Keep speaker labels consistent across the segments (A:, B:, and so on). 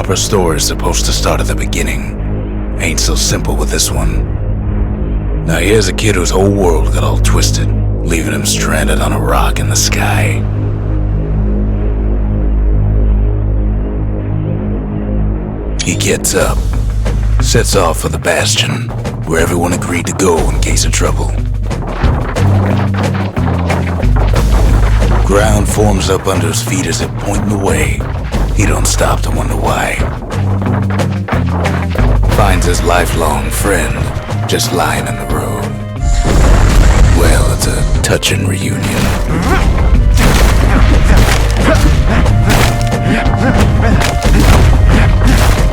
A: proper story is supposed to start at the beginning. Ain't so simple with this one. Now here's a kid whose whole world got all twisted, leaving him stranded on a rock in the sky. He gets up, sets off for the Bastion, where everyone agreed to go in case of trouble. Ground forms up under his feet as it pointing the way. He don't stop to wonder why. Finds his lifelong friend just lying in the road. Well, it's a touching reunion.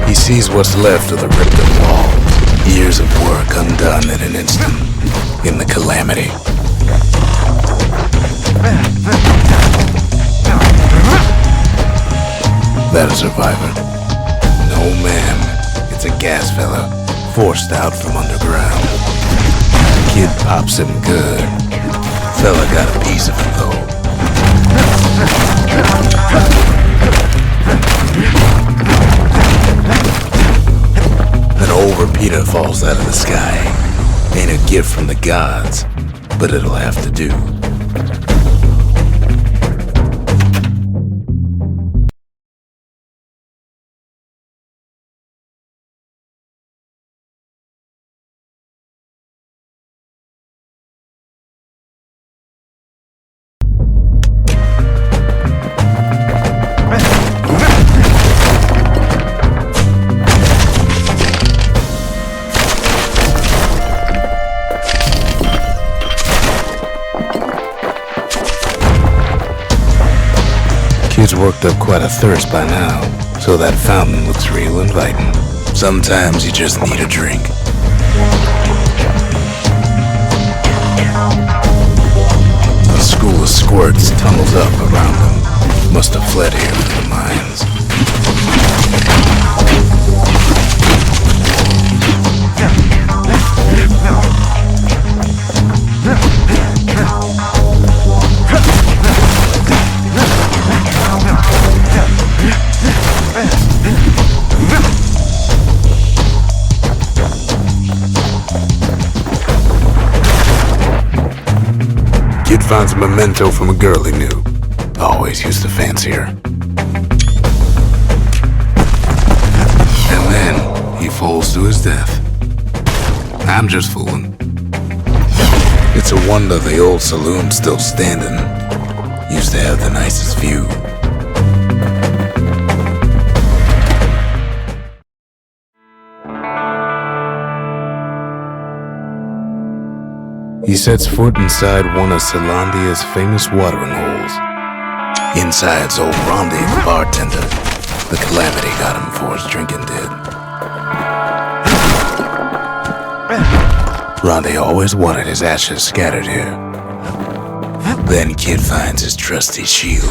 A: He sees what's left of the ripped-up wall. Years of work undone in an instant, in the calamity. That a survivor? No, ma'am. It's a gas fella, forced out from underground. Kid pops him good. Fella got a piece of him, though. An old repeater falls out of the sky. Ain't a gift from the gods, but it'll have to do. Kid's worked up quite a thirst by now, so that fountain looks real inviting. Sometimes you just need a drink. A school of squirts tunnels up around them. Must have fled here from the mines. Kid finds a memento from a girl he knew. Always used to fancy her. And then he falls to his death. I'm just fooling. It's a wonder the old saloon's still standing. Used to have the nicest view. He sets foot inside one of Celandia's famous watering holes. Inside's old Rondi, the bartender. The calamity got him before his drinking did. Rondi always wanted his ashes scattered here. Then Kid finds his trusty shield.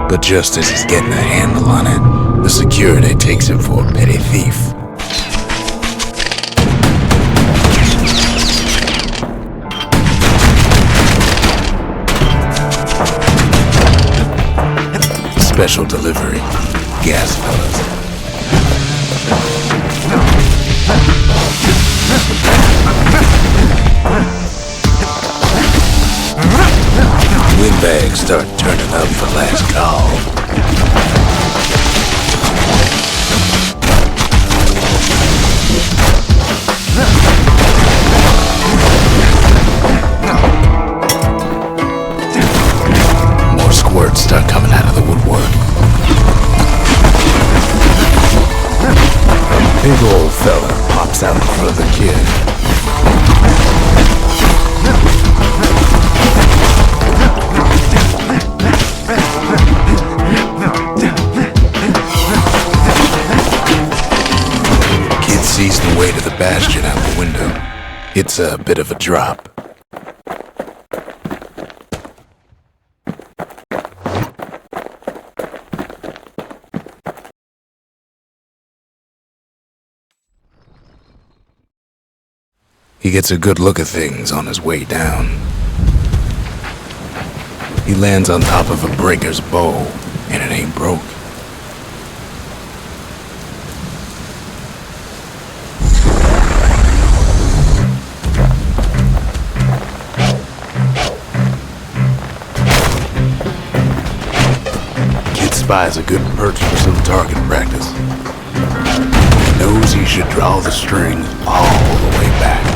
A: But just as he's getting a handle on it, the security takes him for a petty thief. Special delivery, gas fellas. Windbags start turning up for last call. More squirts start coming out of the woodwork. A big old fella pops out in front of the kid. Kid sees the way to the Bastion out the window. It's a bit of a drop. He gets a good look at things on his way down. He lands on top of a breaker's bow, and it ain't broke. Kid spies a good perch for some target practice. He knows he should draw the string all the way back.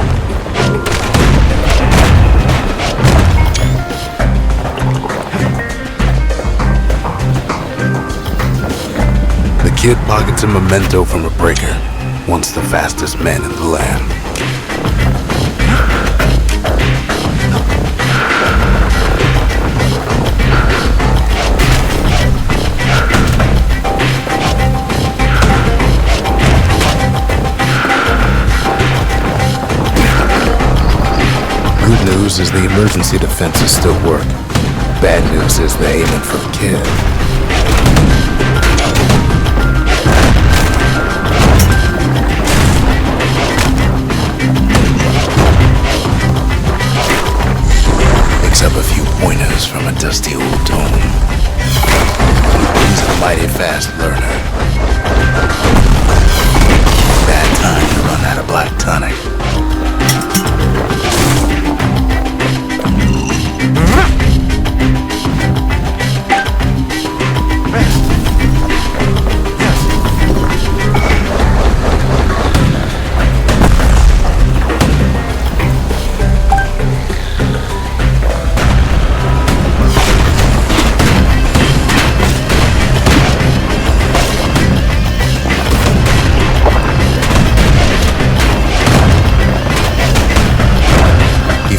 A: The kid pockets a memento from a breaker, once the fastest man in the land. Good news is the emergency defenses still work. Bad news is they're aiming for the kid. Picks up a few pointers from a dusty old tome. He's a mighty fast learner. Bad time to run out of black tonic.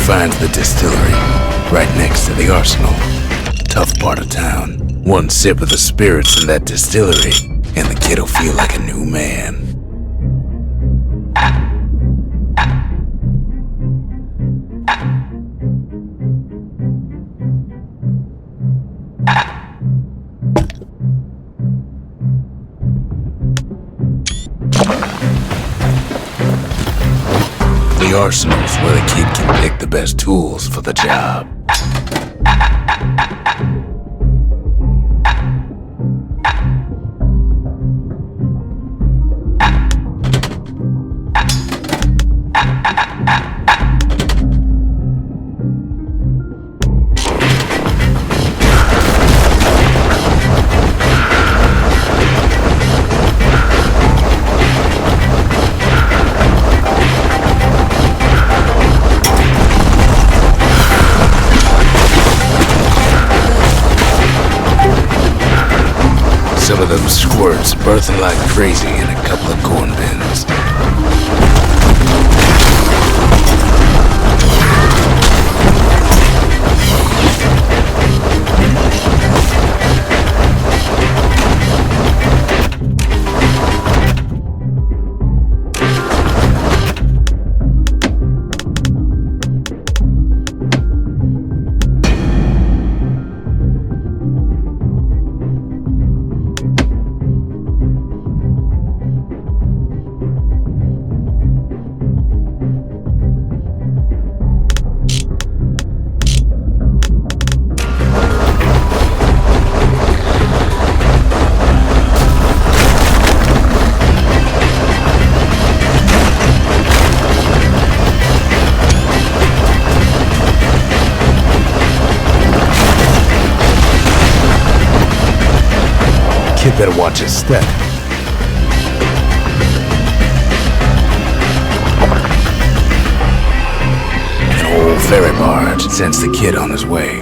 A: Finds the distillery, right next to the arsenal. Tough part of town. One sip of the spirits in that distillery, and the kid'll feel like a new man. The arsenal's where the kid can pick the best tools for the job. Some of them squirts birthing like crazy in a couple of corn bins. Kid better watch his step. An old ferry barge sends the kid on his way.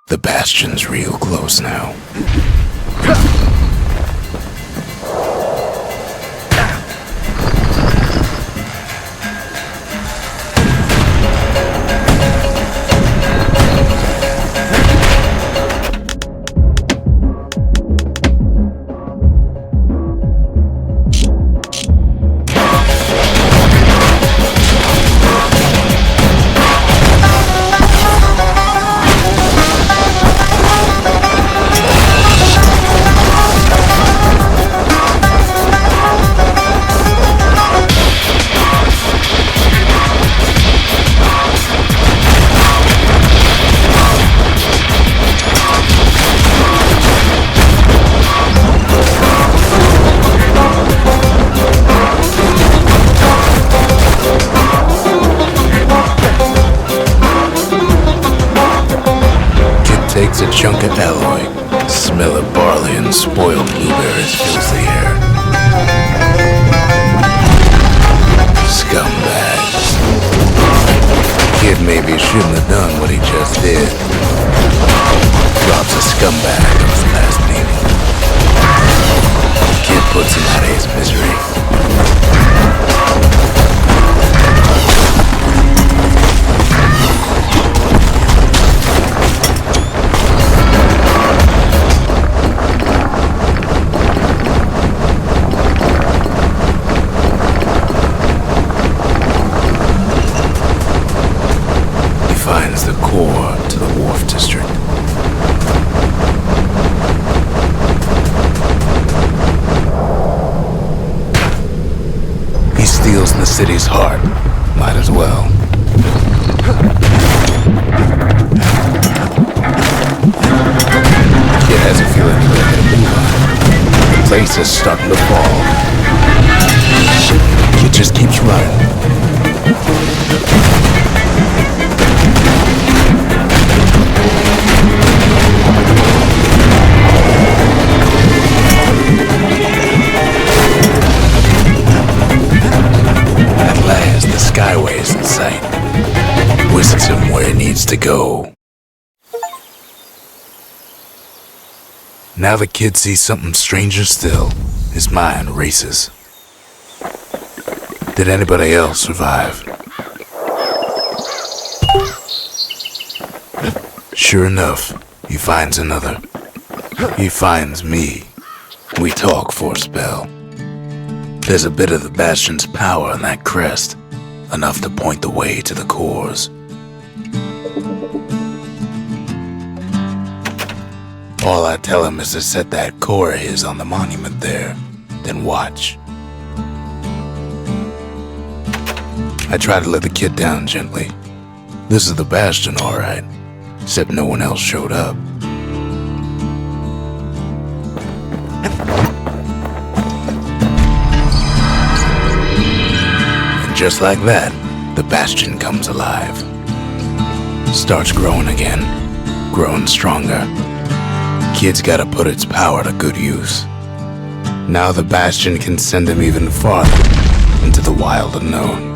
A: The Bastion's real close now. It's a chunk of alloy. Smell of barley and spoiled blueberries fills the air. Scumbags. Kid maybe shouldn't have done what he just did. Robs a scumbag of his last meal. Kid puts him out of his misery. Finds the core to the Wharf District. He steals the city's heart. Might as well. Kid has a feeling he better get a move on. The place is starting to fall. Kid just keeps running. The Skyway is in sight. Whisks him where he needs to go. Now the kid sees something stranger still. His mind races. Did anybody else survive? Sure enough, he finds another. He finds me. We talk for a spell. There's a bit of the Bastion's power in that crest. Enough to point the way to the cores. All I tell him is to set that core of his on the monument there, then watch. I try to let the kid down gently. This is the Bastion, all right, except no one else showed up. Just like that, the Bastion comes alive. Starts growing again, growing stronger. Kid's gotta put its power to good use. Now the Bastion can send him even farther into the wild unknown.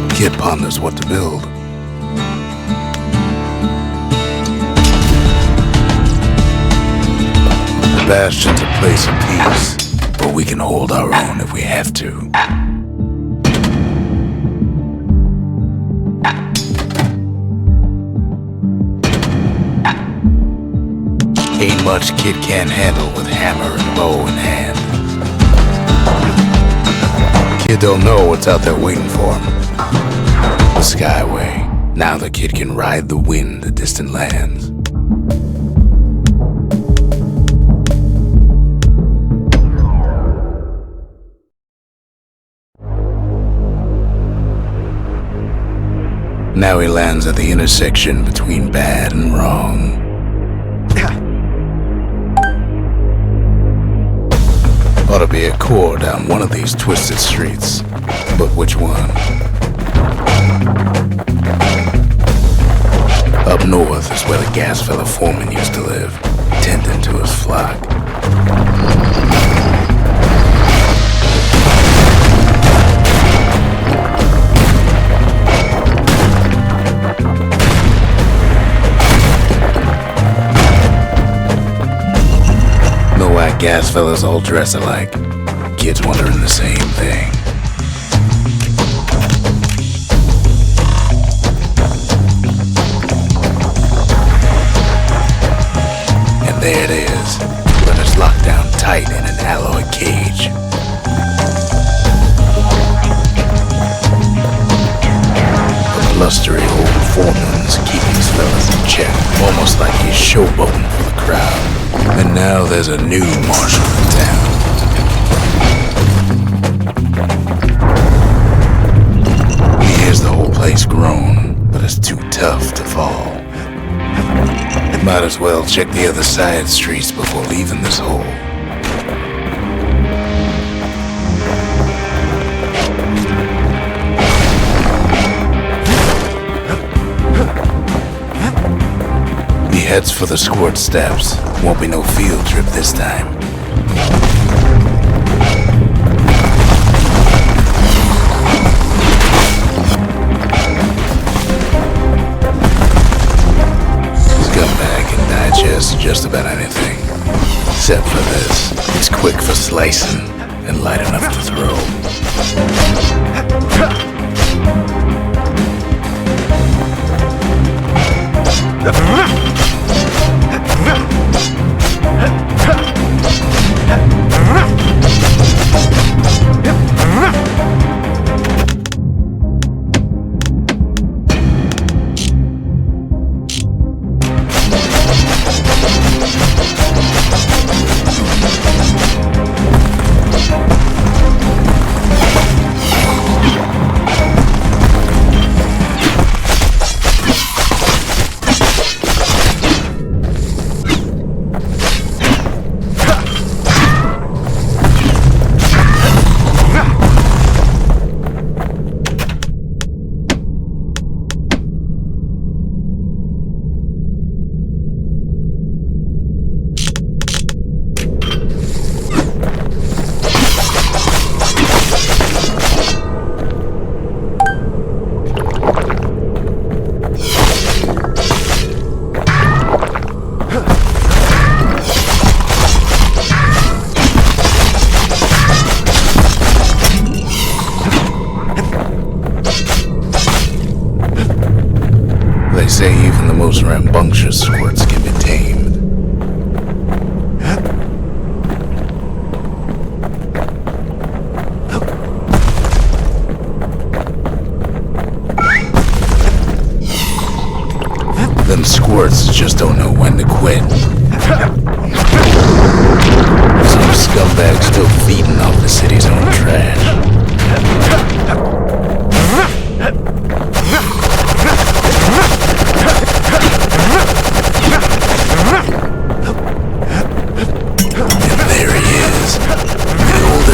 A: Kid ponders what to build. Bastion's a place of peace, but we can hold our own if we have to. Ain't much kid can't handle with hammer and bow in hand. Kid don't know what's out there waiting for him. The Skyway. Now the kid can ride the wind to distant lands. Now he lands at the intersection between bad and wrong. Ought to be a core down one of these twisted streets, but which one? Up north is where the gas fella foreman used to live, tending to his flock. Gas fellas all dress alike. Kids wondering the same thing. And there it is, but it's locked down tight in an alloy cage. A blustery old foreman's keeping his fellas in check, almost like he's showboating for the crowd. And now there's a new marshal in town. He hears the whole place groan, but it's too tough to fall. Might as well check the other side streets before leaving this hole. heads for the squirt steps. Won't be no field trip this time. Scumbag can digest just about anything. Except for this. It's quick for slicing and light enough to throw. They say even the most rambunctious squirts can be tamed. Them squirts just don't know when to quit. Some scumbag still feeding off the city's own trash.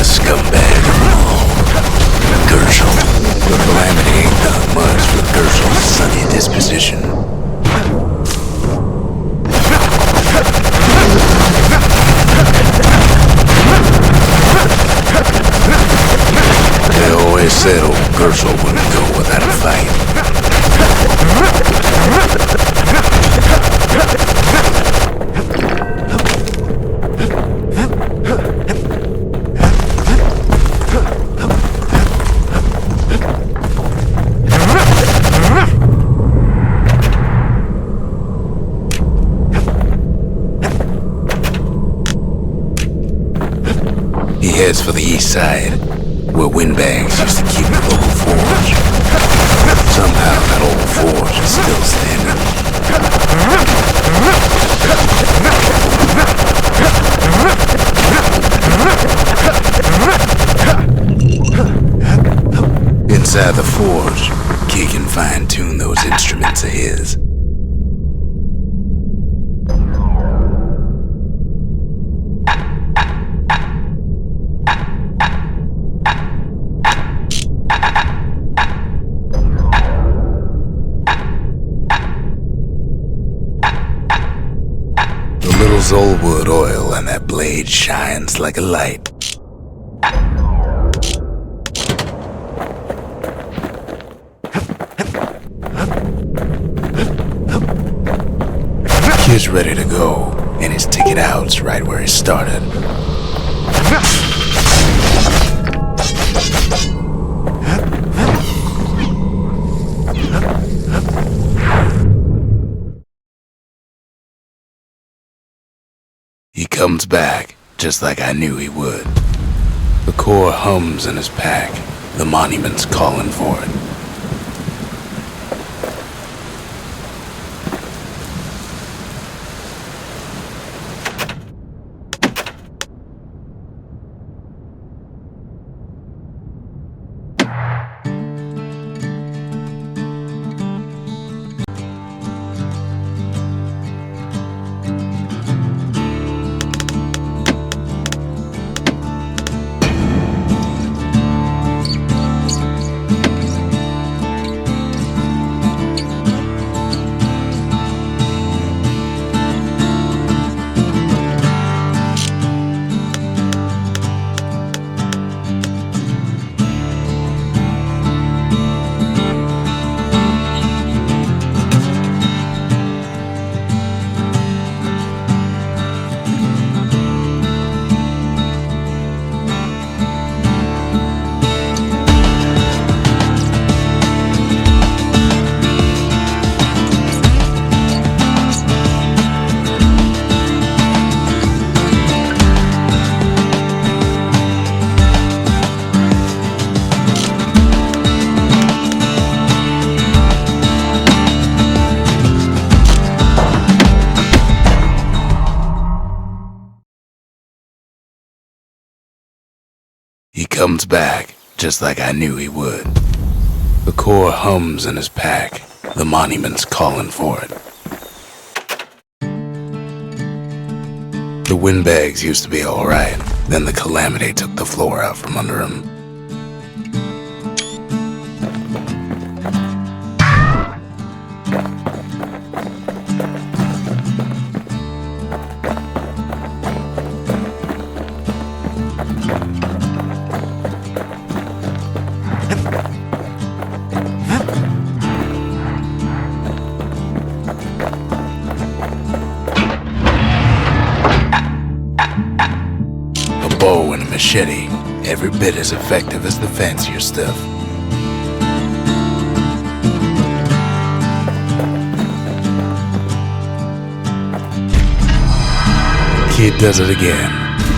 A: Scumbag of them all. Gershel. The calamity ain't done much for Gershel's sunny disposition. They always said old Gershel wouldn't go without a fight. He heads for the east side, where windbags used to keep the local forge. Somehow that old forge is still standing. Inside the forge, Key can fine-tune those instruments of his. Zolwood oil and that blade shines like a light. Kid's ready to go, and his ticket out's right where he started. He comes back, just like I knew he would. The core hums in his pack. The monument's calling for it. comes back, just like I knew he would. The core hums in his pack. The monument's calling for it. The windbags used to be alright. Then the calamity took the floor out from under him. Bow and a machete, every bit as effective as the fancier stuff. Kid does it again.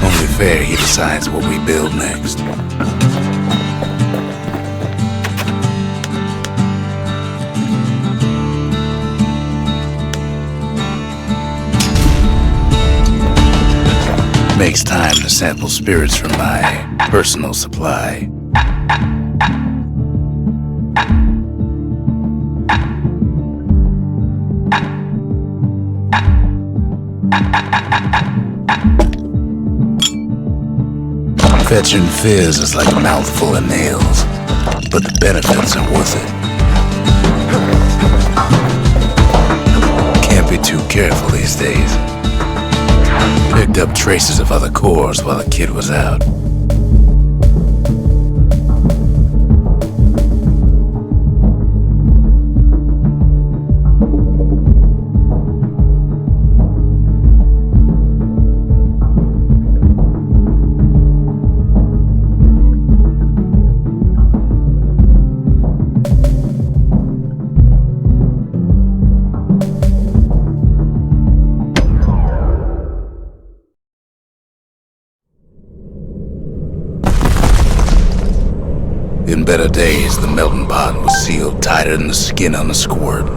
A: Only fair he decides what we build next. Makes time to sample spirits from my personal supply. Fetching fizz is like a mouthful of nails, but the benefits are worth it. Can't be too careful these days. Picked up traces of other cores while the kid was out. In better days, the melting pot was sealed tighter than the skin on a squirt.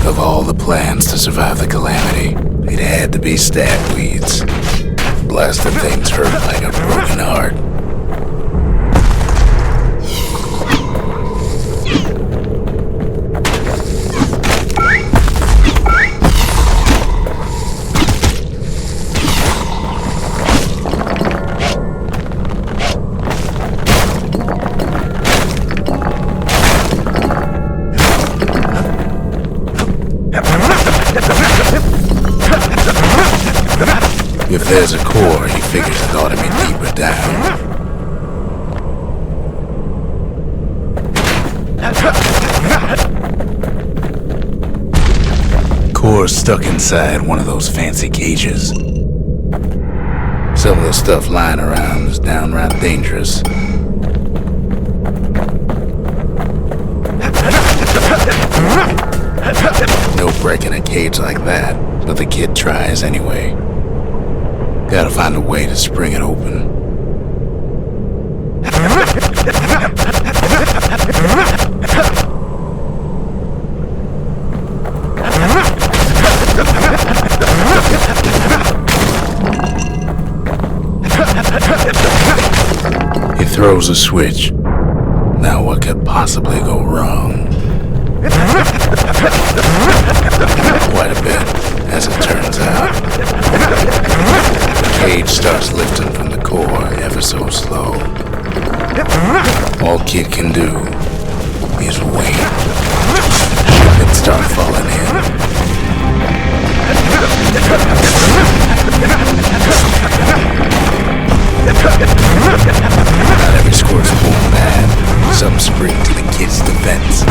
A: Of all the plans to survive the calamity, it had to be stagweeds. Blasted things hurt like a broken heart. If there's a core, he figures it ought to be deeper down. Core's stuck inside one of those fancy cages. Some of the stuff lying around is downright dangerous. No breaking a cage like that, but the kid tries anyway. Gotta find a way to spring it open. He throws a switch. Now what could possibly go wrong? Quite a bit, as it turns out. The cage starts lifting from the core ever so slow. All Kid can do is wait. Then start falling in. Not every squirt is born bad. Some spring to the kid's defense.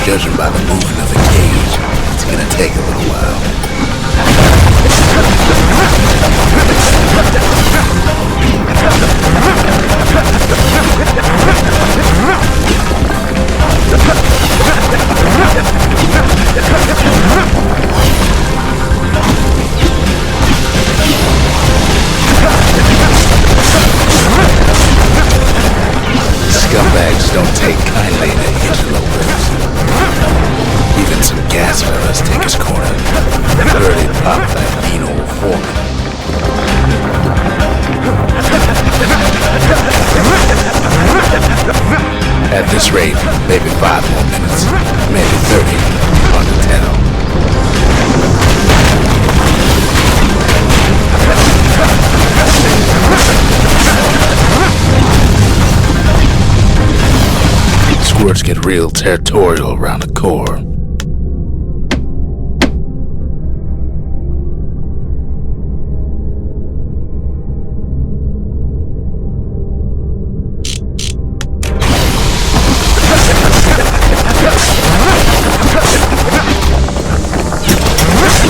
A: Judging by the movement of the cage, it's gonna take a little while. Scumbags don't take kindly to interlopers. Even some gas fellas take his corner. Early pop that mean old foreman. At this rate, maybe 5 more minutes, maybe 30, hard to tell. Squirts get real territorial around the core.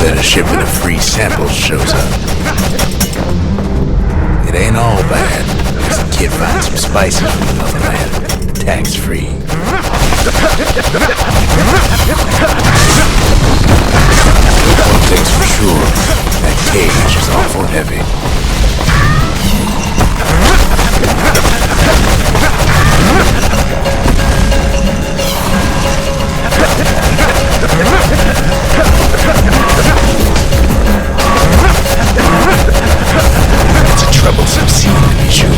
A: Then a shipment of free samples shows up. It ain't all bad, cause the kid finds some spices from another land, tax-free. One thing's for sure, that cage is awful heavy. It's a troublesome scene to be sure.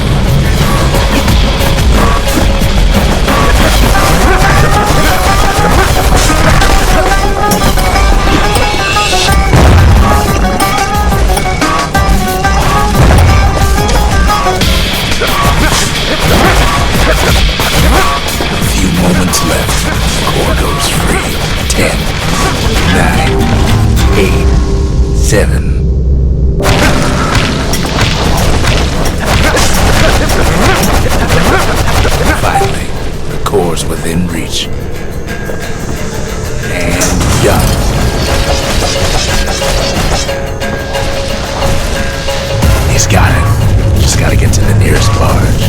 A: A few moments left. Core goes free. 10, 9, 8, 7. Finally, the core's within reach. And done. He's got it. Just gotta get to the nearest barge.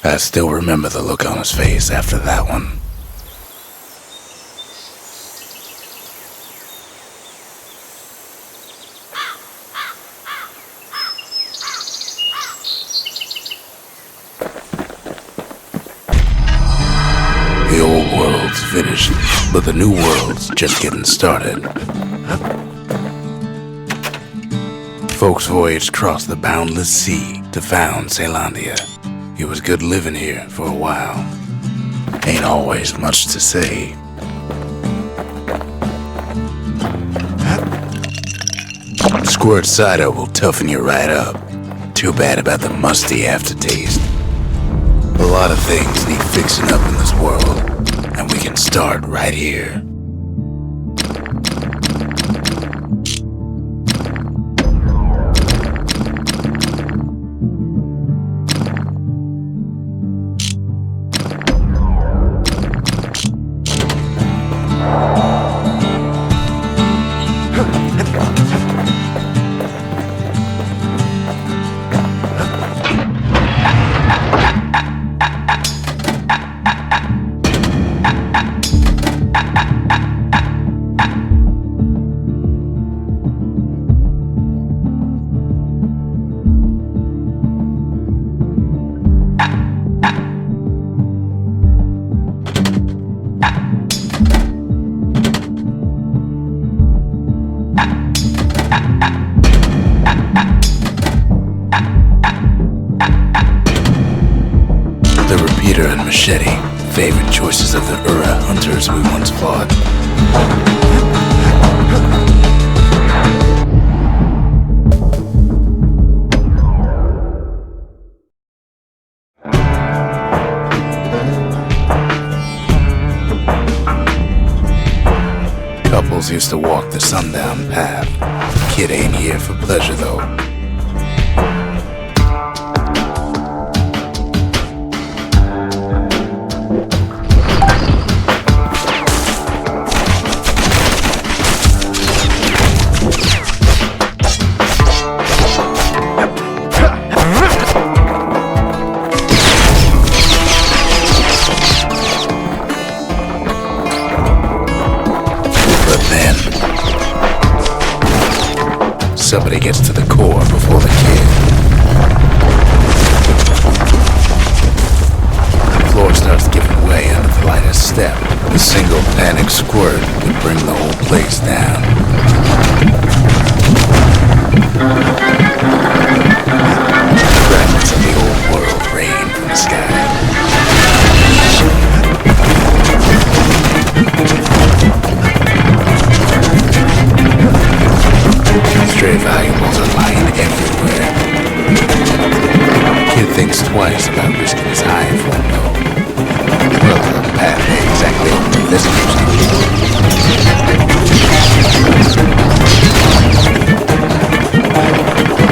A: I still remember the look on his face after that one. The old world's finished, but the new world's just getting started. Folks voyaged across the boundless sea to found Caelondia. It was good living here for a while. Ain't always much to say. Squirt cider will toughen you right up. Too bad about the musty aftertaste. A lot of things need fixing up in this world, and we can start right here. And machete, favorite choices of the Ura hunters we once fought. Couples used to walk the sundown path. Kid ain't here for pleasure though. somebody gets to the core before the kid. The floor starts giving way under the lightest step. A single panic squirt would bring the whole place down. Fragments of the old world rain from the sky. Stray valuables are lying everywhere. Kid thinks twice about risking his hide for a no. Well, the path ain't exactly open to visitors.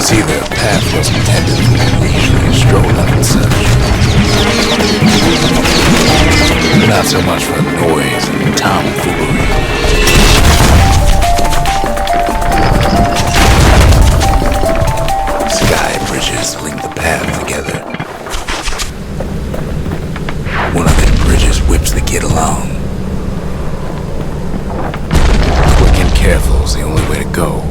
A: See, the path was intended for leisurely strolling and such. Not so much for noise and tomfoolery. Sky bridges link the path together. One of them bridges whips the kid along. Quick and careful is the only way to go.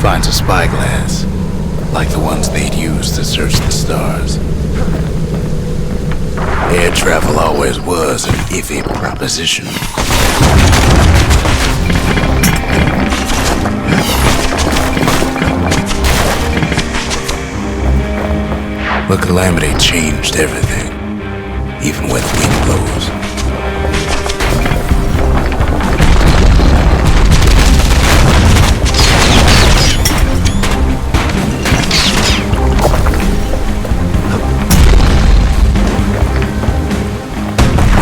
A: Finds a spyglass, like the ones they'd used to search the stars. Air travel always was an iffy proposition. The calamity changed everything, even when the wind blows.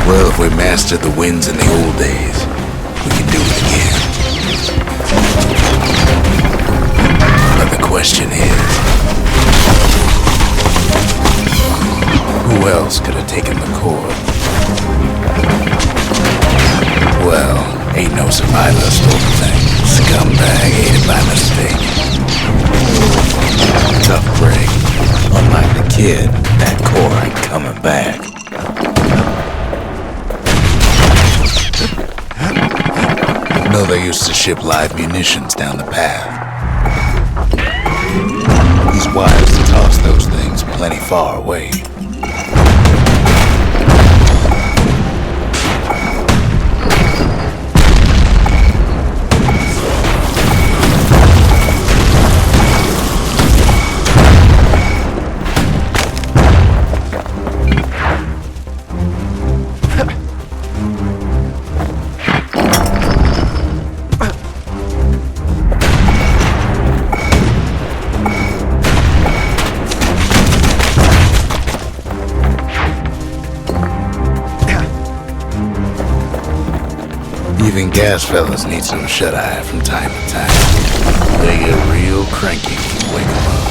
A: Well, if we mastered the winds in the old days, we can do it again. But the question is, who else could have taken the cord? Well, ain't no survivor stole the thing. Scumbag ate it by mistake. Tough break. Unlike the kid, that core ain't coming back. No, they used to ship live munitions down the path. He's wise to toss those things plenty far away. Even gas fellas need some shut-eye from time to time. They get real cranky when you wake them up.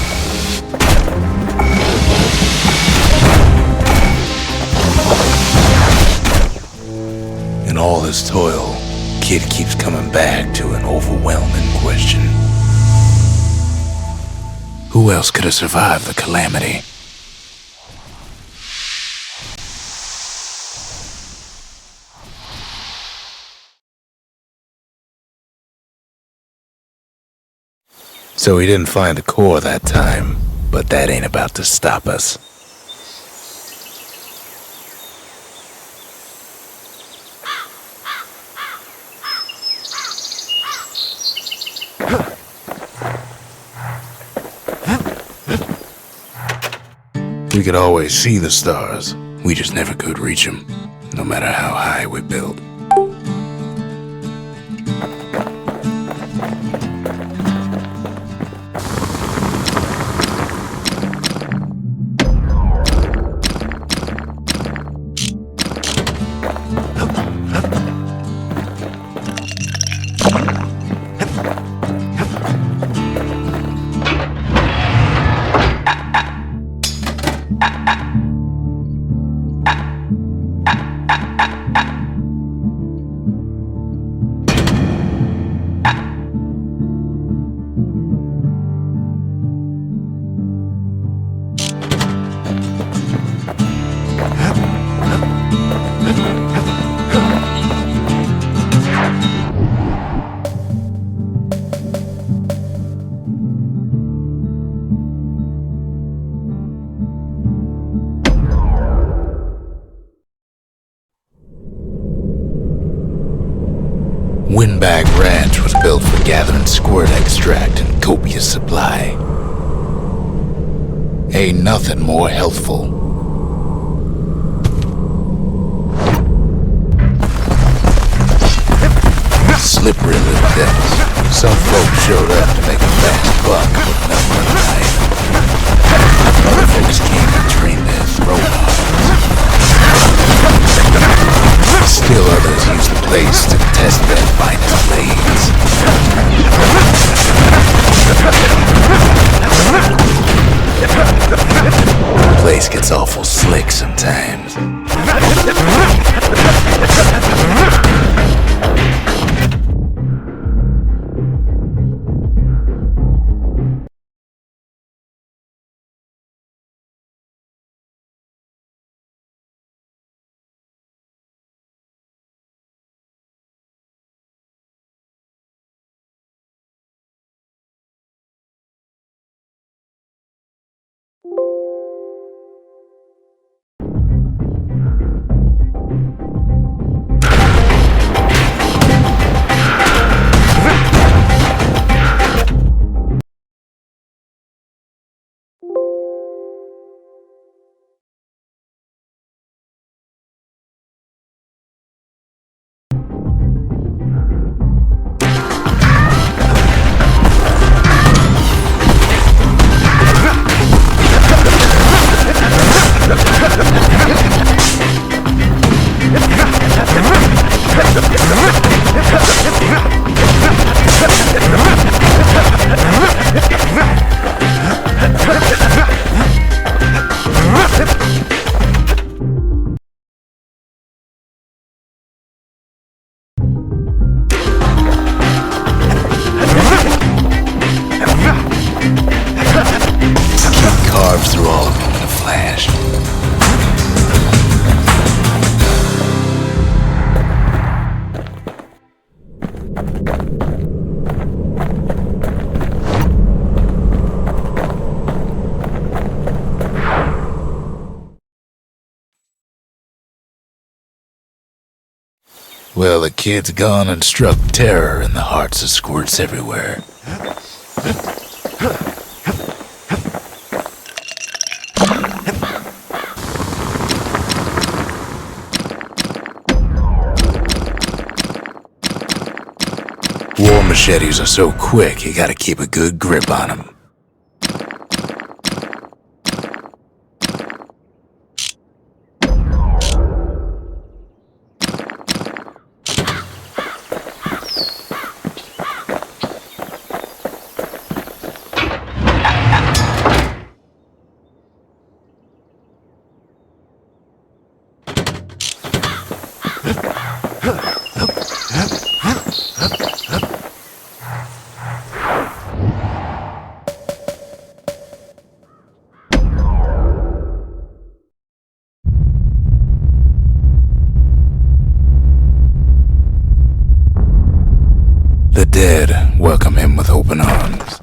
A: In all his toil, Kid keeps coming back to an overwhelming question. Who else could have survived the calamity? So he didn't find a core that time, but that ain't about to stop us. We could always see the stars, we just never could reach them, no matter how high we built. beanbag ranch was built for gathering squirt extract in copious supply. Ain't nothing more healthful. Slippery little devils. Some folks showed up to make a fast buck, but nothing to hide. Other folks came to train their throat arms. Still others used the place to test their finest blades. The place gets awful slick sometimes. Carves through all of them in a flash. Well, the kid's gone and struck terror in the hearts of squirts everywhere. War machetes are so quick, you gotta keep a good grip on them. The dead welcome him with open arms.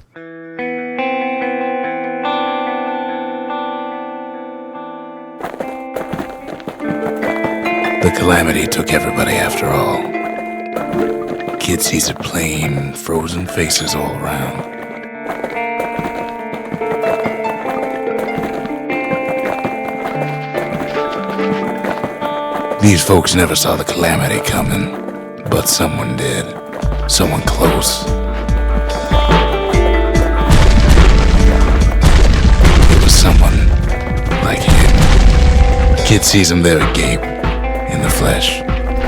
A: The calamity took everybody after all. Kid sees it plain, frozen faces all around. These folks never saw the calamity coming, but someone did. Someone close. It was someone like him. Kid sees him there agape, in the flesh.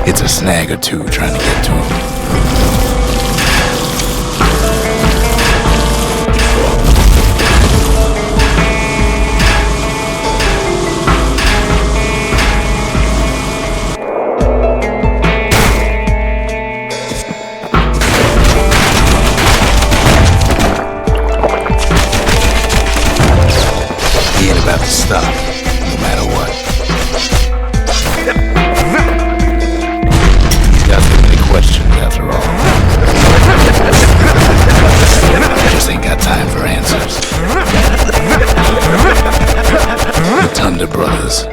A: It's a snag or two trying to get to him. About to stop, no matter what. He's got too many questions after all. I just ain't got time for answers. The Thunder brothers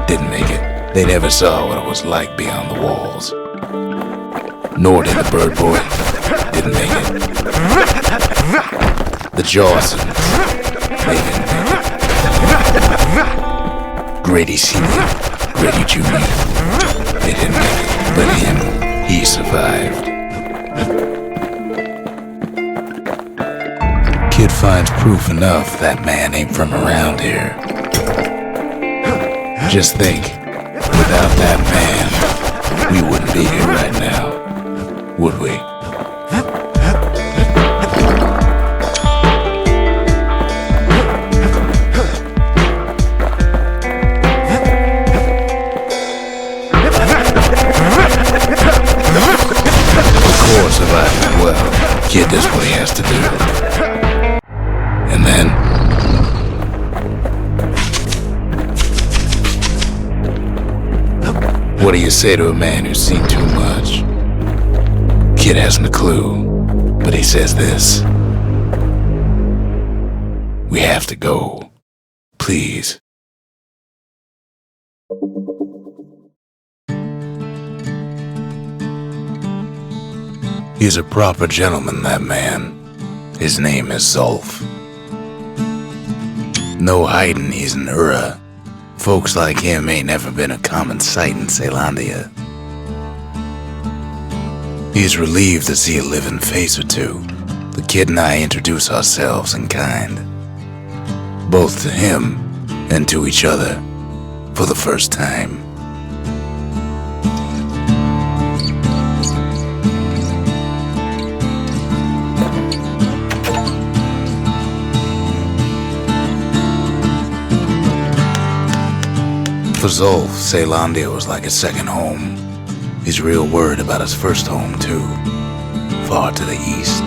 A: didn't make it. They never saw what it was like beyond the walls. Nor did the bird boy. Didn't make it. The Jawsons. They didn't make it. Grady Sr., Grady Jr. They didn't make it. But him, he survived. Kid finds proof enough that man ain't from around here. Just think, without that man, we wouldn't be here right now, would we? Of course, if I meant well, Kid does what he has to do. And then... what do you say to a man who's seen too much? Kid hasn't a clue, but he says this. We have to go. Please. He's a proper gentleman, that man. His name is Zulf. No hiding he's an Ura. Folks like him ain't never been a common sight in Caelondia. He's relieved to see a living face or two. The kid and I introduce ourselves in kind. Both to him and to each other for the first time. For Zulf, Caelondia was like a second home. He's real worried about his first home, too. Far to the east.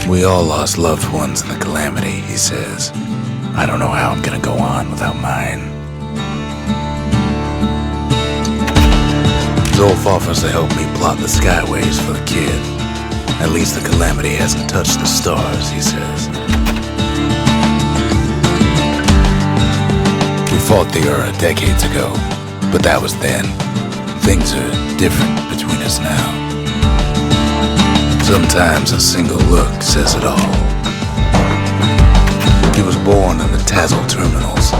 A: We all lost loved ones in the calamity, he says. I don't know how I'm gonna go on without mine. Zulf offers to help me plot the skyways for the kid. At least the calamity hasn't touched the stars, he says. We fought the Ura decades ago, but that was then. Things are different between us now. Sometimes a single look says it all. He was born in the Tazzle terminals.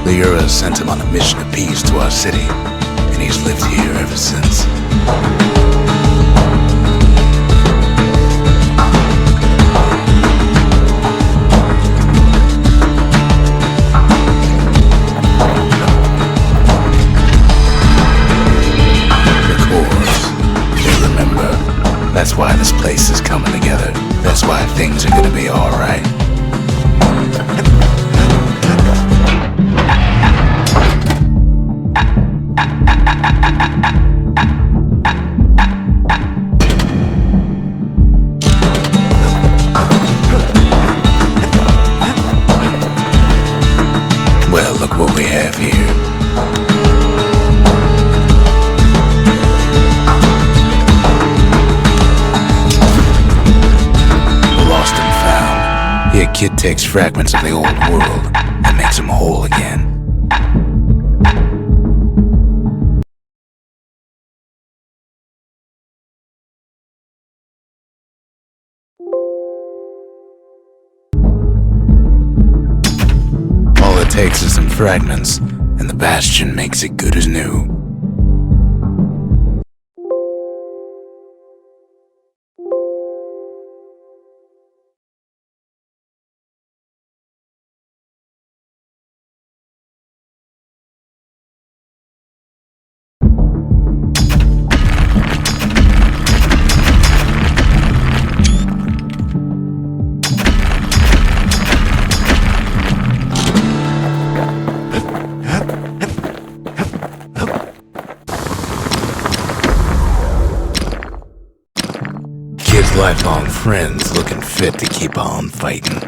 A: The Ura sent him on a mission of peace to our city, and he's lived here ever since. That's why this place is coming together. That's why things are gonna be alright. Well, look what we have here. Here, Kid takes fragments of the old world and makes them whole again. All it takes is some fragments, and the Bastion makes it good as new. Lifelong friends looking fit to keep on fighting.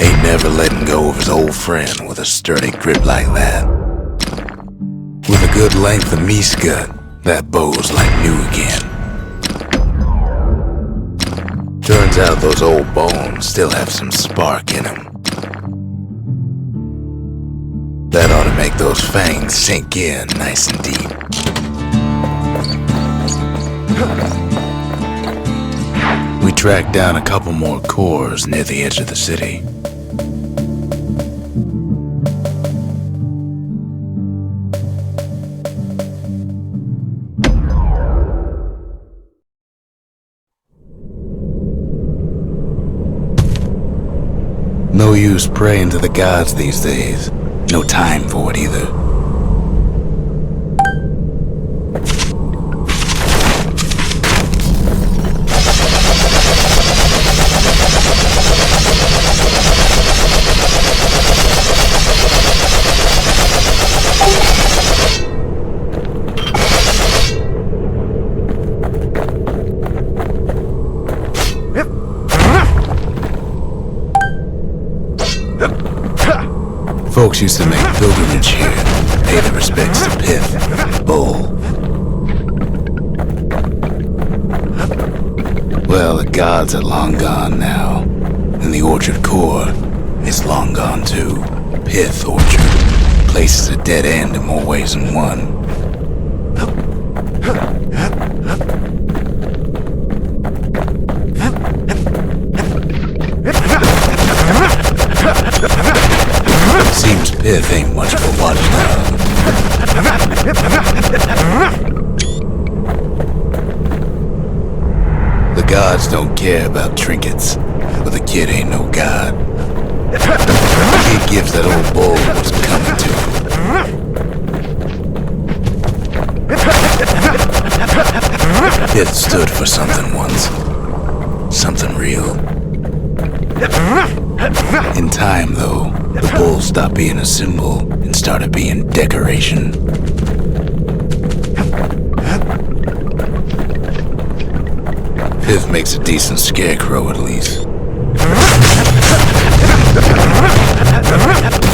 A: Ain't never letting go of his old friend with a sturdy grip like that. With a good length of meat-scut, that bow's like new again. Turns out those old bones still have some spark in them. That Make those fangs sink in nice and deep. We tracked down a couple more cores near the edge of the city. No use praying to the gods these days. No time for it either. Folks used to make pilgrimage here, pay their respects to Pith, Bull. Well, the gods are long gone now, and the Orchard Core is long gone too. Pith Orchard. Place is a dead end in more ways than one. Seems Pith ain't much of a watchdog. The gods don't care about trinkets, but the kid ain't no god. The kid gives that old bull what's coming to him. Pith stood for something once. Something real. In time, though, the bull stopped being a symbol and started being decoration. Pith makes a decent scarecrow, at least.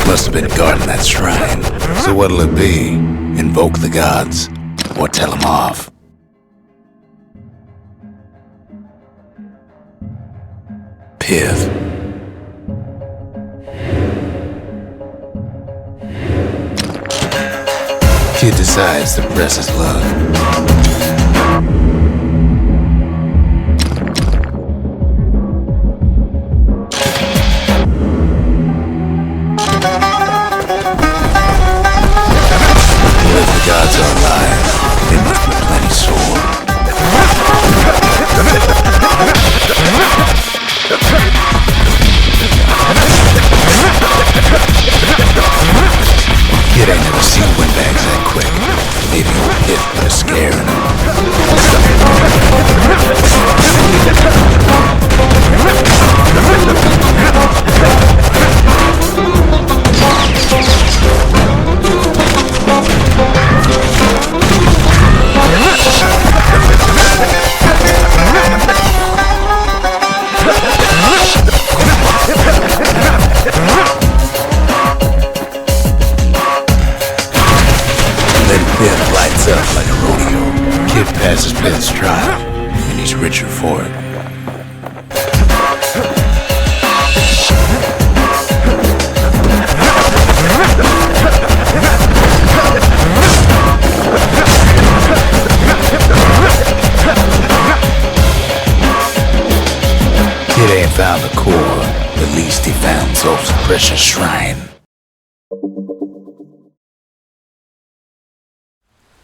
A: Must have been guarding that shrine. So what'll it be? Invoke the gods, or tell them off? Pith. Kid decides to press his luck. Well, if the gods are alive, they must be plenty sore. Kid ain't never seen windbags that quick. Maybe Pith put a scare in him. Pith lights up like a rodeo. Kid passes Pith's trial, and he's richer for it. Kid ain't found the core, at least he found Zolf's precious shrine.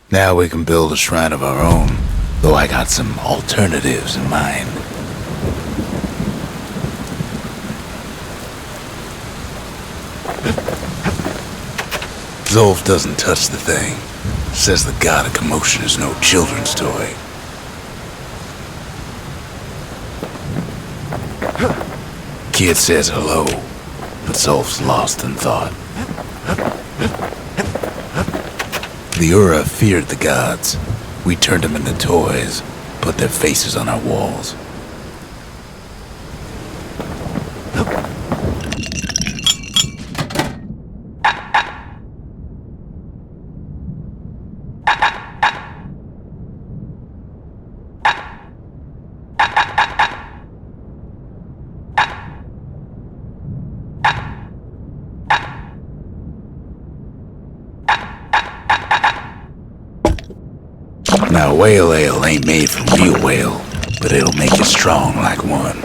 A: Now we can build a shrine of our own, though I got some alternatives in mind. Zolf doesn't touch the thing. Says the god of commotion is no children's toy. Kid says hello, but Zolf's lost in thought. The Ura feared the gods. We turned them into toys, put their faces on our walls. Now, whale ale ain't made from real whale, but it'll make you strong like one.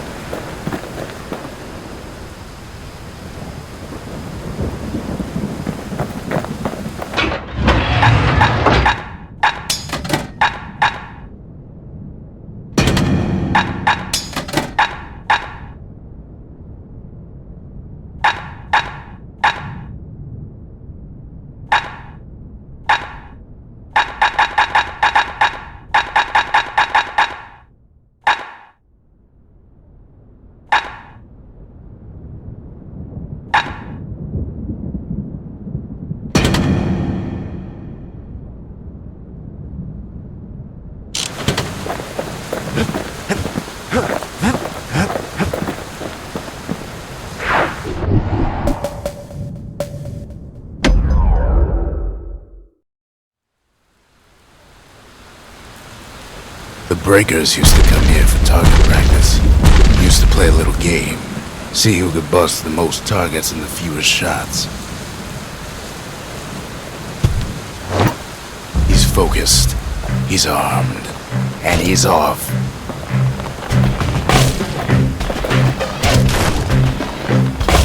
A: The breakers used to come here for target practice. Used to play a little game. See who could bust the most targets and the fewest shots. He's focused. He's armed. And he's off.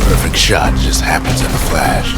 A: Perfect shot just happens in a flash.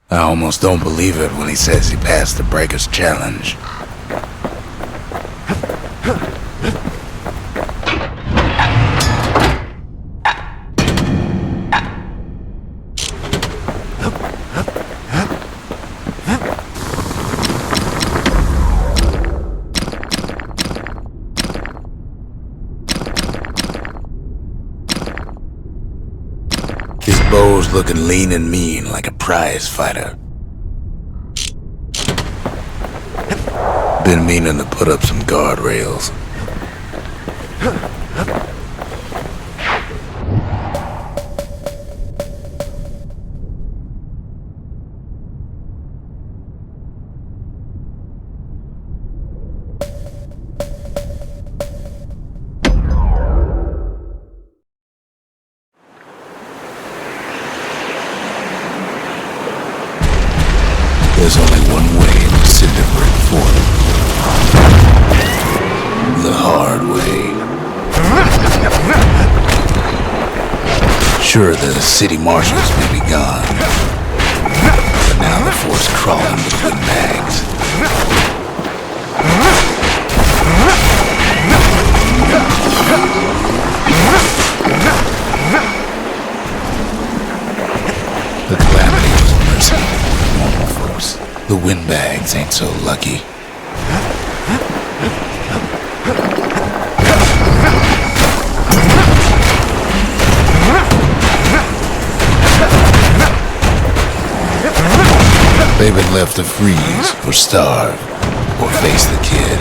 A: I almost don't believe it when he says he passed the Breakers challenge. His bow's looking lean and mean like a prize fighter. Been meaning to put up some guardrails. There's only one way to disintegrate Fort. The hard way. Sure, the city marshals may be gone, but now the fort's crawling with windbags. The calamity was a mercy for normal folks. The windbags ain't so lucky. They've been left to freeze or starve or face the kid.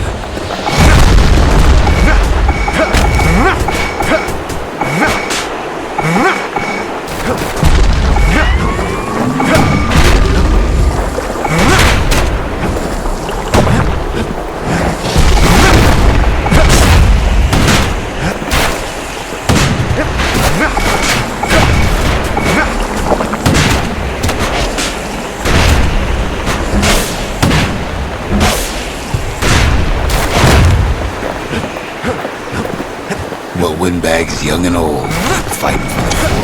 A: But windbags young and old keep fighting for the fort.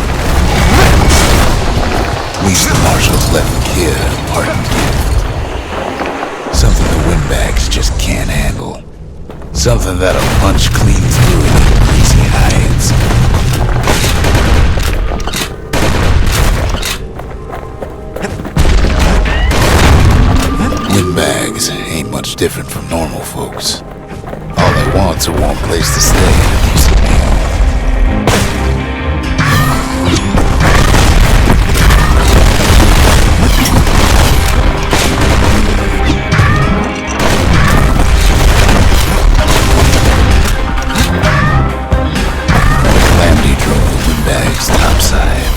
A: Least the marshals left the kid a parting gift. Something the windbags just can't handle. Something that'll punch clean through their greasy hides. Windbags ain't much different from normal folks. All they want's a warm place to stay and a decent meal. Calamity drove the windbags topside.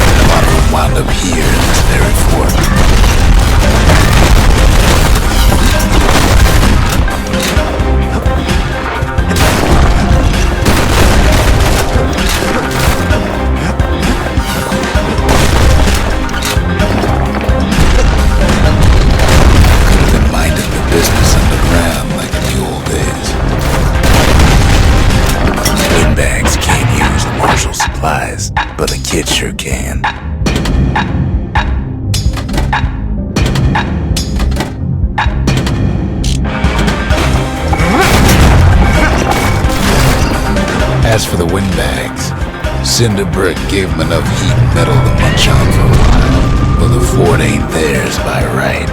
A: And a lot of them wound up here in this very fort. But the kid sure can. As for the windbags, Cinder Brick gave them enough heat and metal to munch on for a while, but the fort ain't theirs by right.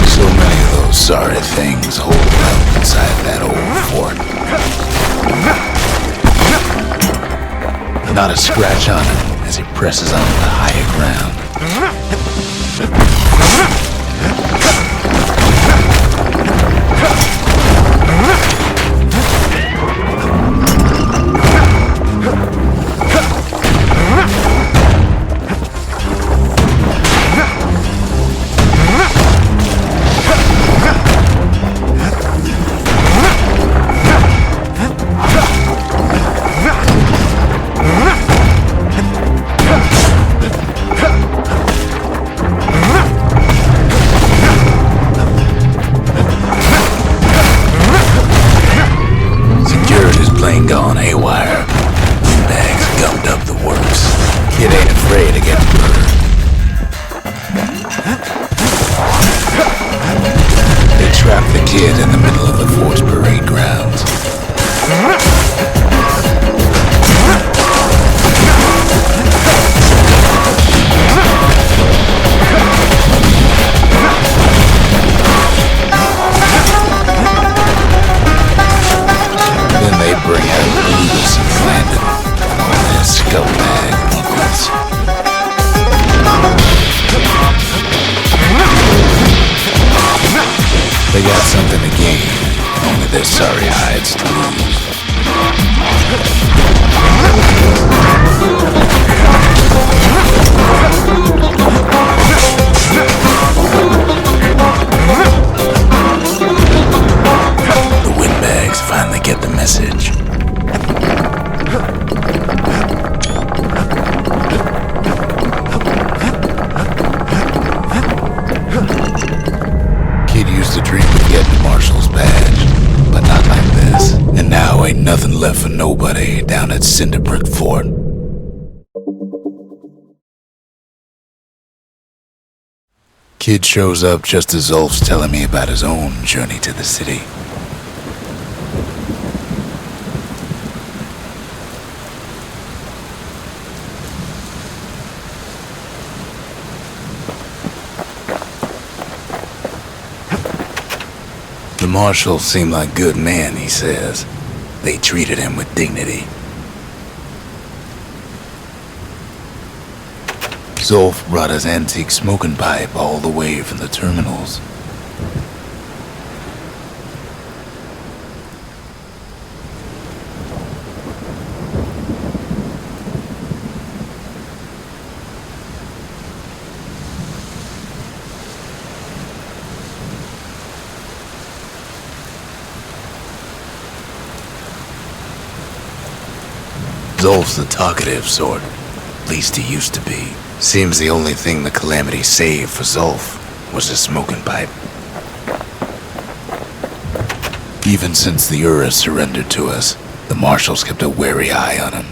A: So many of those sorry things hold out inside that old fort. Not a scratch on him as he presses on the higher ground. Gone haywire. Windbags gummed up the works. Kid ain't afraid to get murdered. They trapped the kid in the middle of the fort's parade grounds. Bring out Brutus and Landon and all their scumbag uncles. They got something to gain, and only their sorry hides to lose. The windbags finally get the message. Kid used to dream of getting the marshal's badge, but not like this. And now ain't nothing left for nobody down at Cinder Brick Fort. Kid shows up just as Zulf's telling me about his own journey to the city. The marshals seem like good men, he says. They treated him with dignity. Zulf brought his antique smoking pipe all the way from the terminals. Zulf's the talkative sort. At least he used to be. Seems the only thing the Calamity saved for Zulf was his smoking pipe. Even since the Ura surrendered to us, the Marshals kept a wary eye on him.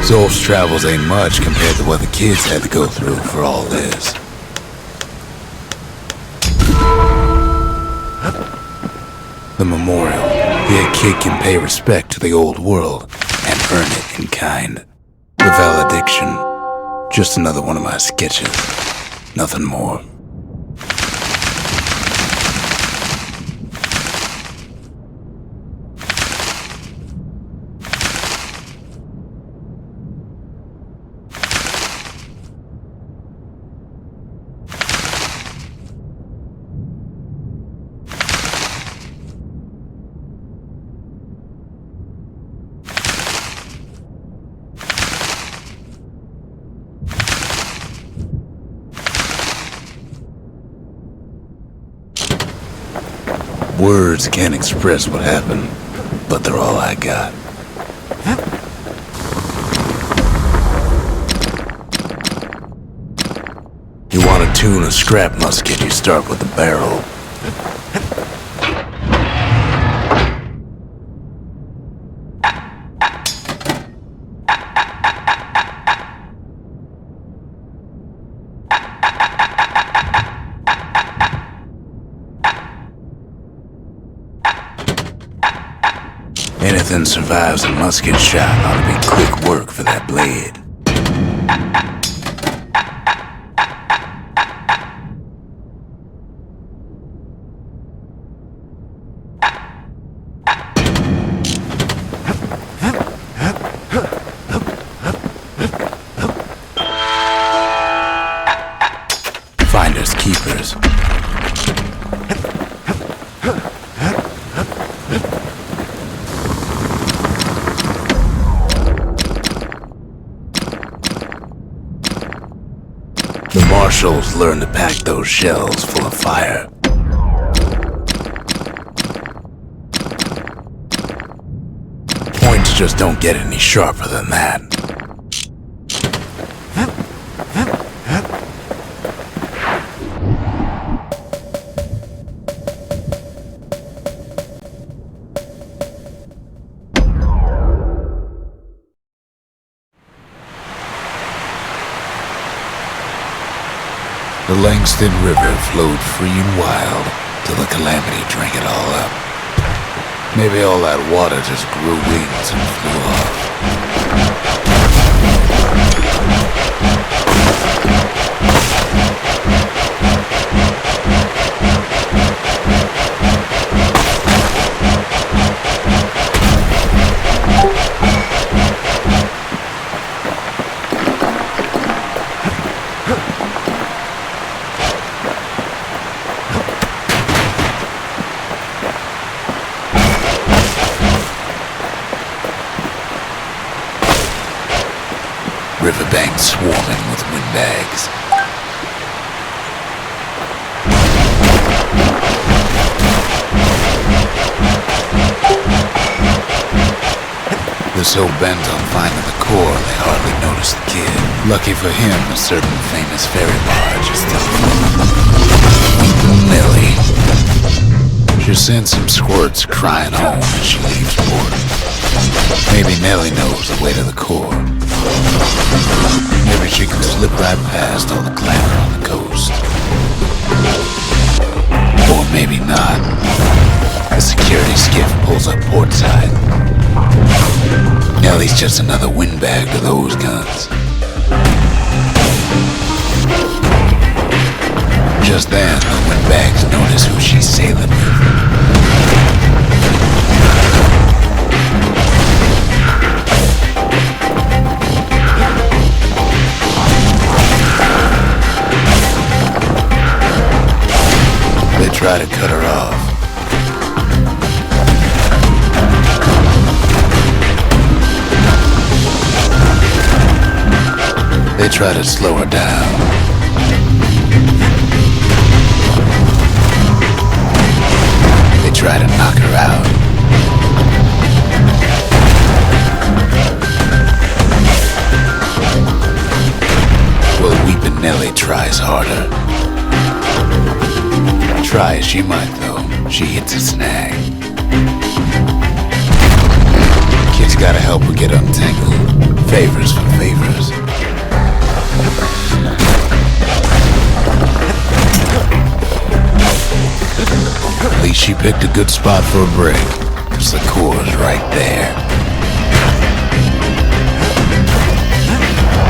A: Zolf's travels ain't much compared to what the kids had to go through for all this. The memorial. Here a kid can pay respect to the old world and earn it in kind. The valediction. Just another one of my sketches. Nothing more. Words can't express what happened, but they're all I got. You want to tune a scrap musket, you start with the barrel. Anything survives a musket shot ought to be quick work for that blade. Finders keepers. The Marshals learned to pack those shells full of fire. Points just don't get any sharper than that. The Langston River flowed free and wild till the calamity drank it all up. Maybe all that water just grew wings and flew off. Riverbanks swarming with windbags. They're so bent on finding the core, they hardly notice the kid. Lucky for him, a certain famous ferry barge is still floating. Nellie. She sends some squirts crying home as she leaves port. Maybe Nellie knows the way to the core. Maybe she can slip right past all the clamor on the coast. Or maybe not. A security skiff pulls up portside. Nellie's just another windbag to those guns. Just then, the windbags notice who she's sailing with. They try to cut her off. They try to slow her down. They try to knock her out. Nellie tries harder. Try as she might, though, she hits a snag. Kid's gotta help her get untangled. Favors for favors. At least she picked a good spot for a break. The core's right there.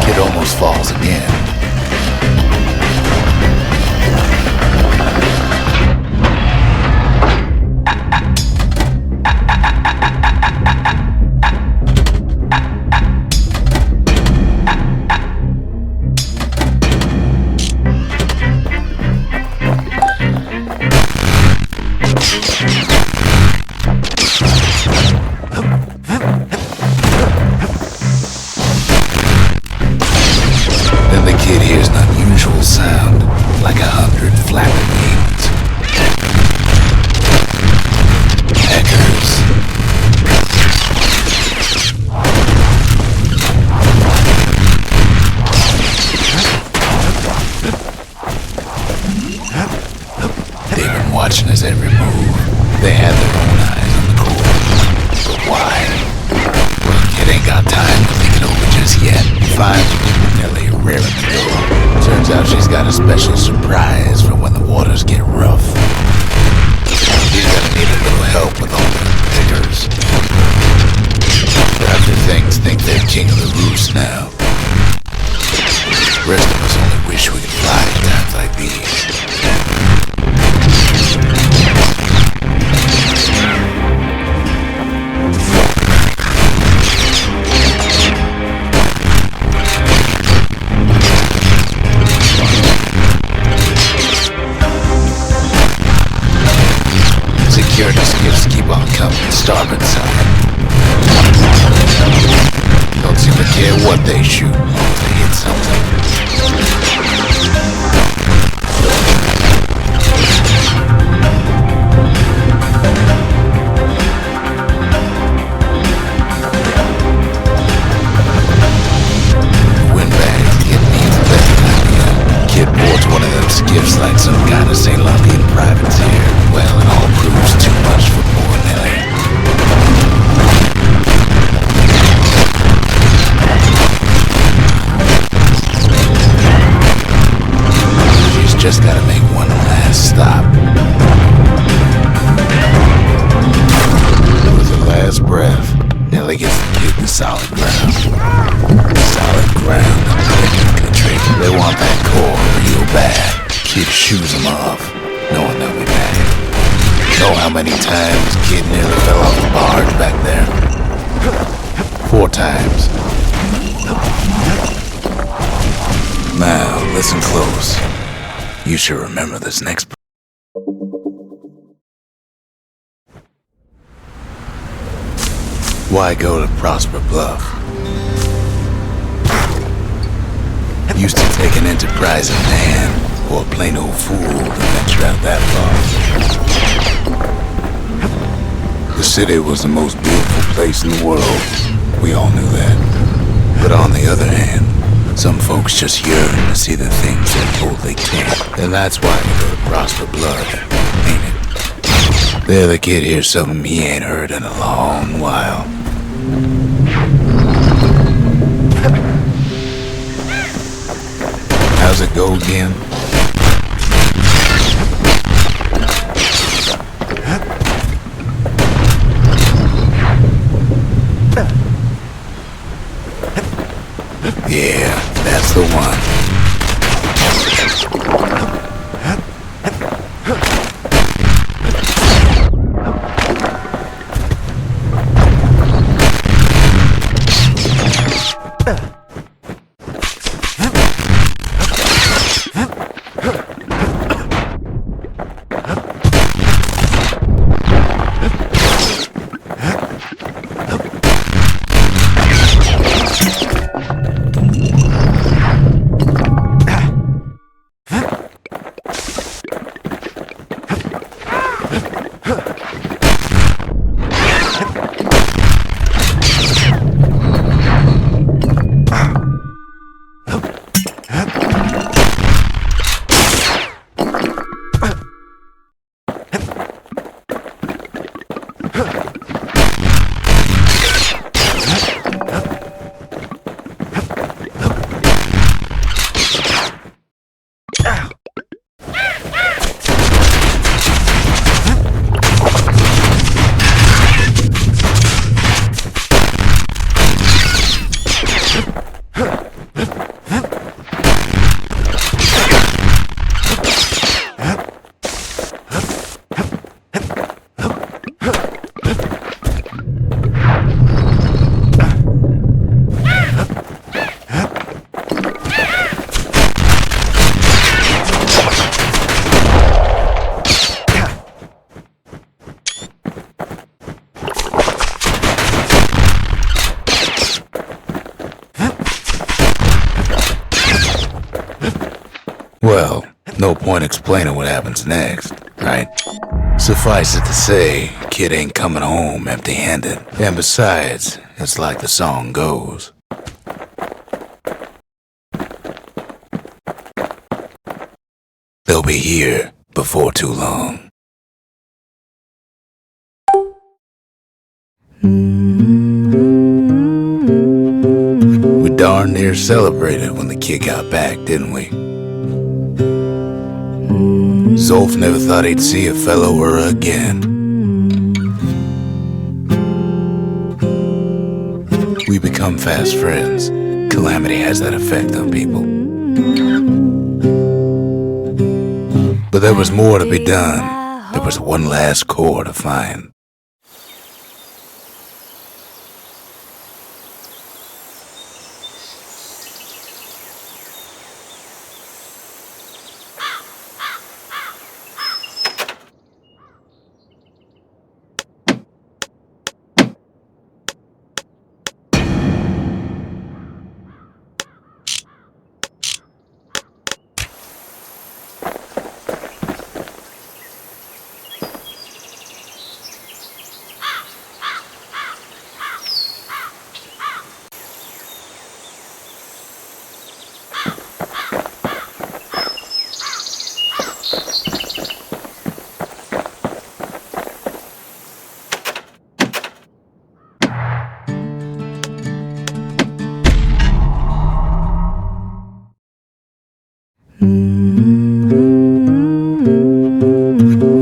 A: Kid almost falls again. Then the kid hears an unusual sound, like 100 flapping wings. Echoes. They've been watching his every move. They had their own eyes on the core. But why? Well, kid ain't got time to think it over just yet. Fine. Nellie raring to go. Turns out she's got a special surprise for when the waters get rough. She's gonna need a little help with all the pickers. After things think they're king of the roost now. Rest of us only wish we could fly at times like these. Security skiffs keep on coming, starboard side. Don't seem to care what they shoot, once they hit something. Windbags getting even better idea. Kid boards one of them skiffs like some kind of St. Lundian privateer. Well, it all proves too much for poor Nellie. She's just gotta make one last stop. With her last breath, Nellie gets the kid to solid ground. Solid ground. They want that core real bad. Kid shoos them off, knowing they'll be back. Know how many times kid nearly fell off the barge back there? 4 times. Now, listen close. You should remember this next. Why go to Prosper Bluff? Used to take an enterprising man or a plain old fool to venture out that far. The city was the most beautiful place in the world. We all knew that. But on the other hand, some folks just yearn to see the things they're told they can't. And that's why we go to Prosper Bluff, ain't it? There the kid hears something he ain't heard in a long while. How's it go again? Yeah, that's the one. Well, no point explaining what happens next, right? Suffice it to say, kid ain't coming home empty-handed. And besides, it's like the song goes. They'll be here before too long. We darn near celebrated when the kid got back, didn't we? Zolf never thought he'd see a fellow or again. We become fast friends. Calamity has that effect on people. But there was more to be done. There was one last core to find.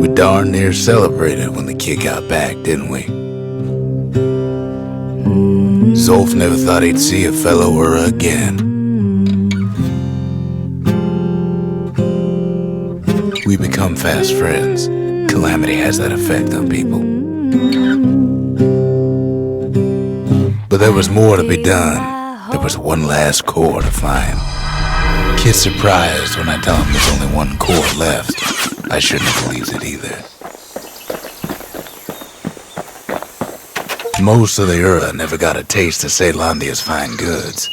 A: We darn near celebrated when the kid got back, didn't we? Zolf never thought he'd see a fellow or again. We become fast friends. Calamity has that effect on people. But there was more to be done. There was one last core to find. Kid's surprised when I tell him there's only one core left. I shouldn't have believed it either. Most of the Ura never got a taste of Caelondia's fine goods,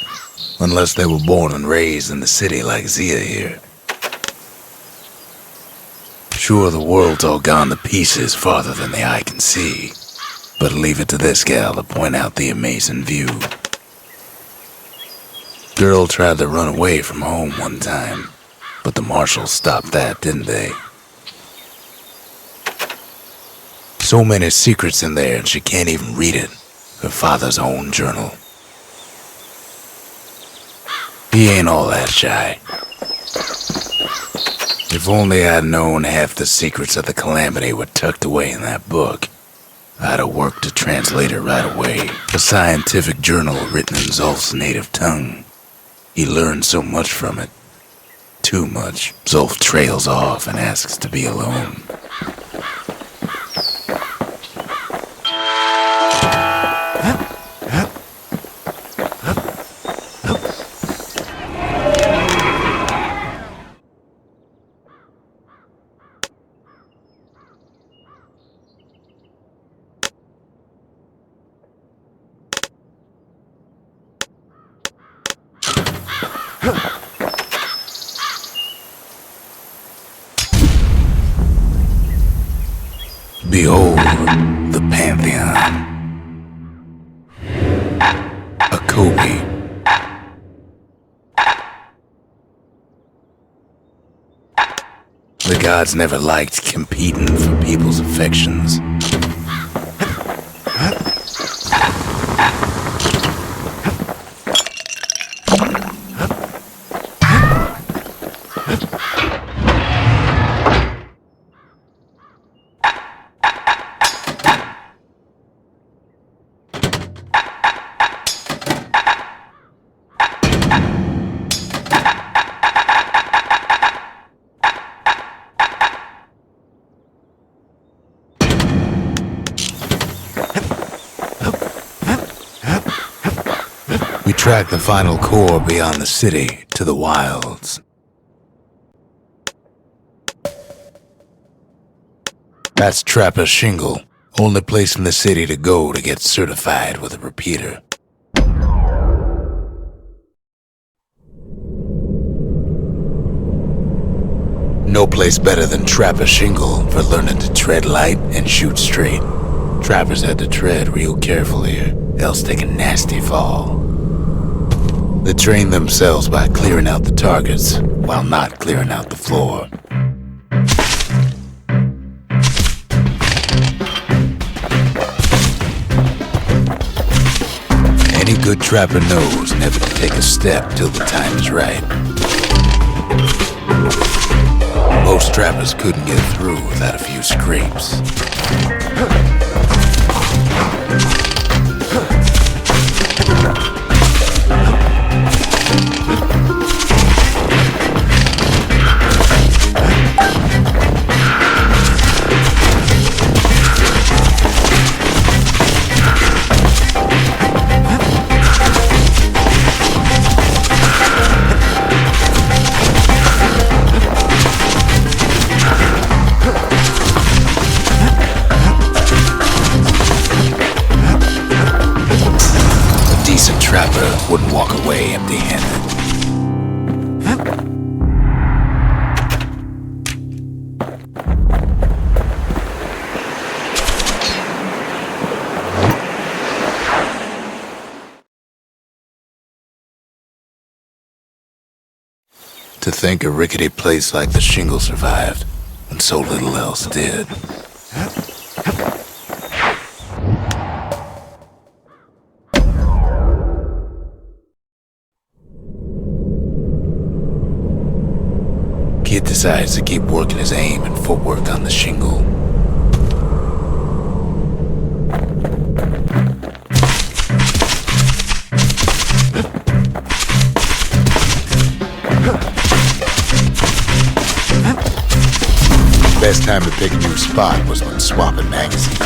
A: unless they were born and raised in the city like Zia here. Sure, the world's all gone to pieces farther than the eye can see, but leave it to this gal to point out the amazing view. Girl tried to run away from home one time, but the marshals stopped that, didn't they? So many secrets in there and she can't even read it. Her father's own journal. He ain't all that shy. If only I'd known half the secrets of the Calamity were tucked away in that book, I'd have worked to translate it right away. A scientific journal written in Zolf's native tongue. He learned so much from it. Too much. Zolf trails off and asks to be alone. Behold, the Pantheon. A Kobe. The gods never liked competing for people's affections. We track the final core beyond the city to the wilds. That's Trapper's Shingle, only place in the city to go to get certified with a repeater. No place better than Trapper's Shingle for learning to tread light and shoot straight. Trappers had to tread real careful here, else take a nasty fall. They train themselves by clearing out the targets, while not clearing out the floor. Any good trapper knows never to take a step till the time is right. Most trappers couldn't get through without a few scrapes. Trapper wouldn't walk away empty-handed. To think a rickety place like the Shingle survived, when so little else did. Kid decides to keep working his aim and footwork on the Shingle. Best time to pick a new spot was when swapping magazines.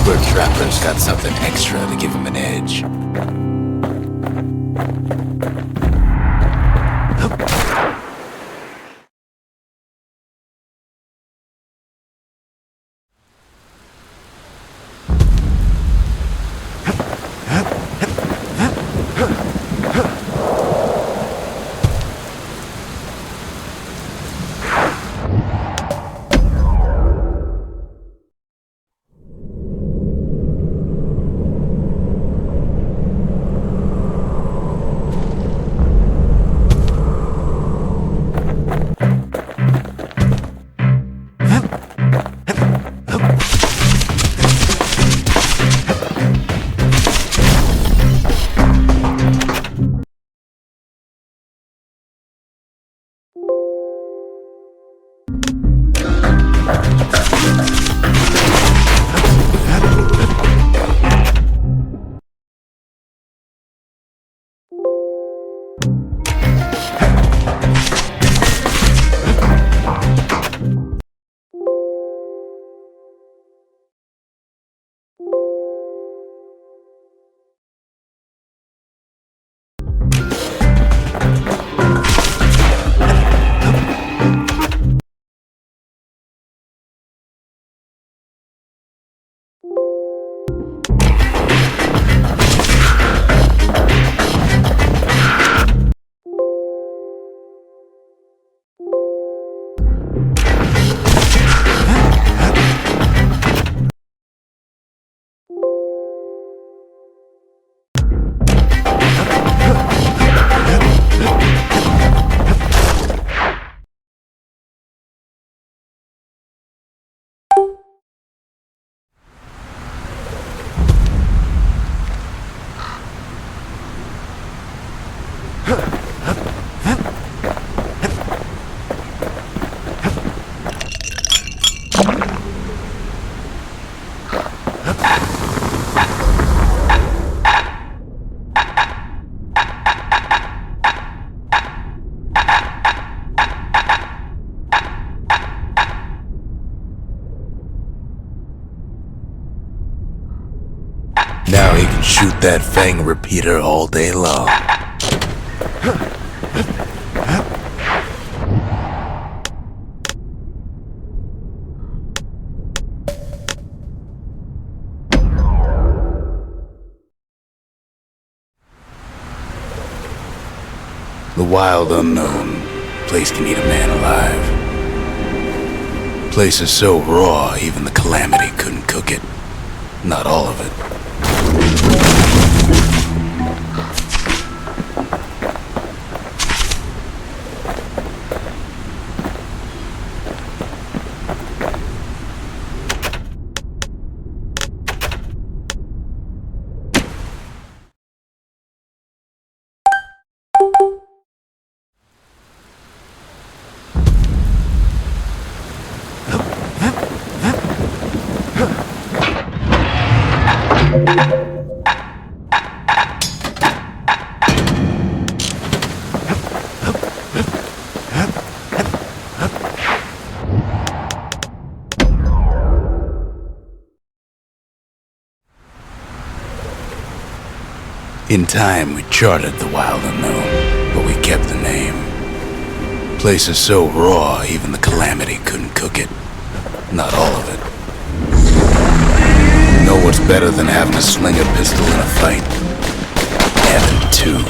A: Super Trapper's got something extra to give him an edge. Now he can shoot that fang repeater all day long. The wild unknown. Place can eat a man alive. Place is so raw, even the Calamity couldn't cook it. Not all of it. In time, we charted the wild unknown, but we kept the name. Place is so raw, even the Calamity couldn't cook it. Not all of it. You know what's better than having to sling a pistol in a fight? Having two.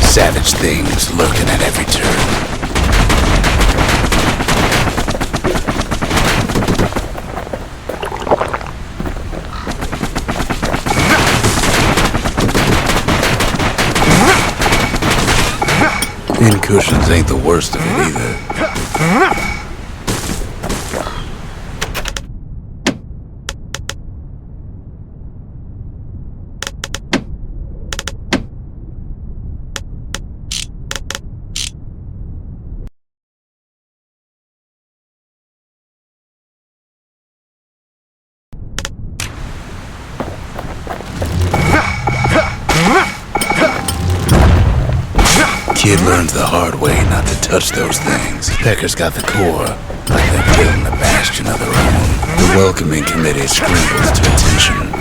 A: Savage things lurking at every turn. Cushions ain't the worst of it either. Kid learns the hard way not to touch those things. Pecker's got the core, like they're building a bastion of their own. The welcoming committee scrambles to attention.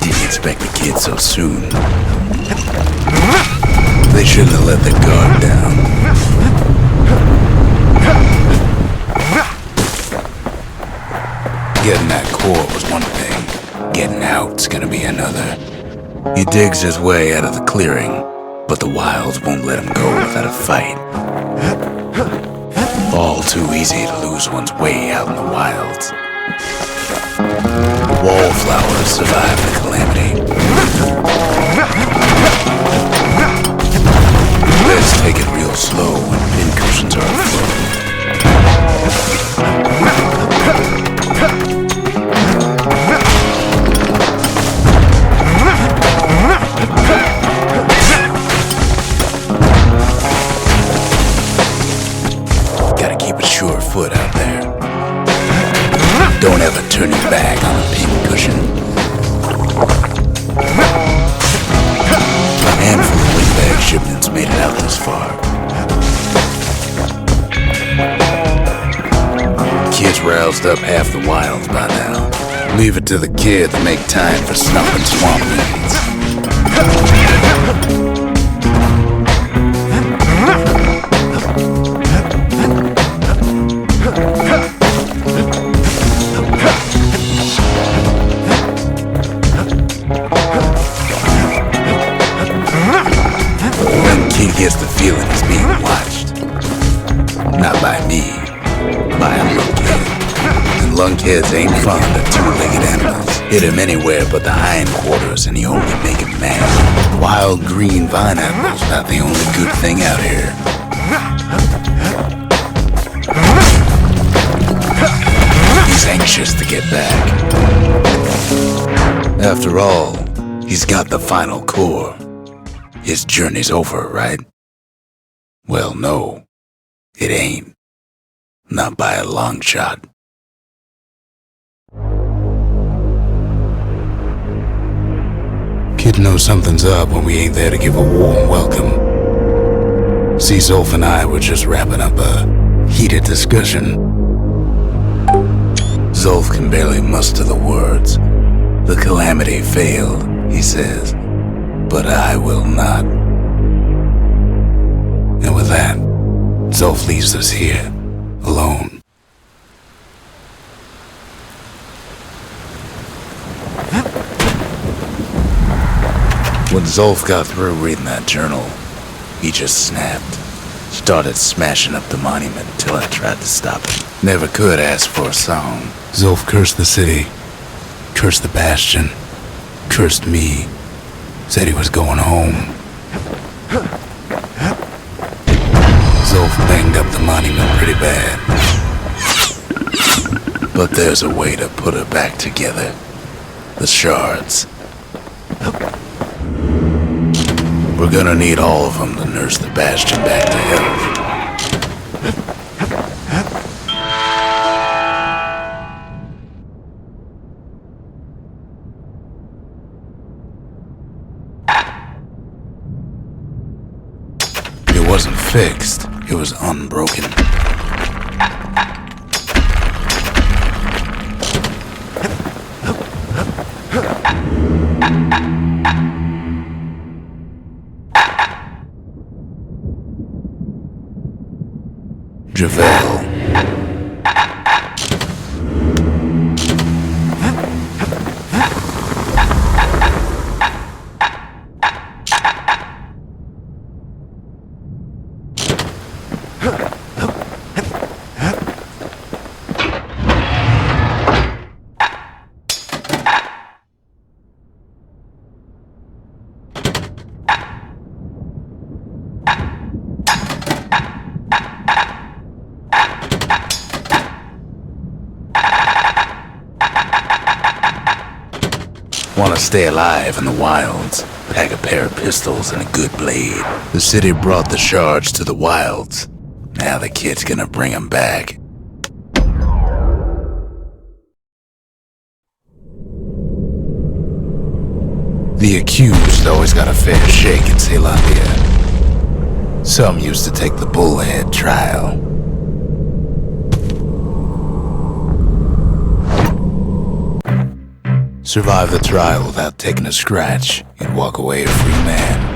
A: Didn't expect the kid so soon. They shouldn't have let their guard down. Getting that core was one thing. Getting out's gonna be another. He digs his way out of the clearing, but the wilds won't let him go without a fight. All too easy to lose one's way out in the wilds. Wallflowers survive the calamity. Let's take it real slow when pincushions are afloat. Gotta keep a sure foot out there. Don't ever turn your back on a pincushion. A handful of windbag shipments made it out this far. Kid's roused up half the wilds by now. Leave it to the kid to make time for snuffing swamp weeds. Gets the feeling he's being watched. Not by me, by a lunkhead. And lunkheads ain't fond of two-legged animals. Hit him anywhere but the hindquarters and you only make him mad. Wild green vine apples not the only good thing out here. He's anxious to get back. After all, he's got the final core. His journey's over, right? Well, no, it ain't. Not by a long shot. Kid knows something's up when we ain't there to give a warm welcome. See, Zolf and I were just wrapping up a heated discussion. Zolf can barely muster the words. The calamity failed, he says. But I will not. And with that, Zolf leaves us here, alone. When Zolf got through reading that journal, he just snapped. Started smashing up the monument till I tried to stop him. Never could ask for a song. Zolf cursed the city, cursed the Bastion, cursed me. Said he was going home. Zolf banged up the monument pretty bad. But there's a way to put it back together. The shards. We're gonna need all of them to nurse the Bastion back to health. It wasn't fixed, it was unbroken. Javel. Want to stay alive in the wilds, pack a pair of pistols and a good blade. The city brought the shards to the wilds. Now the kid's gonna bring them back. The accused always got a fair shake in Ceylondia. Some used to take the bullhead trial. Survive the trial without taking a scratch, you'd walk away a free man.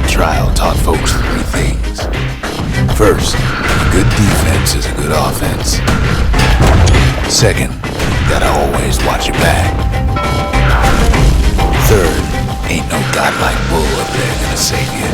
A: Trial taught folks three things. First, a good defense is a good offense. Second, you gotta always watch your back. Third, ain't no godlike bull up there gonna save you.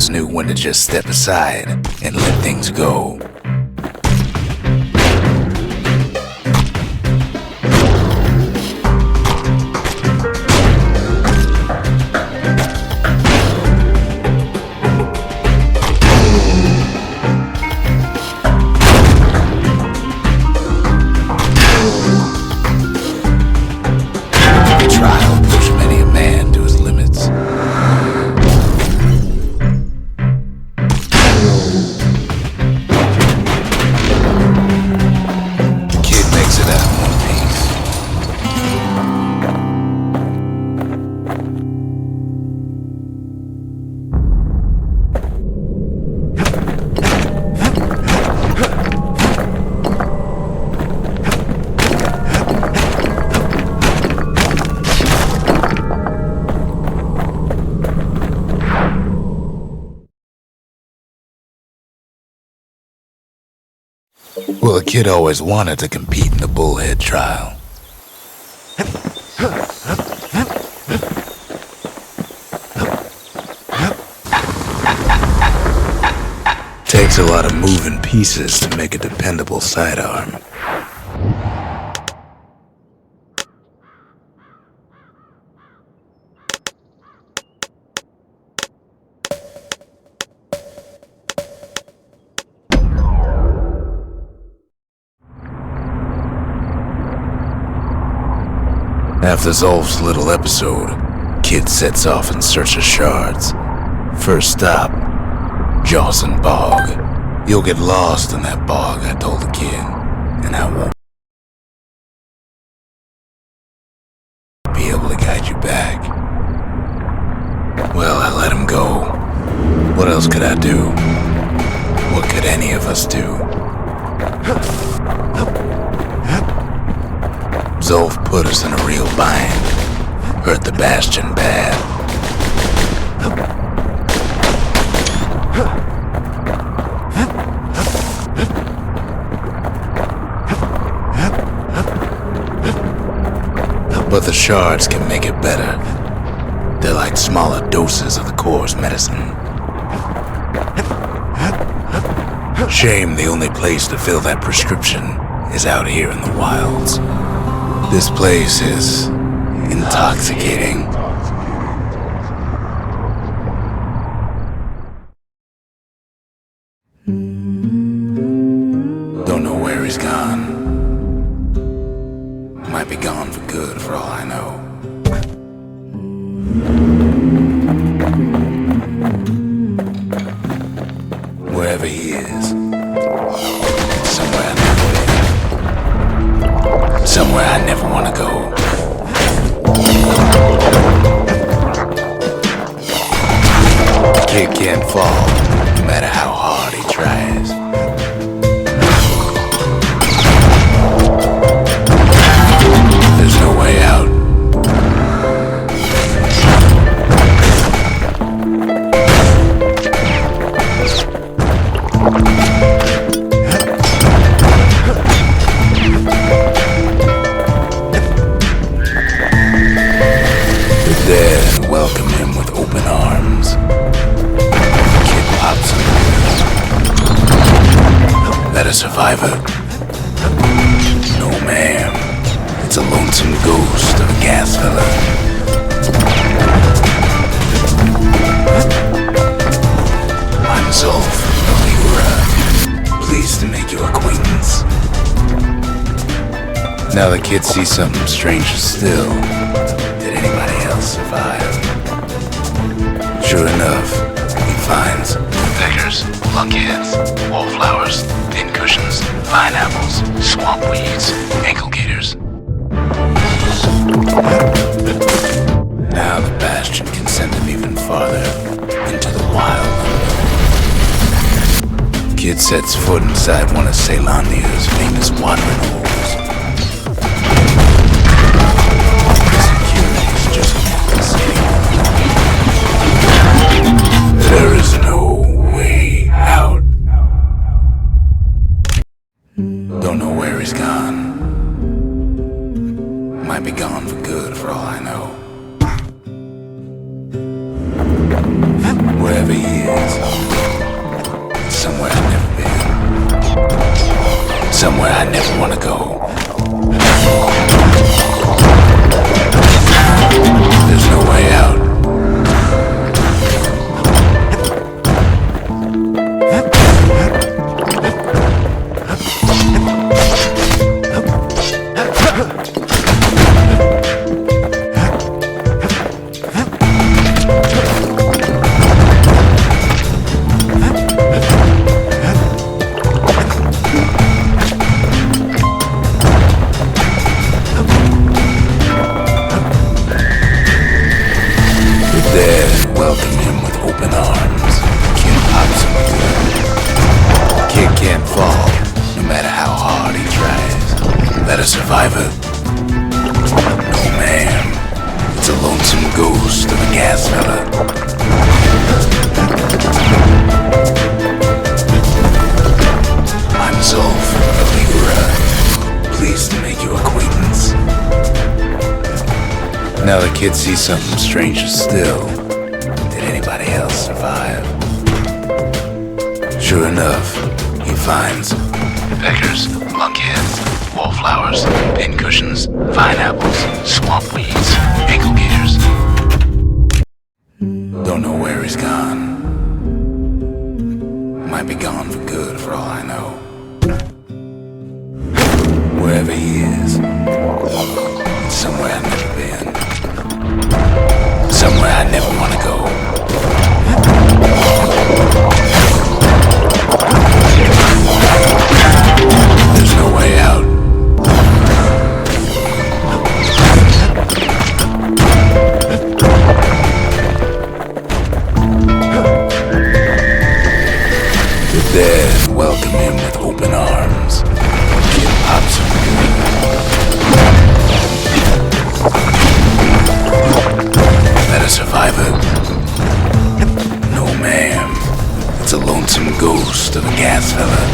A: Knew when to just step aside and let things go. The trial pushed many a man to his limits. Well, the kid always wanted to compete in the bullhead trial. Takes a lot of moving pieces to make a dependable sidearm. After Zolf's little episode, Kid sets off in search of shards. First stop, Jawson Bog. You'll get lost in that bog, I told the kid, and I won't be able to guide you back. Well, I let him go. What else could I do? What could any of us do? Zolf put us in a real bind. Hurt the Bastion bad. But the shards can make it better. They're like smaller doses of the core's medicine. Shame the only place to fill that prescription is out here in the wilds. This place is intoxicating. Don't know where he's gone. Might be gone for good for all I know. Wherever he is, somewhere I've never been. Somewhere I never want to go. The kid can't fall, no matter how hard he tries. There's no way out. They're there and welcome him with open arms. The kid pops him. That a survivor? No, ma'am. It's a lonesome ghost of a gas fella. I'm Zolf of Ligura. Pleased to make your acquaintance. Now the kid sees something stranger still. Did anybody else survive? Sure enough, he finds beggars, lunkheads, wallflowers, pincushions, pineapples, swamp weeds, ankle gaiters. Now the Bastion can send him even farther into the wild unknown. Kid sets foot inside one of Ceylonia's famous watering holes. Security's just confiscating. There is no way out. Don't know where he's gone. Might be gone for good for all I know. Wherever he is, somewhere I've never been. Somewhere I never want to go. There's no way out. Welcome him with open arms. Kid pops him good. Kid can't fall, no matter how hard he tries. That a survivor? No, ma'am. It's a lonesome ghost of a gas fella. I'm Zolf of Ligura. Pleased to make your acquaintance. Now the kid sees something stranger still. Anybody else survive? Sure enough, he finds beggars, lunkheads, wallflowers, pincushions, pineapples, swamp weeds, ankle gaiters. Don't know where he's gone. Might be gone for good for all I know. Wherever he is, somewhere I've never been. Somewhere I never want to go. There's no way out. They're there and welcome him with open arms. Kid pops him good. That a survivor? No, ma'am. It's a lonesome ghost of a gas fella.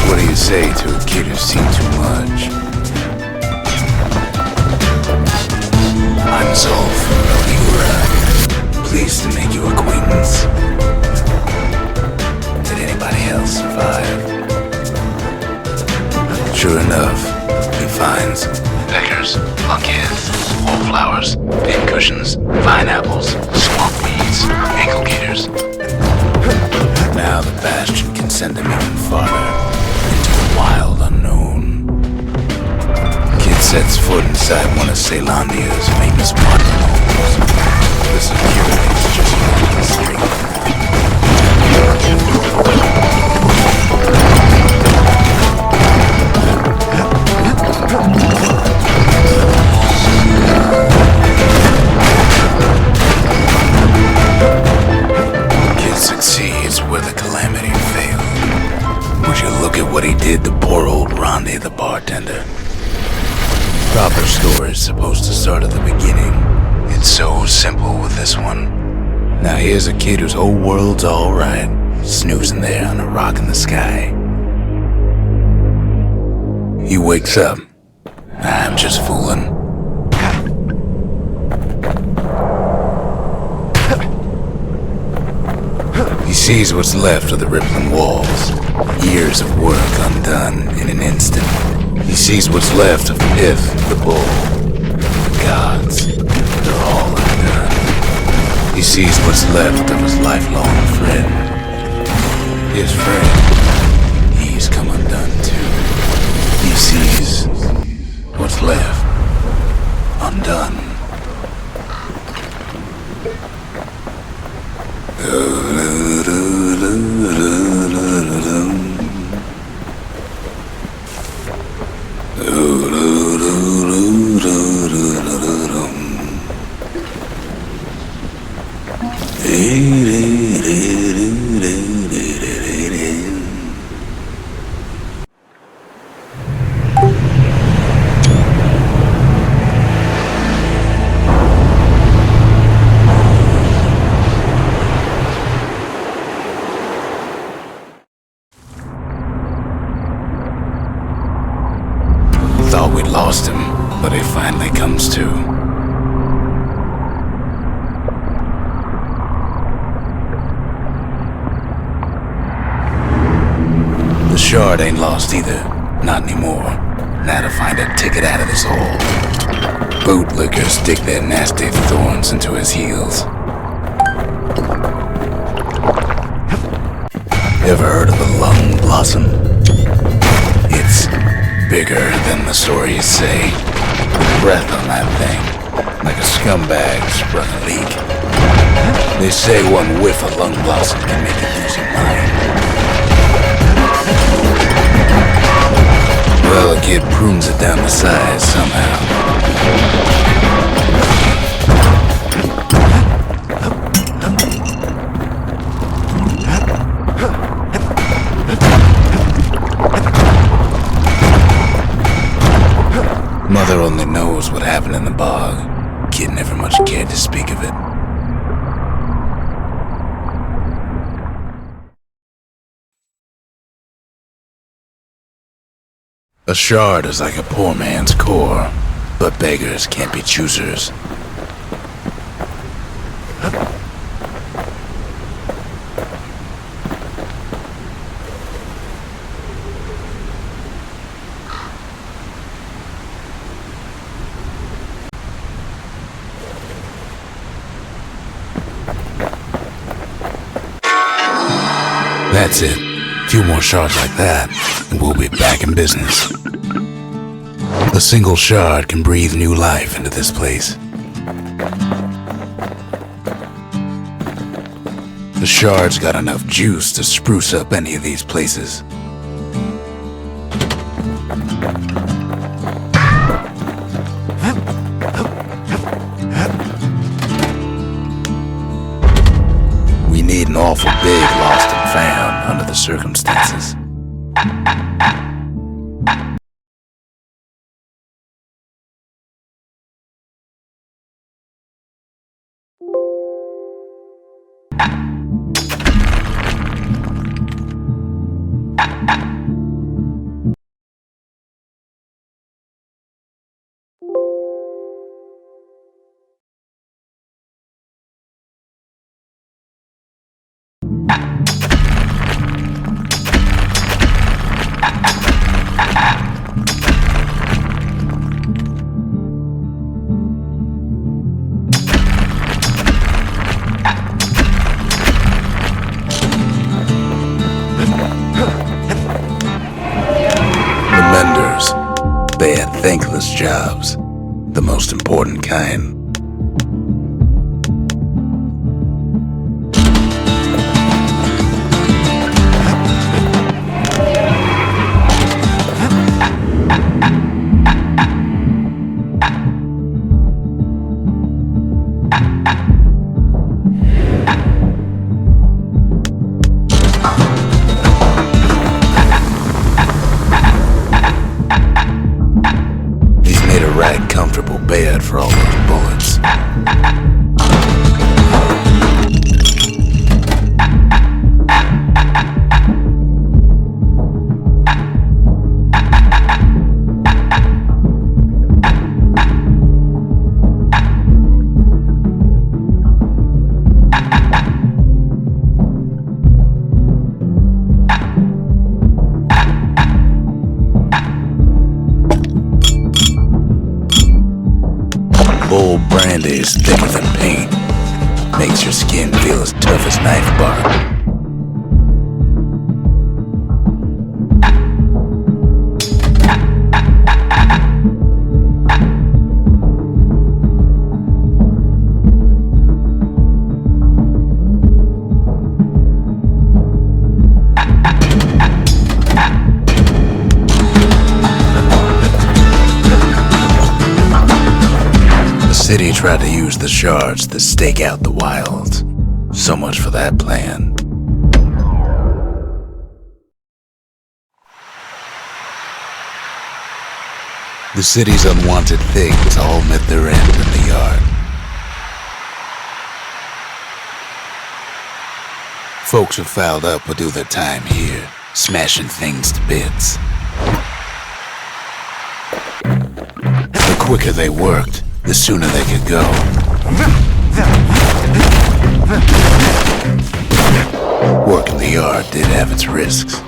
A: What do you say to a kid who's seen too much? I'm Zolf of Ligura. Pleased to make your acquaintance. Did anybody else survive? Sure enough, he finds beggars, lunkheads, wallflowers, pincushions, pineapples, swamp weeds, ankle gaiters. Now the Bastion can send him even farther into the wild unknown. Kid sets foot inside one of Ceylondia's famous modern homes. The security's just like the street. Kid succeeds where the calamity failed. Would you look at what he did to poor old Ronde the bartender? Proper story's supposed to start at the beginning. It's so simple with this one. Now here's a kid whose whole world's alright, snoozing there on a rock in the sky. He wakes up. I'm just fooling. He sees what's left of the rippling walls. Years of work undone in an instant. He sees what's left of Piff, the bull. The gods, they're all undone. He sees what's left of his lifelong friend. His friend, he's come undone too. He sees what's left undone. Thought we'd lost him, but he finally comes to. The shard ain't lost either, not anymore. Now to find a ticket out of this hole. Bootlickers stick their nasty thorns into his heels. Ever heard of the lung blossom? It's bigger than the stories say. The breath on that thing, like a scumbag sprung a leak. They say one whiff of lung blossom can make you lose your mind. Well, a kid prunes it down to size somehow. Mother only knows what happened in the bog. Kid never much cared to speak of it. A shard is like a poor man's core, but beggars can't be choosers. That's it. A few more shards like that, and we'll be back in business. A single shard can breathe new life into this place. The shard's got enough juice to spruce up any of these places. We need an awful big lost and found under the circumstances. thankless jobs, the most important kind. Comfortable bed for all those bullets. Bold brandy is thicker than paint. Makes your skin feel as tough as knife bark. The city tried to use the shards to stake out the wilds. So much for that plan. The city's unwanted things all met their end in the yard. Folks who fouled up would do their time here, smashing things to bits. The quicker they worked, the sooner they could go. Work in the yard did have its risks.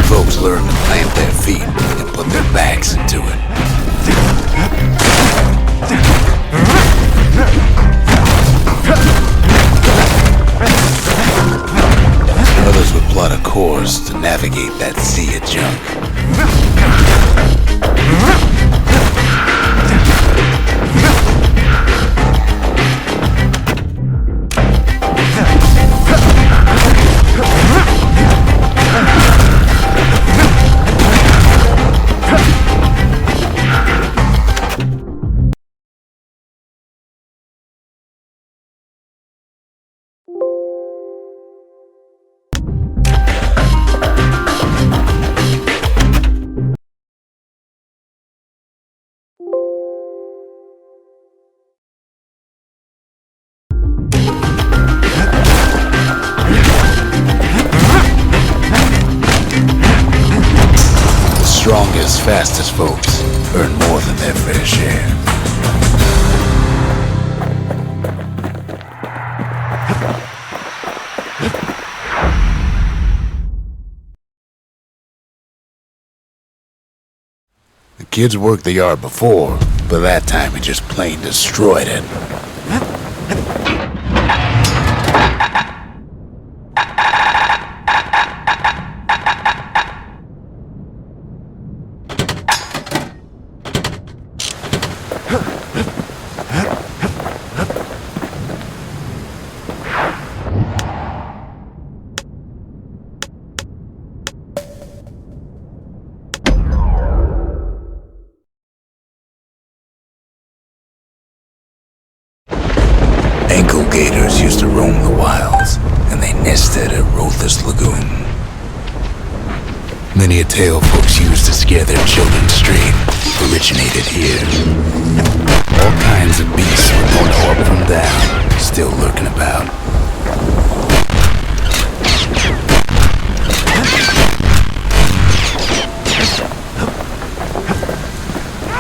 A: Folks learned to plant their feet and put their backs into it. Others would plot a course to navigate that sea of junk. Strongest, fastest folks earn more than their fair share. The kids worked the yard before, but that time we just plain destroyed it. Ankle gators used to roam the wilds, and they nested at Rothus Lagoon. Many a tale folks used to scare their children straight originated here. All kinds of beasts would know up from down, still lurking about.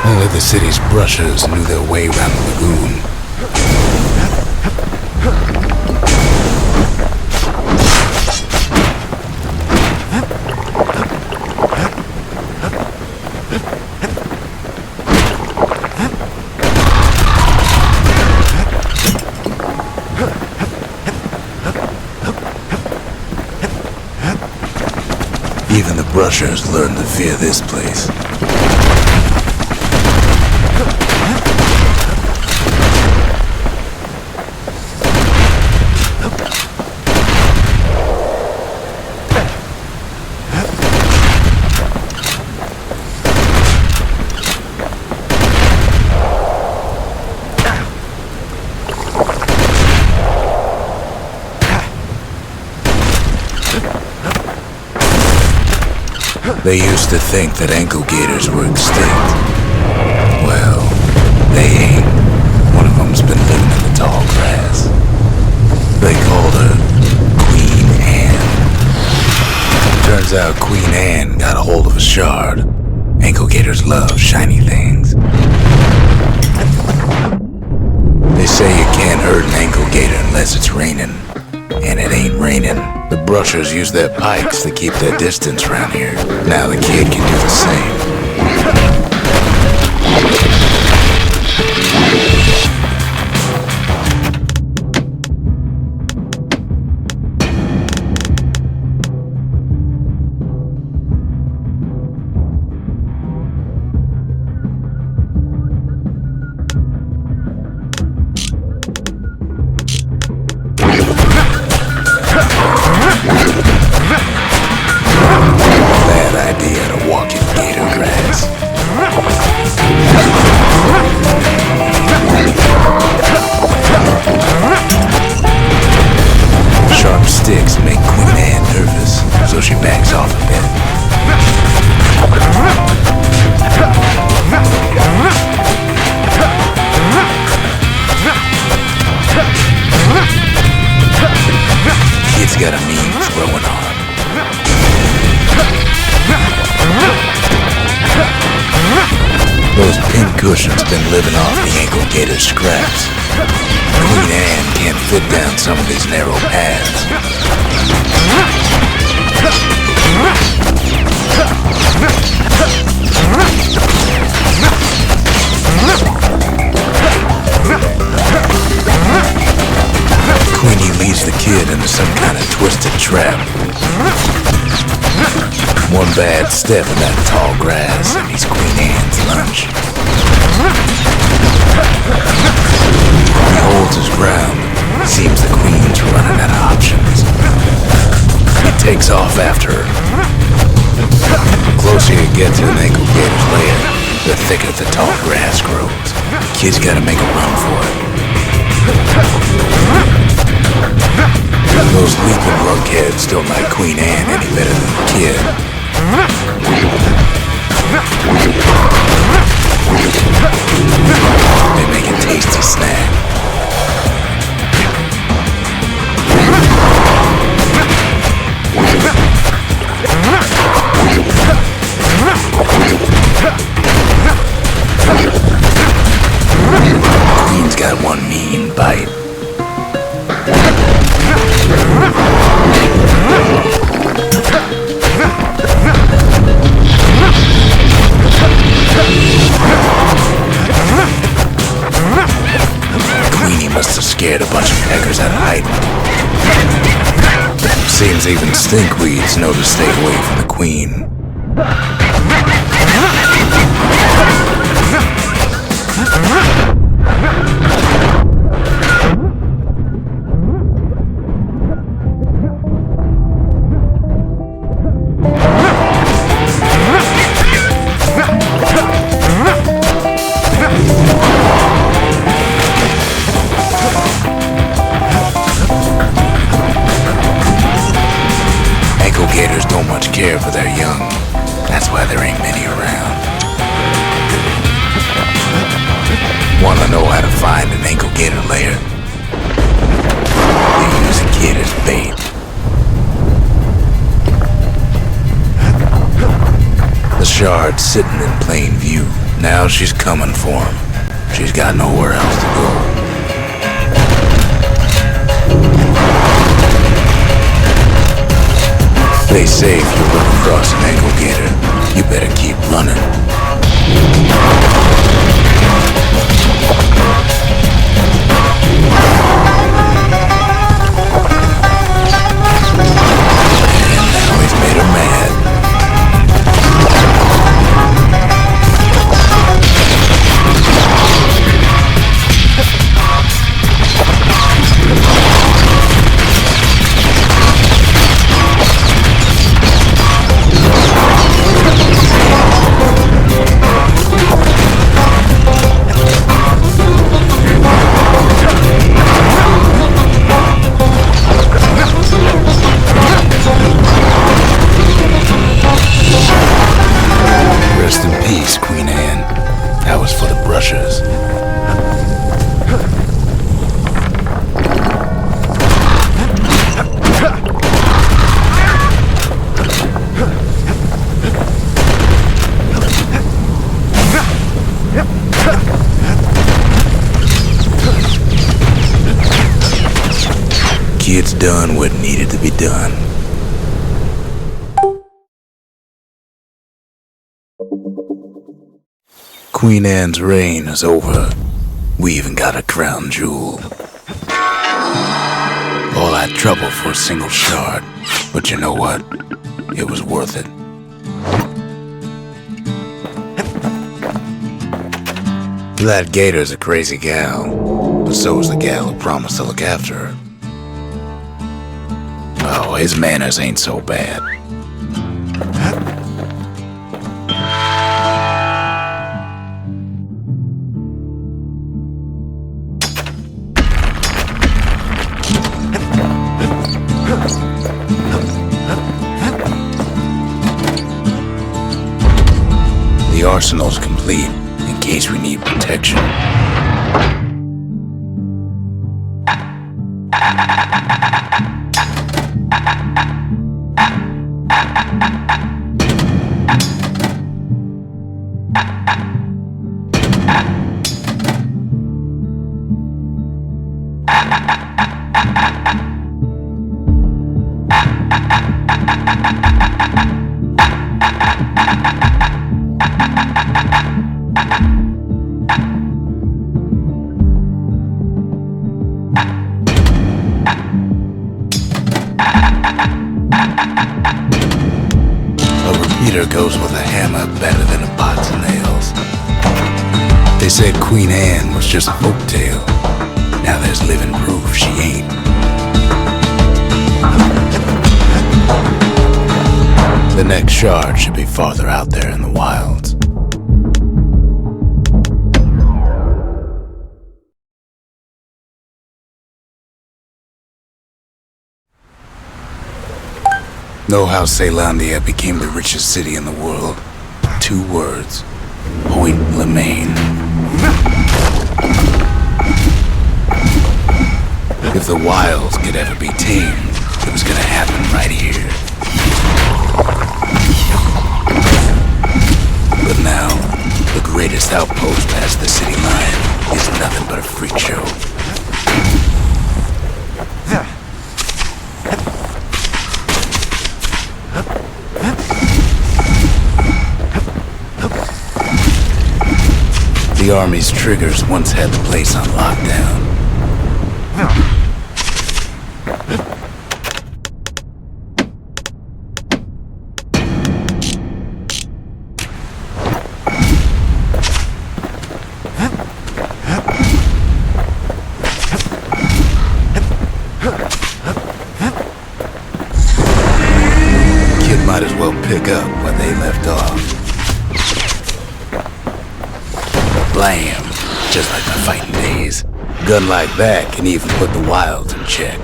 A: Only the city's brushers knew their way around the lagoon. Even the Rushers learned to fear this place. They used to think that ankle gators were extinct. Well, they ain't. One of them's been living in the tall grass. They called her Queen Anne. Turns out Queen Anne got a hold of a shard. Ankle gators love shiny things. They say you can't hurt an ankle gator unless it's raining. And it ain't raining. The brushers use their pikes to keep their distance around here. Now the kid can do the same. Got a mean throwing arm. Those pin cushions been living off the ankle gator scraps. Queen Anne can't fit down some of these narrow paths. Queenie leads the kid into some kind of twisted trap. One bad step in that tall grass and he's Queen Anne's lunch. He holds his ground. Seems the Queen's running out of options. He takes off after her. The closer you get to an ankle gator's lair, the thicker the tall grass grows. Kid's gotta make a run for it. Those leaping lunkheads don't like Queen Anne any better than the kid. They make a tasty snack. Queen's got one mean bite. Queenie must have scared a bunch of peckers out of hiding. Seems even stinkweeds know to stay away from the Queen. Gators don't much care for their young. That's why there ain't many around. Wanna know how to find an ankle gator lair? They use a kid as bait. The shard's sitting in plain view. Now she's coming for him. She's got nowhere else to go. They say if you look across an ankle gator, you better keep running. And now he's made her mad. was for the brushers. Kids done what needed to be done. Queen Anne's reign is over. We even got a crown jewel. All that trouble for a single shard, but you know what? It was worth it. That Gator's a crazy gal, but so is the gal who promised to look after her. Oh, his manners ain't so bad. The arsenal's complete in case we need protection. Goes with a hammer better than a pots and nails. They said Queen Anne was just a folktale. Now there's living proof she ain't. The next shard should be farther out there in the wilds. Know how Caelondia became the richest city in the world? 2 words. Point Lemaine. If the wilds could ever be tamed, it was gonna happen right here. But now, the greatest outpost past the city line is nothing but a freak show. The army's triggers once had the place on lockdown. Kid might as well pick up where they left off. Blam! Just like my fighting days. Gun like that can even put the wilds in check.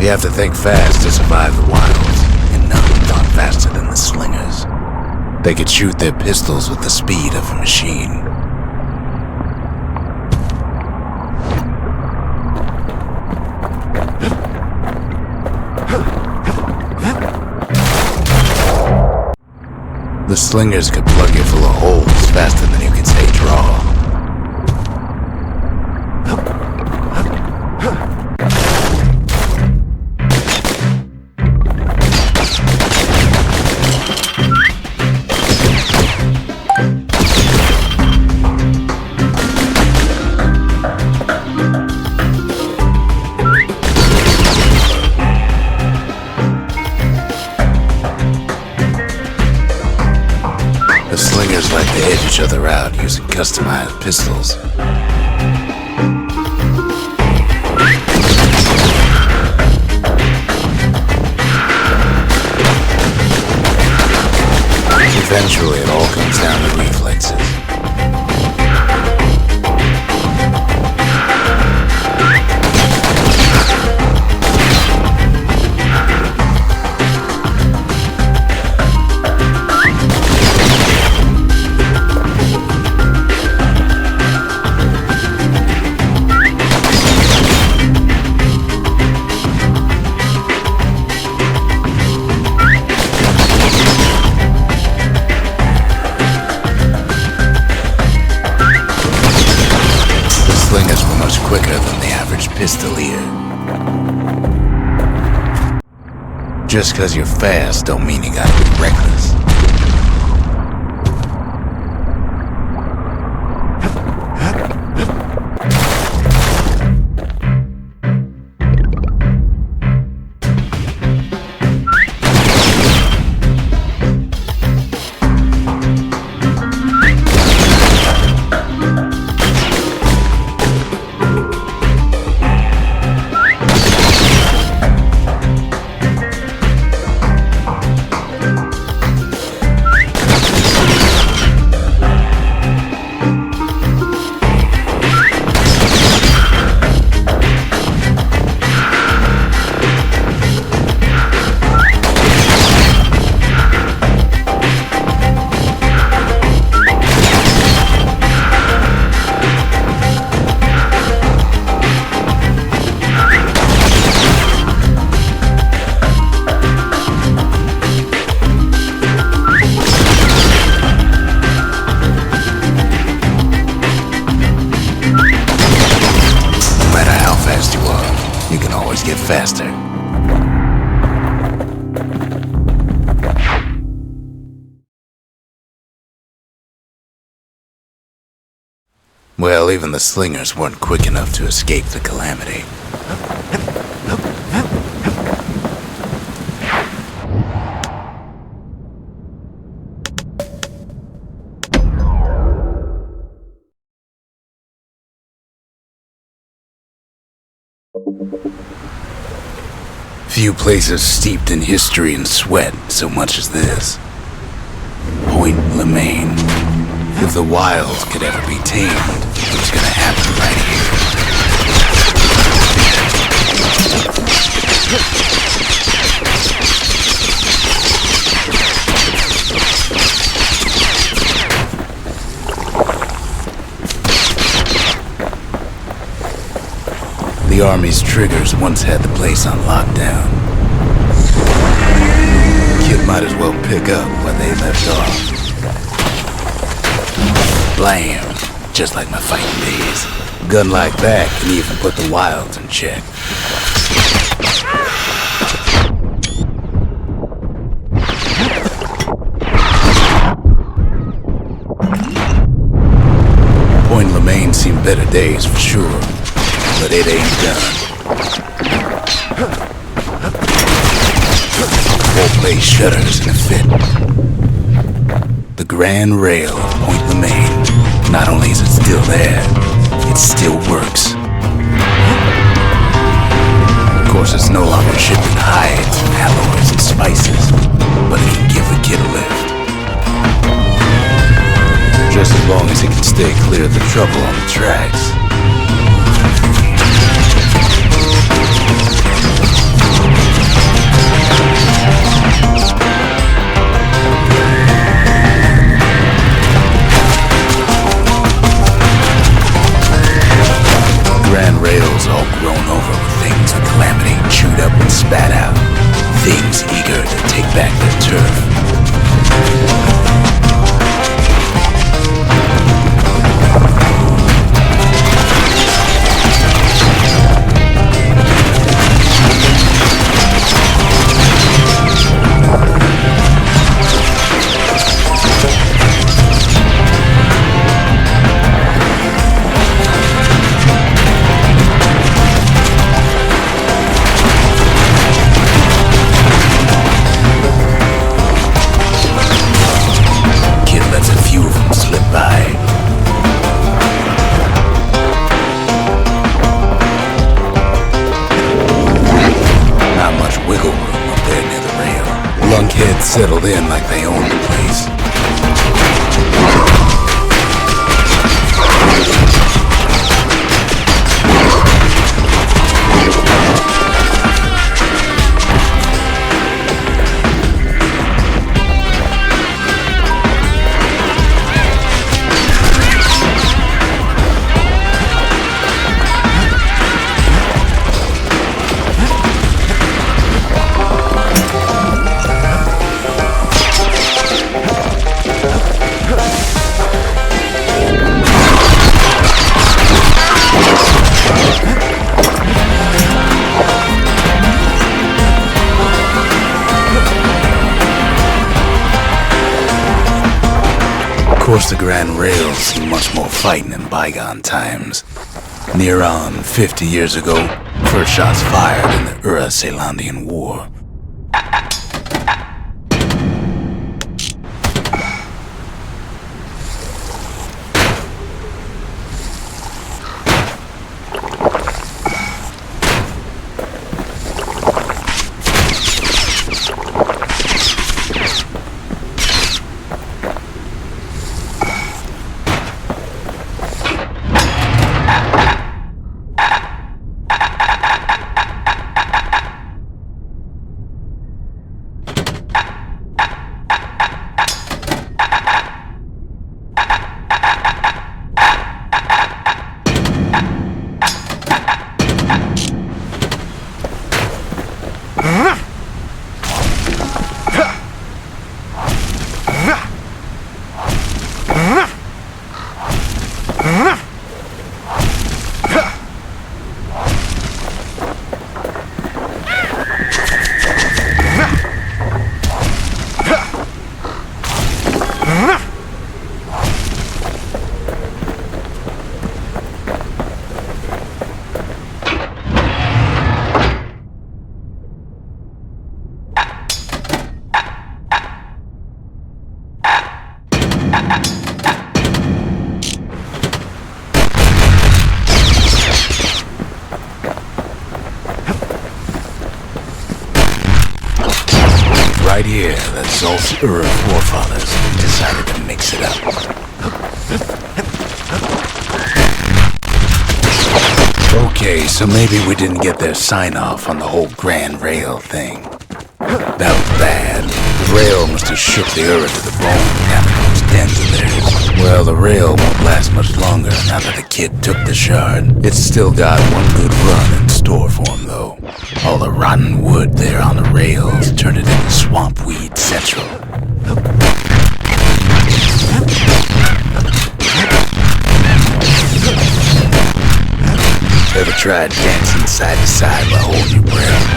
A: You have to think fast to survive the wilds, and nothing's gone faster than the slingers. They could shoot their pistols with the speed of a machine. The slingers could plug you full of holes faster than you could say draw. The slingers like to edge each other out using customized pistols. Eventually, it all comes down to reflexes. Slingers were much quicker than the average pistolier. Just 'cause you're fast don't mean you gotta be reckless. You can always get faster. Well, even the slingers weren't quick enough to escape the calamity. Few places steeped in history and sweat so much as this. Point Lemaine. If the wild could ever be tamed, it was gonna happen right here. The Army's triggers once had the place on lockdown. Kid might as well pick up where they left off. Blam! Just like my fighting days. A gun like that can even put the wilds in check. Point Lemaine seen better days for sure. But it ain't done. Whole place shudders in a fit. The grand rail of Point Lemaine. Not only is it still there, it still works. Of course, it's no longer shipping hides and alloys and spices, but it can give the kid a lift. Just as long as it can stay clear of the trouble on the tracks. settled in like they own the place. Of course, the Grand Rails see much more fighting in bygone times. Near on 50 years ago, first shots fired in the Ura-Celandian War. Right here, the Zol's Ura forefathers decided to mix it up. Okay, so maybe we didn't get their sign-off on the whole Grand Rail thing. That was bad. The rail must have shook the Ura to the bone after those dens of theirs. Well, the rail won't last much longer now that the kid took the shard. It's still got one good run in store for him, though. All the rotten wood there on the rails turned it into swamp weed central. Ever tried dancing side to side while holding your breath?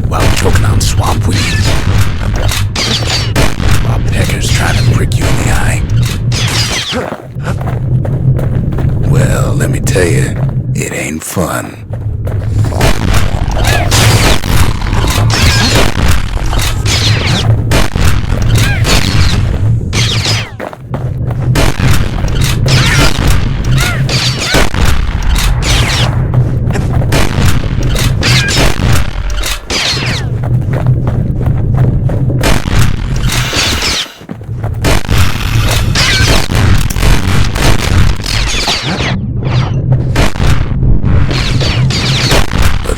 A: While choking on swamp weed? While peckers trying to prick you in the eye? Well, let me tell you, it ain't fun.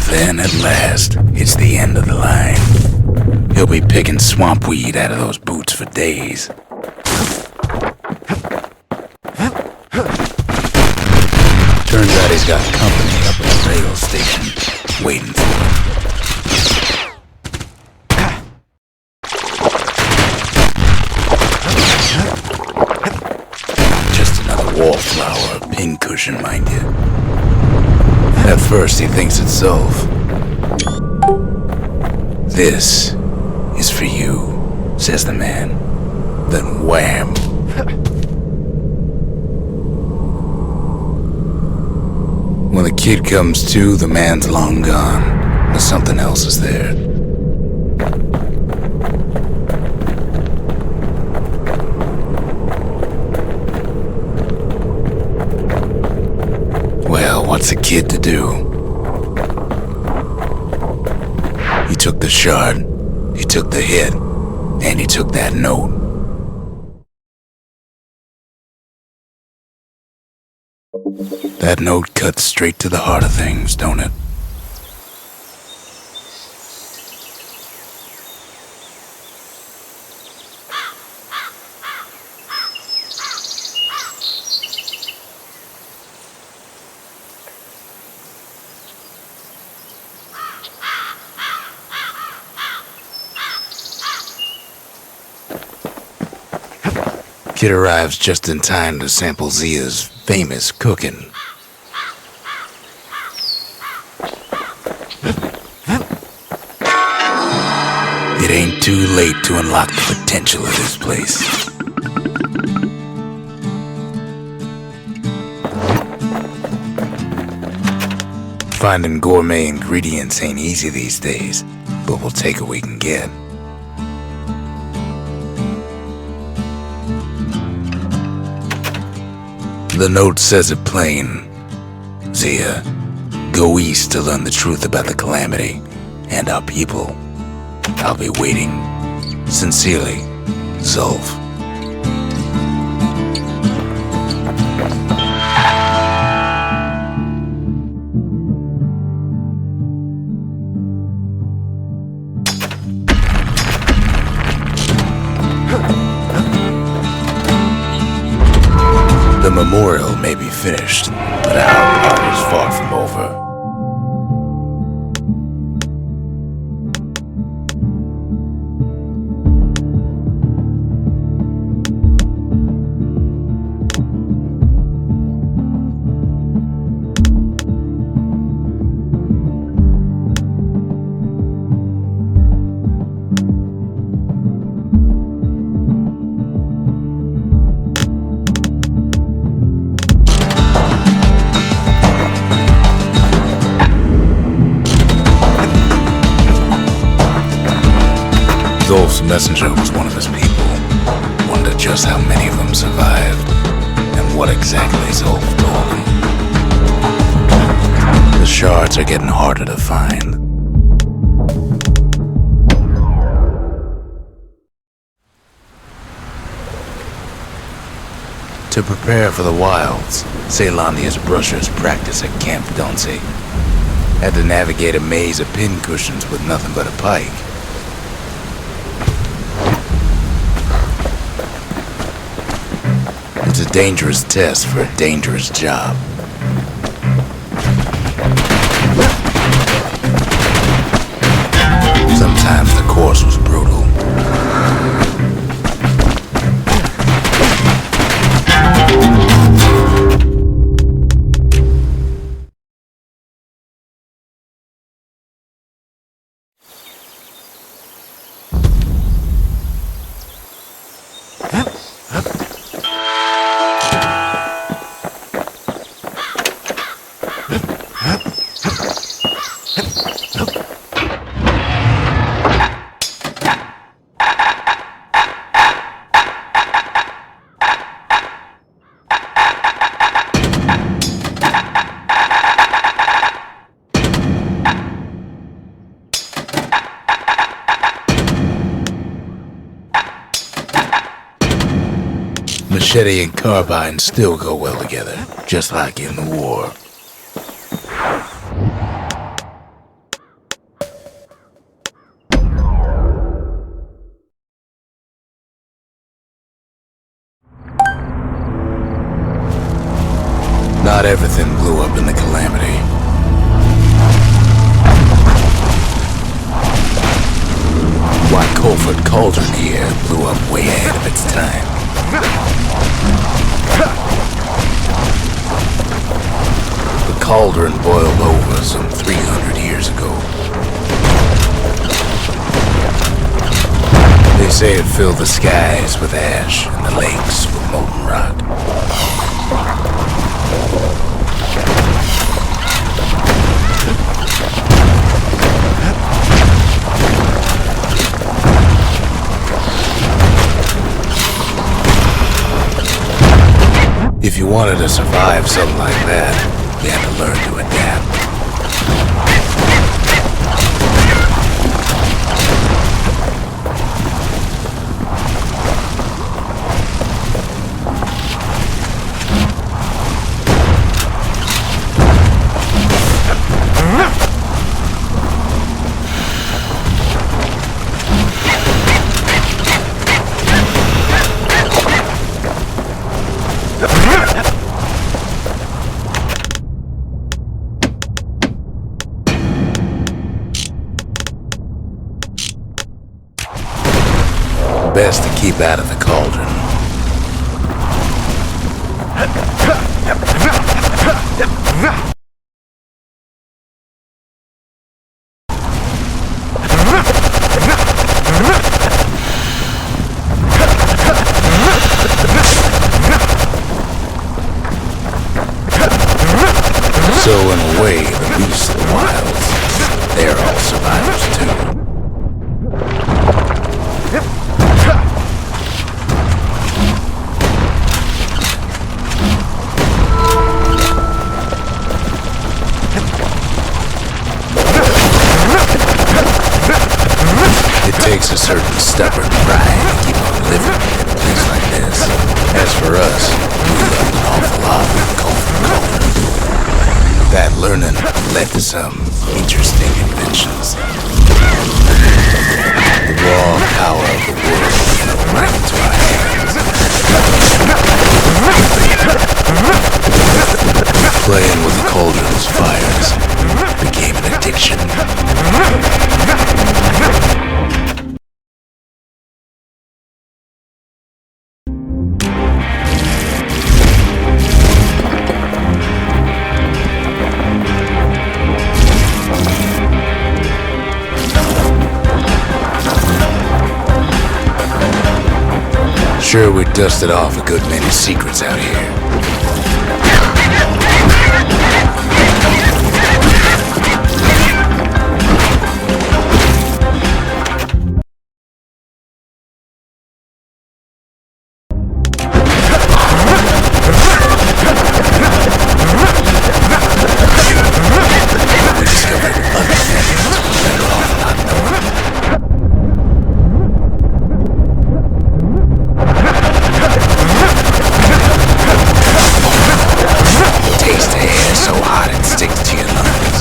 A: Then at last, it's the end of the line. He'll be picking swamp weed out of those boots for days. Turns out he's got company up at the rail station, waiting for him. Just another wallflower, a pincushion, mind you. At first, he thinks it's Zulf. This is for you, says the man. Then wham! When the kid comes to, the man's long gone, but something else is there. Well, what's a kid to do? took the shard, he took the hit, and he took that note. That note cuts straight to the heart of things, don't it? Kid arrives just in time to sample Zia's famous cooking. It ain't too late to unlock the potential of this place. Finding gourmet ingredients ain't easy these days, but we'll take what we can get. The note says it plain. Zia, go east to learn the truth about the calamity and our people. I'll be waiting. Sincerely, Zulf. The memorial may be finished, but our part is far from over. Zulf's messenger was one of his people. Wonder just how many of them survived, and what exactly Zulf told him. The shards are getting harder to find. To prepare for the wilds, Ceylonia's brushers practice at Camp Donce. Had to navigate a maze of pincushions with nothing but a pike. It's a dangerous test for a dangerous job. Sometimes the course was brutal. Machete and carbine still go well together, just like in the war. Not everything blew up in the calamity. Why Colford Cauldron here blew up way ahead of its time. The cauldron boiled over some 300 years ago. They say it filled the skies with ash and the lakes with molten rock. If you wanted to survive something like that, you had to learn to adapt. best to keep out of the cauldron. So in a way, the beasts of the wilds, they're all survivors too. It takes a certain stubborn pride to keep on living in a place like this. As for us, we learned an awful lot in Cauldron. That learning led to some interesting inventions. The raw power of the world fell right into our hands. Playing with the cauldron's fires became an addiction. Sure, we dusted off a good many secrets out here. We discovered other things we're better off not knowing. Taste the air so hot it sticks to your lungs.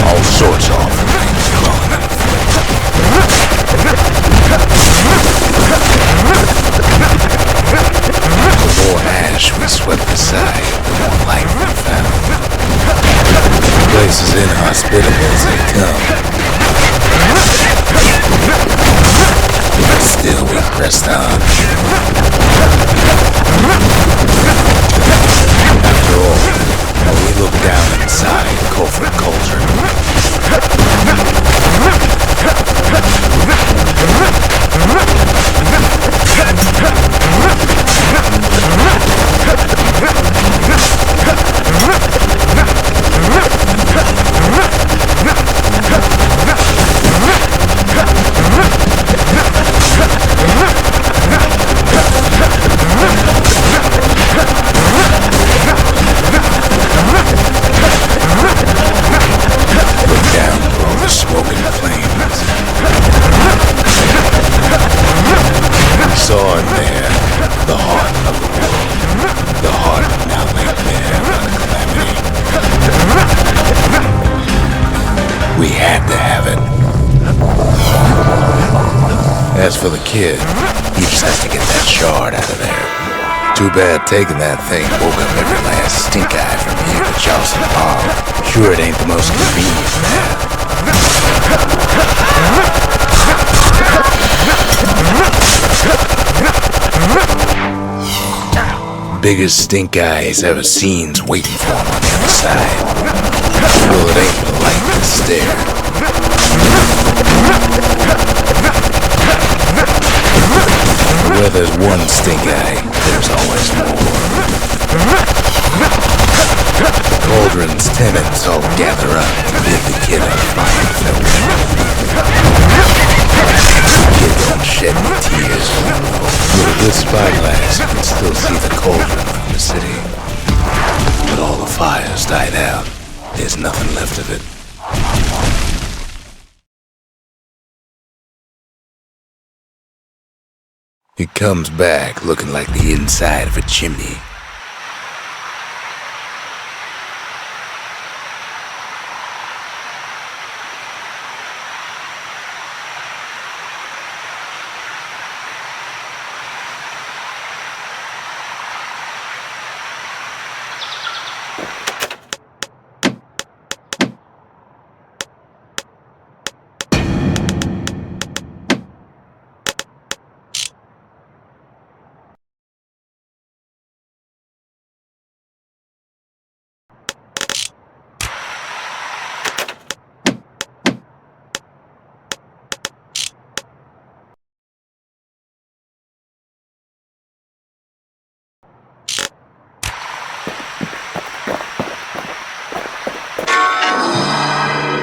A: All sorts of things crawling out of the more ash we swept aside, the more light we found. The place is inhospitable as they come. But still we pressed on. After all, when we look down inside Culford Cauldron, look down at all the smoke and flames. We saw in there the heart of the world, the heart now laid bare by the calamity. We had to have it. As for the kid, he just has to get that shard out of there. Too bad taking that thing woke up every last stink eye from here to Charleston Park. Sure, it ain't the most convenient path. Biggest stink eye he's ever seen's waiting for him on the other side. Well, it ain't polite to stare. Where there's one stink eye, there's always more. The cauldron's tenants all gather up to bid the kid a fine farewell. The kid don't shed any tears, with a good spyglass you can still see the cauldron from the city. But all the fires died out. There's nothing left of it. It comes back looking like the inside of a chimney.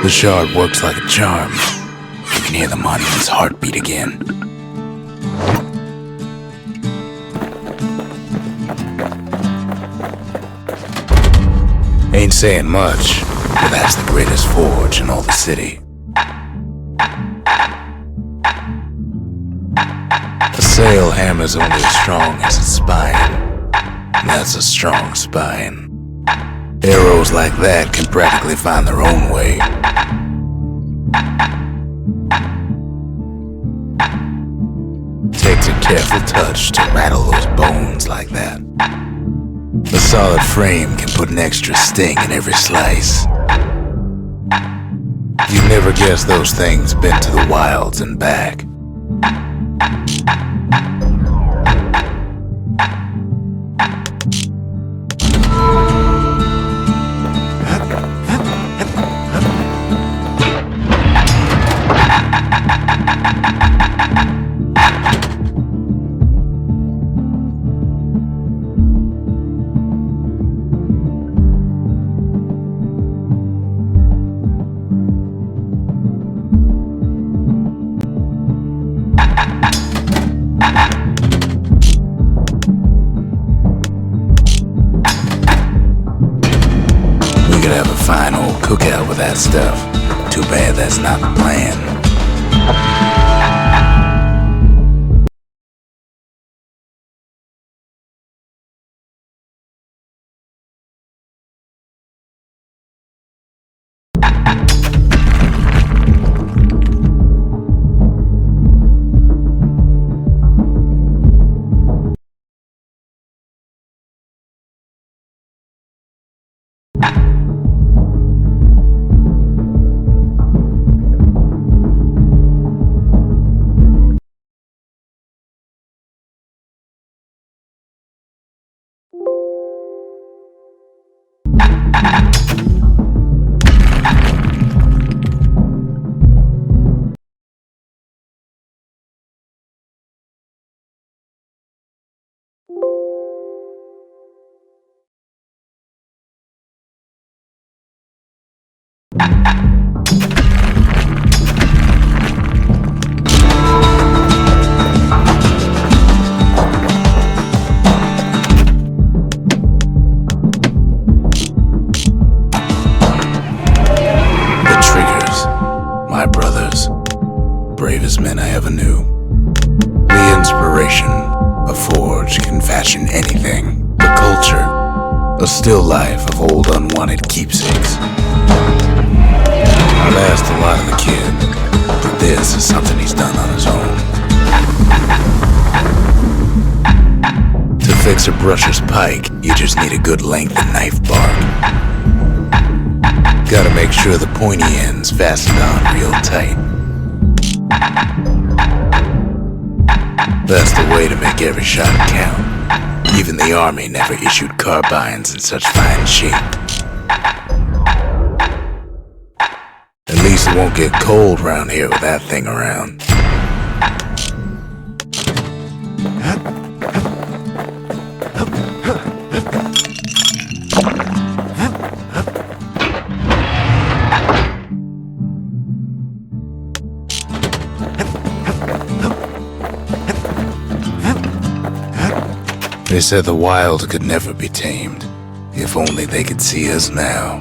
A: The shard works like a charm. You can hear the monument's heartbeat again. Ain't saying much, but that's the greatest forge in all the city. A sail hammer's only as strong as its spine. And that's a strong spine. Arrows like that can practically find their own way. Takes a careful touch to rattle those bones like that. The solid frame can put an extra sting in every slice. You'd never guess those things been to the wilds and back. Fine old cookout with that stuff. Too bad that's not the plan. My brothers, bravest men I ever knew. The inspiration, a forge can fashion anything. The culture, a still life of old unwanted keepsakes. I've asked a lot of the kid, but this is something he's done on his own. To fix a brusher's pike, you just need a good length of knife bark. Gotta make sure the pointy end's fastened on real tight. That's the way to make every shot count. Even the army never issued carbines in such fine shape. At least it won't get cold round here with that thing around. They said the wild could never be tamed. If only they could see us now.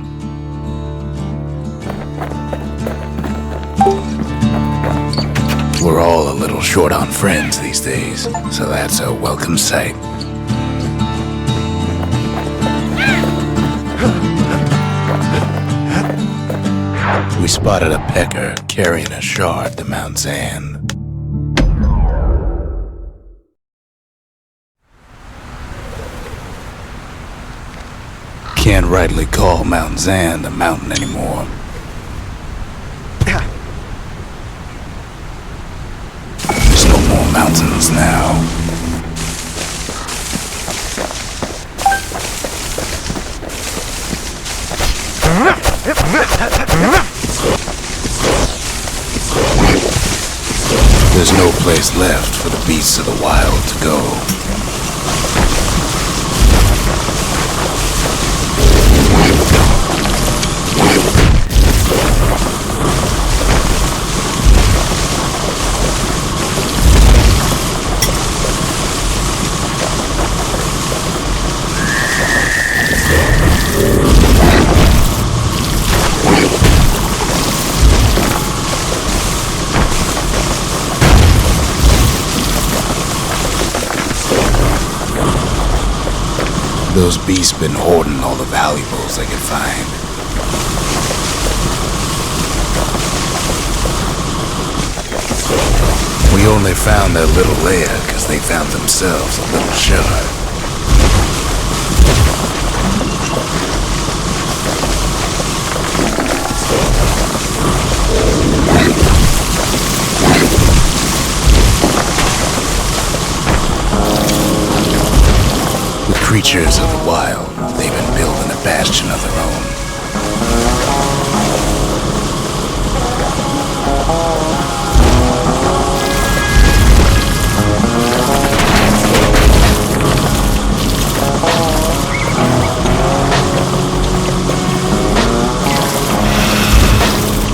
A: We're all a little short on friends these days, so that's a welcome sight. We spotted a pecker carrying a shard to Mount Zand. Can't rightly call Mount Zand a mountain anymore. There's no more mountains now. There's no place left for the beasts of the wild to go. Those beasts been hoarding all the valuables they could find. We only found their little lair because they found themselves a little shard. The creatures of the wild, they've been building a bastion of their own.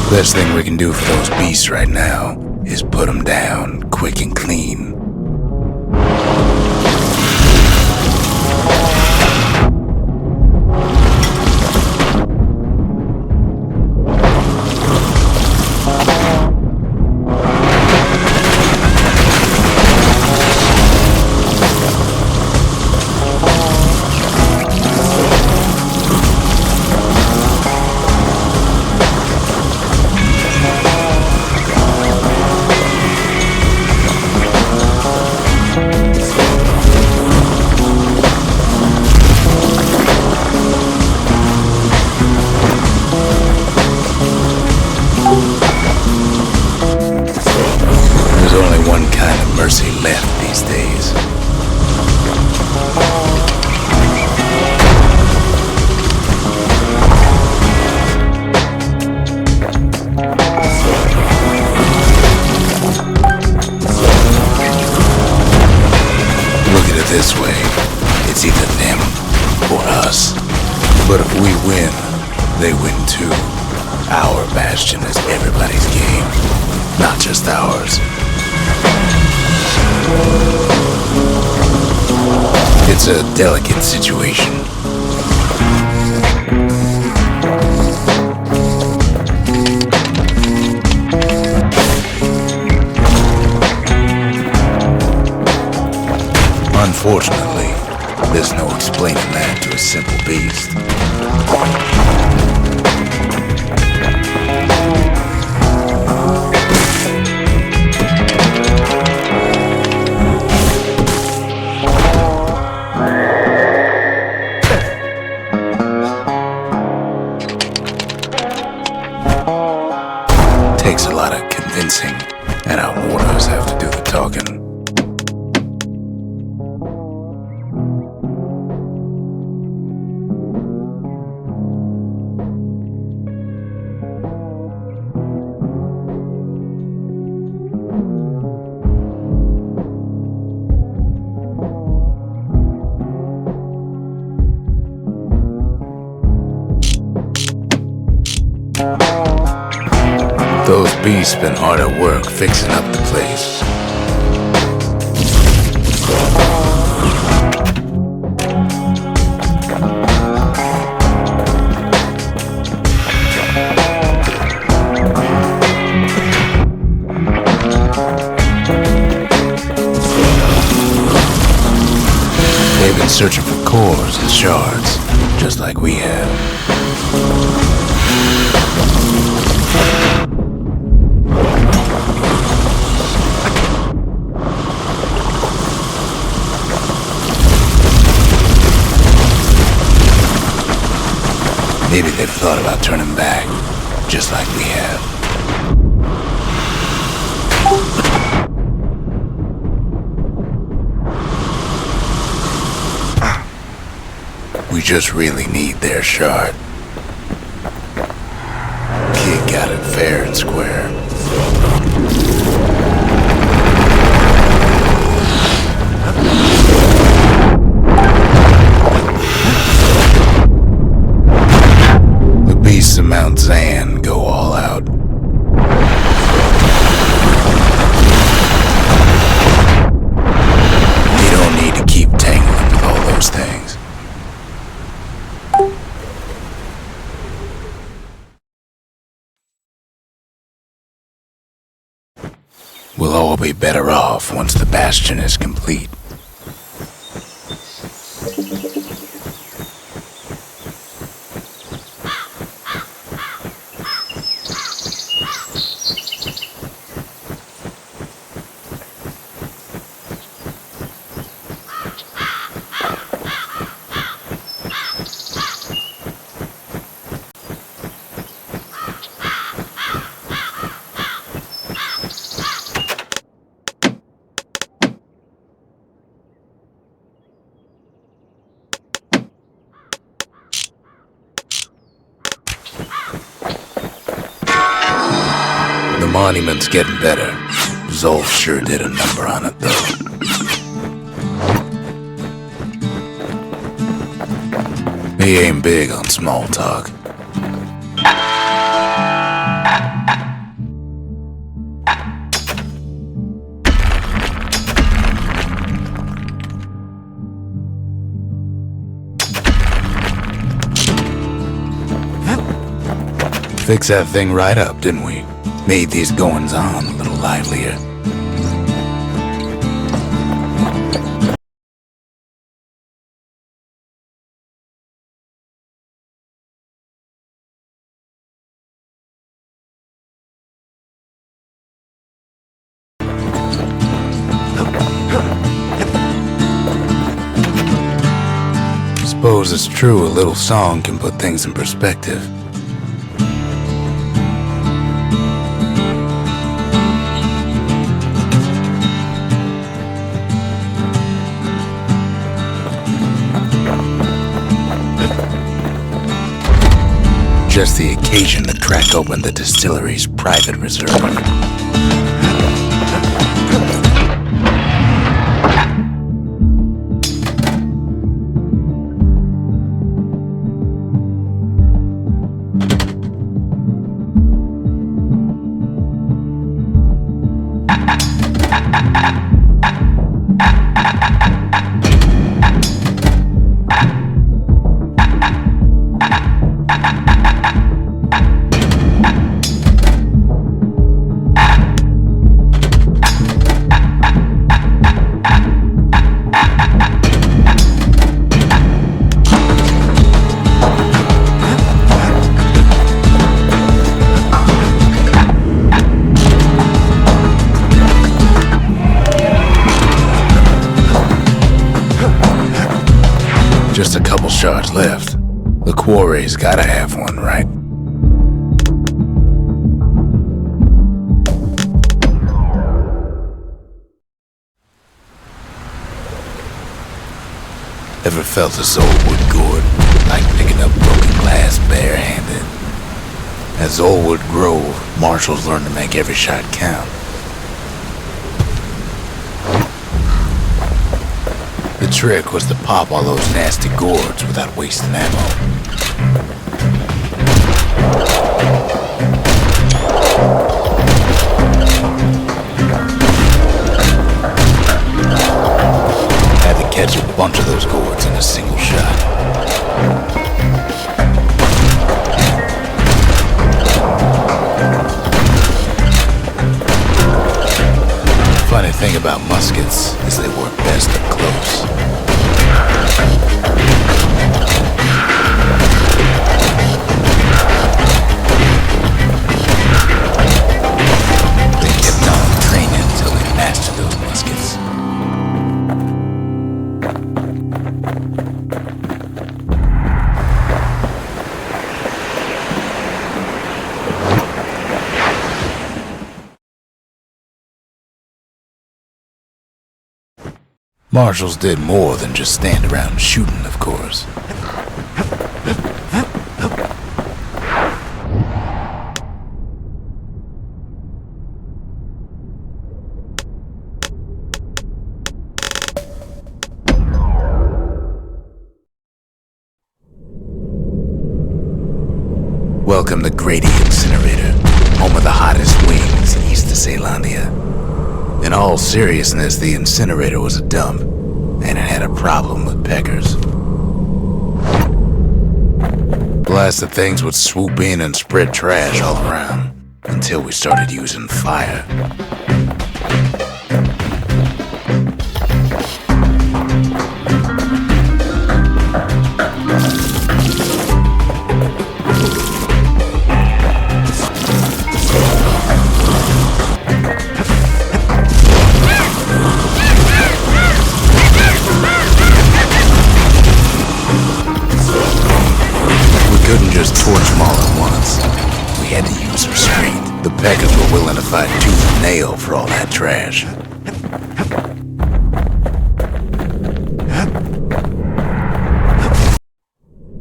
A: Best thing we can do for those beasts right now is put them down quick and clean. Mercy left these days. Look at it this way, it's either them or us. But if we win, they win too. Our Bastion is everybody's game, not just ours. It's a delicate situation. Unfortunately, there's no explaining that to a simple beast. Takes a lot of convincing, and our mortars have to do the talking. Those beasts been hard at work fixing up the place. They've been searching for cores and shards, just like we have. Maybe they've thought about turning back, just like we have. We just really need their shard. Kid got it fair and square. Beasts of Mount Zan go all out. You don't need to keep tangling with all those things. We'll all be better off once the Bastion is complete. monument's getting better. Zolf sure did a number on it, though. He ain't big on small talk. Fixed that thing right up, didn't we? Made these goings-on a little livelier. Suppose it's true a little song can put things in perspective. Just the occasion to crack open the distillery's private reserve. Just a couple shards left. The quarry's gotta have one, right? Ever felt a Zolwood gourd, like picking up broken glass barehanded? At Zolwood Grove, marshals learned to make every shot count. The trick was to pop all those nasty gourds without wasting ammo. Had to catch a bunch of those gourds in a single shot. Funny thing about muskets is they work best up close. They kept on training until they mastered those muskets. Marshals did more than just stand around shooting, of course. Welcome to Grady Incinerator, home of the hottest wings east of Caelandia. In all seriousness, the incinerator was a dump, and it had a problem with peckers. Blasted things would swoop in and spread trash all around, until we started using fire. Torch them all at once. We had to use restraint. The peckers were willing to fight tooth and nail for all that trash.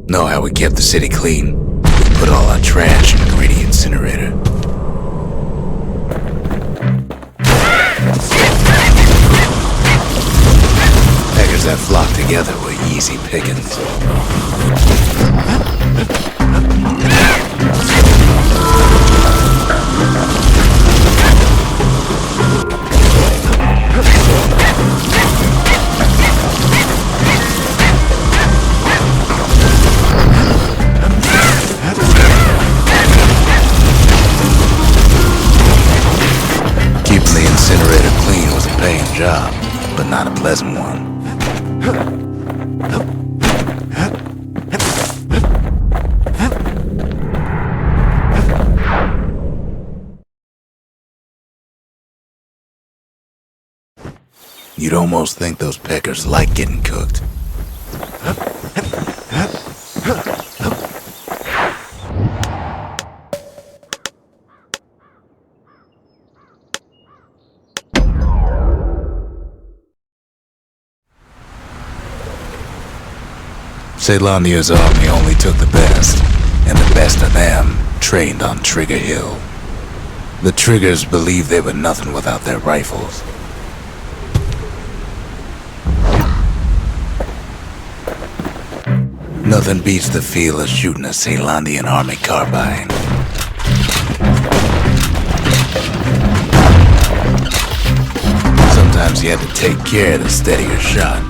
A: Know how we kept the city clean? We put all our trash in the Grady Incinerator. together were easy pickings. Keeping the incinerator clean was a paying job, but not a pleasant one. You'd almost think those peckers like getting cooked. Caelandia's army only took the best, and the best of them trained on Trigger Hill. The Triggers believed they were nothing without their rifles. Nothing beats the feel of shooting a Caelandian army carbine. Sometimes you had to take care to steady your shot.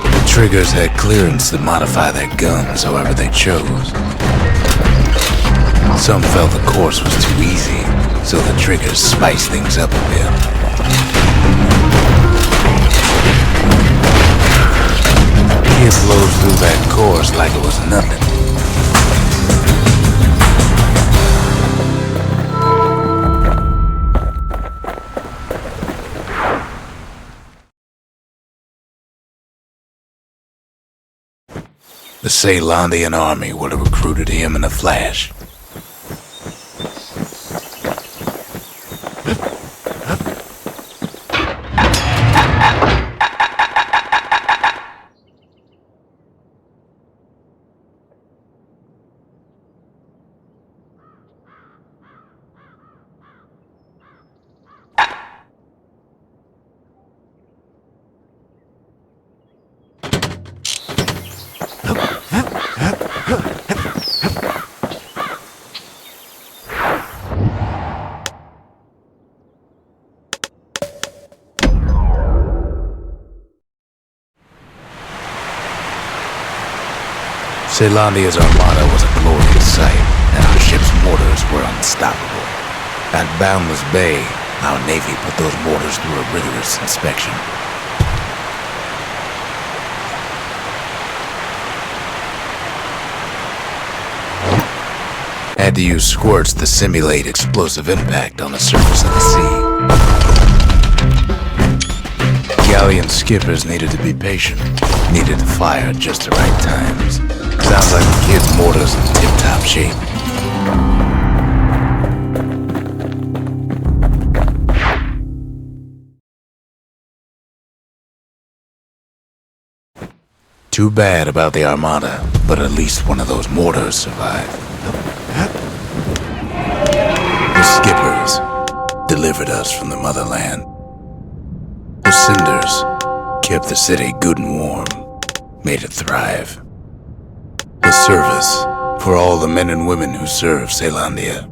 A: The Triggers had clearance to modify their guns however they chose. Some felt the course was too easy, so the Triggers spiced things up a bit. Kids blows through that course like it was nothing. The Caelandian army would have recruited him in a flash. Caelandia's armada was a glorious sight, and our ship's mortars were unstoppable. At Boundless Bay, our Navy put those mortars through a rigorous inspection. Had to use squirts to simulate explosive impact on the surface of the sea. Galleon skippers needed to be patient, needed to fire at just the right times. Sounds like the kids' mortars in tip-top shape. Too bad about the Armada, but at least one of those mortars survived. The skippers delivered us from the motherland. The cinders kept the city good and warm, made it thrive. The service for all the men and women who serve Caelandia.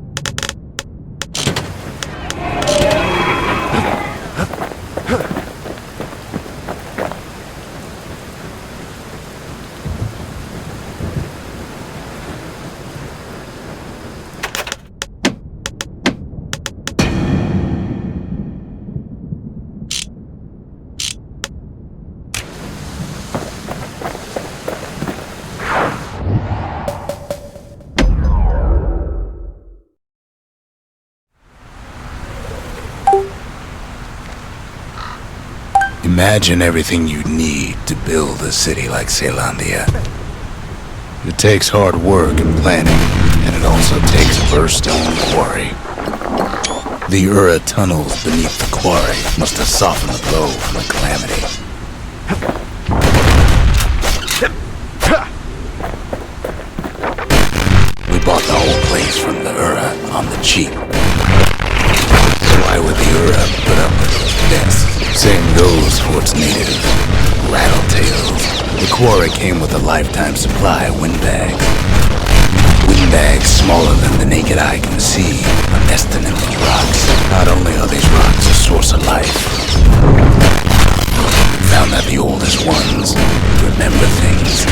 A: Imagine everything you'd need to build a city like Caelandia. It takes hard work and planning, and it also takes a burstone quarry. The Ura tunnels beneath the quarry must have softened the blow from the calamity. We bought the whole place from the Ura on the cheap. Why would the Ura put up with this? Same goes for its native, Rattletails. The quarry came with a lifetime supply of windbags. Windbags smaller than the naked eye can see are nesting in these rocks. Not only are these rocks a source of life, we found that the oldest ones remember things.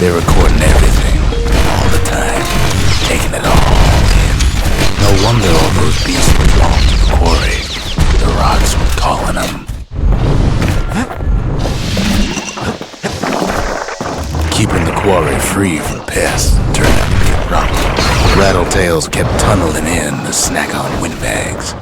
A: They're recording everything, all the time, taking it all in. No wonder all those beasts were drawn to the quarry. The rocks were calling them. Keeping the quarry free from pests turned out to be a problem. Rattletails kept tunneling in to snack on windbags.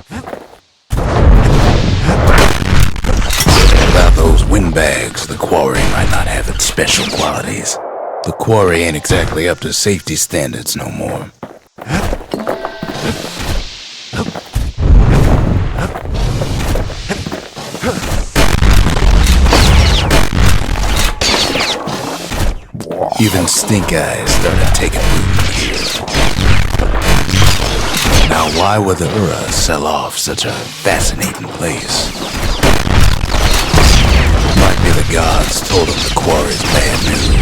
A: Without those windbags, the quarry might not have its special qualities. The quarry ain't exactly up to safety standards no more. Even stink eyes started taking root here. Now why would the Ura sell off such a fascinating place? Might be the gods told him the quarry's bad news.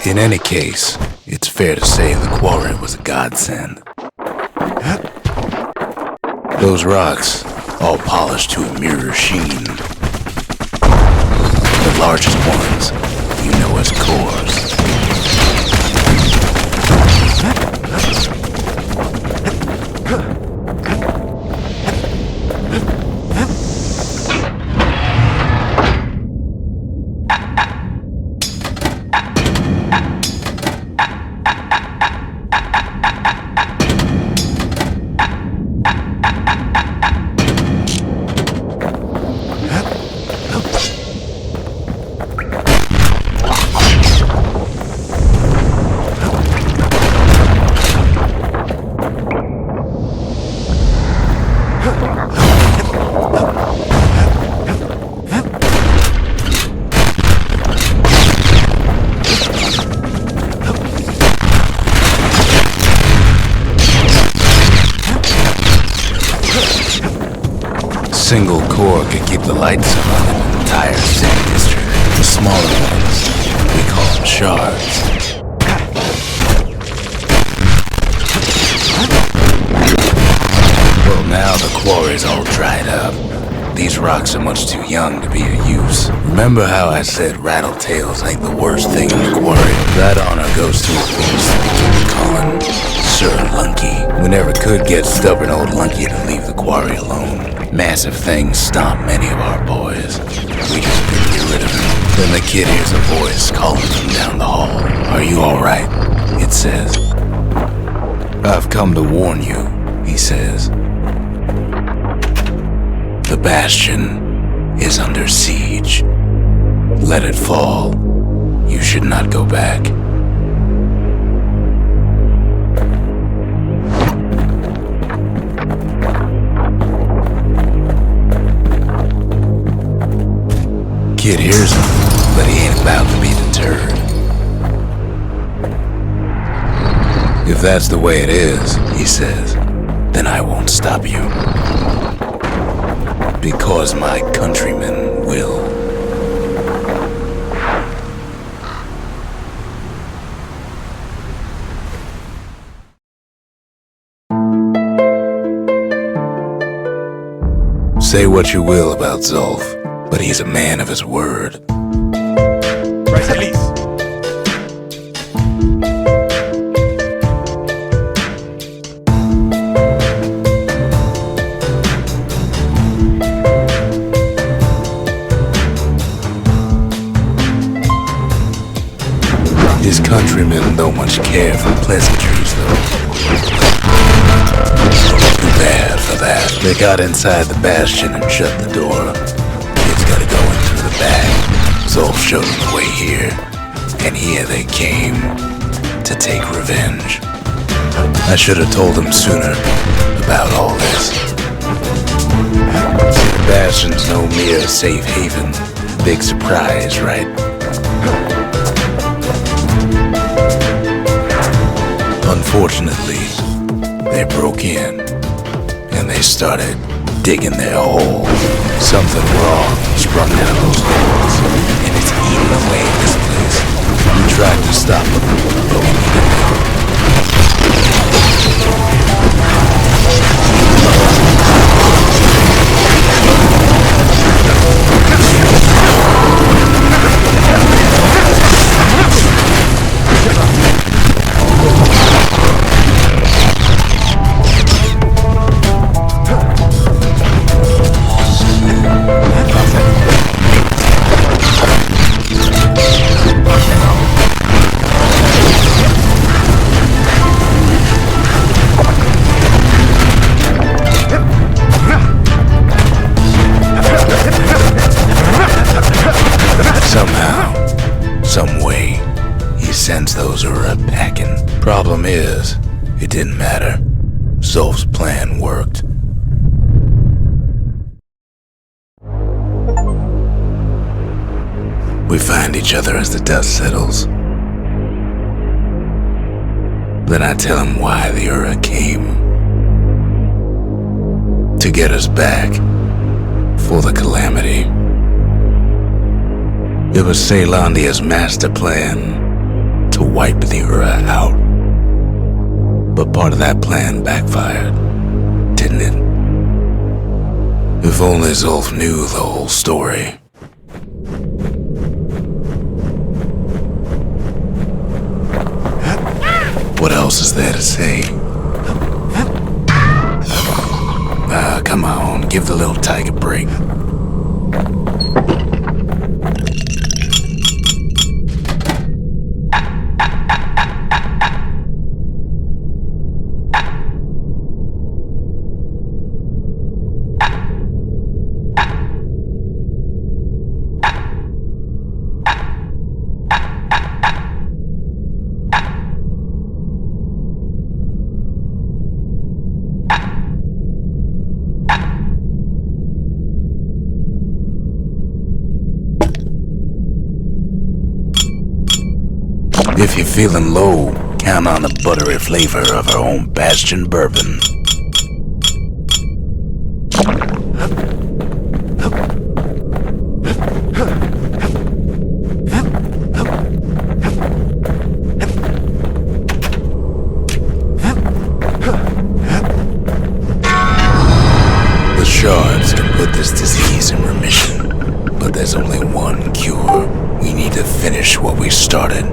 A: In any case, it's fair to say the quarry was a godsend. Those rocks, all polished to a mirror sheen. The largest ones, you know as cores. Single core could keep the lights on in an entire city district. The smaller ones, we call them shards. Well, now the quarry's all dried up. These rocks are much too young to be of use. Remember how I said Rattletails ain't the worst thing in the quarry? That honor goes to a beast we keep calling Sir Lunky. We never could get stubborn old Lunky to leave the quarry alone. Massive things stomp many of our boys. We just couldn't get rid of him. Then the kid hears a voice calling from down the hall. Are you alright? It says. I've come to warn you, he says. The Bastion is under siege. Let it fall. You should not go back. If that's the way it is, he says, then I won't stop you. Because my countrymen will. Say what you will about Zulf, but he's a man of his word.
B: Release.
A: His countrymen don't much care for pleasantries, though. Too bad for that. They got inside the Bastion and shut the door. Kids gotta go in through the back. Zulf showed them the way here. And here they came to take revenge. I should have told them sooner about all this. See, the Bastion's no mere safe haven. Big surprise, right? Unfortunately, they broke in, and they started digging their hole. Something wrong sprung out of those holes, and it's eating away at this place. We tried to stop them, but we needed help. Those are a packing. Problem is, it didn't matter. Zulf's plan worked. We find each other as the dust settles. Then I tell him why the Ura came. To get us back. For the calamity. It was Caelondia's master plan to wipe the Ura out. But part of that plan backfired, didn't it? If only Zulf knew the whole story. What else is there to say? Come on, give the little tiger a break. If you're feeling low, count on the buttery flavor of our own Bastion bourbon. The shards can put this disease in remission, but there's only one cure. We need to finish what we started.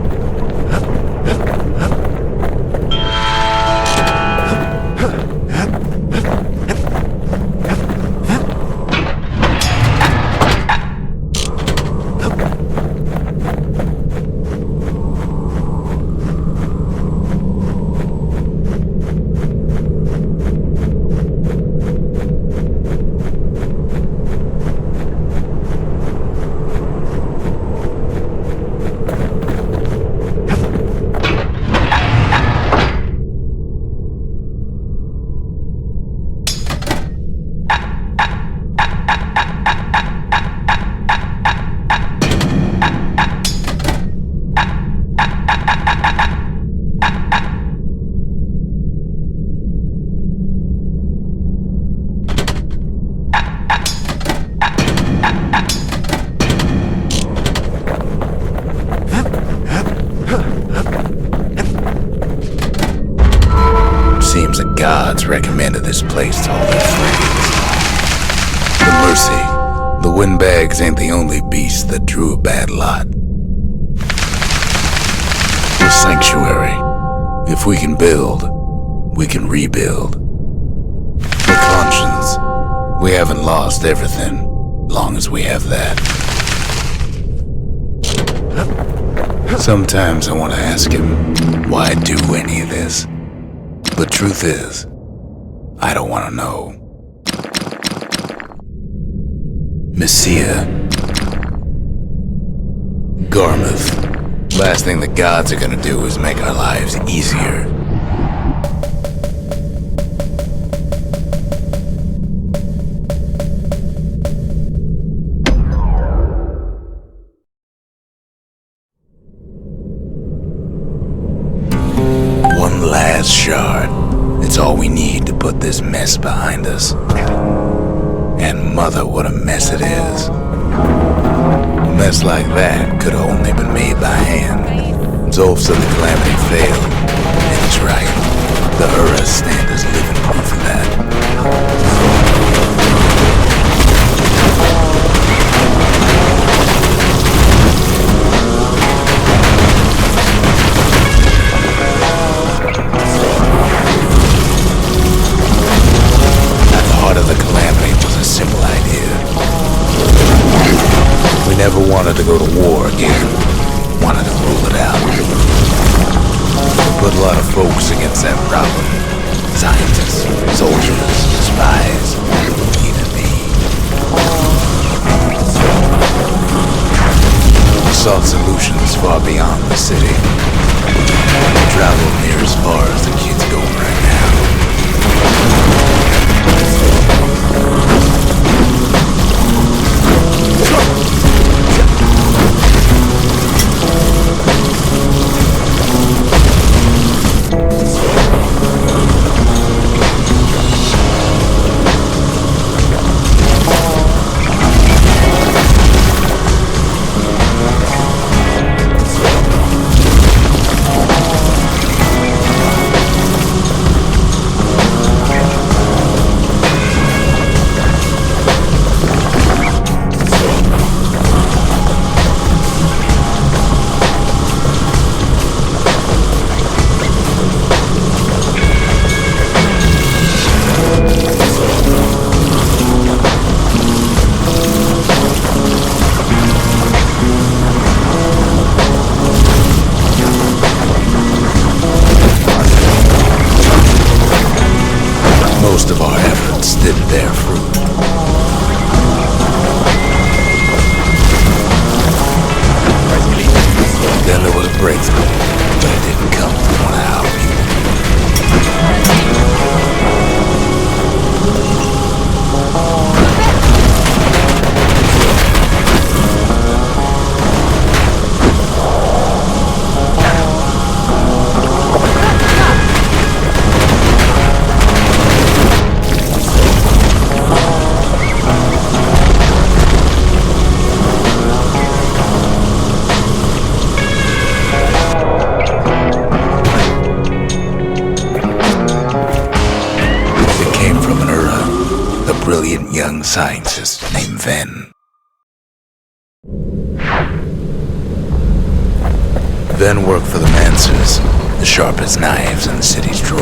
A: misplaced all their friends. But mercy, the windbags ain't the only beast that drew a bad lot. The sanctuary. If we can build, we can rebuild. The conscience. We haven't lost everything, long as we have that. Sometimes I want to ask him why do any of this. But truth is, I don't want to know. Messiah. Garmouth. Last thing the gods are gonna do is make our lives easier. One last shard. It's all we need to put this mess behind us. And mother, what a mess it is. A mess like that could have only been made by hand. Zolf said the calamity failed, and he's right. The Ura stand is living proof of that. At the heart of the calamity was a simple idea. We never wanted to go to war again. Wanted to rule it out. Put a lot of folks against that problem. Scientists, soldiers, spies, even me. We sought solutions far beyond the city. We traveled near as far as the kids go right now. Most of our efforts didn't bear fruit. Then there was a breakthrough, but it didn't come from one of our people. Brilliant young scientist named Ven. Ven worked for the Mancers, the sharpest knives in the city's drawer.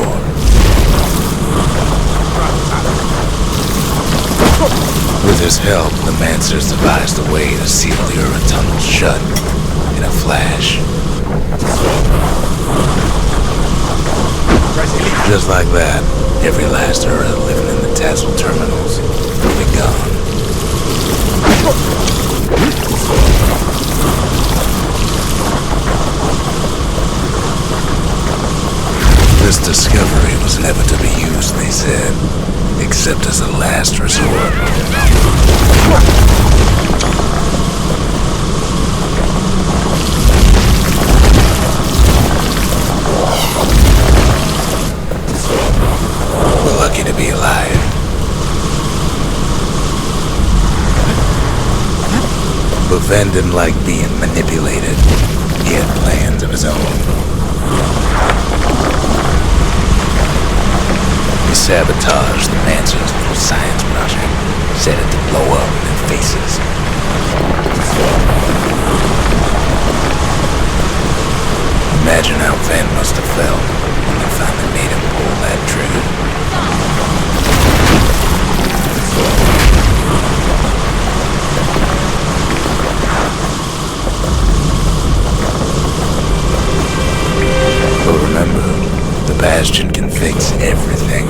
A: With his help, the Mancers devised a way to seal the Ura tunnels shut in a flash. Just like that, every last Ura living in the Tassel terminals will be gone. This discovery was never to be used, they said, except as a last resort. We're lucky to be alive. But Ven didn't like being manipulated. He had plans of his own. You sabotage the Mansons for a science project. Set it to blow up in their faces. Imagine how Van must have felt when they finally made him pull that trigger. But remember, the Bastion can fix everything.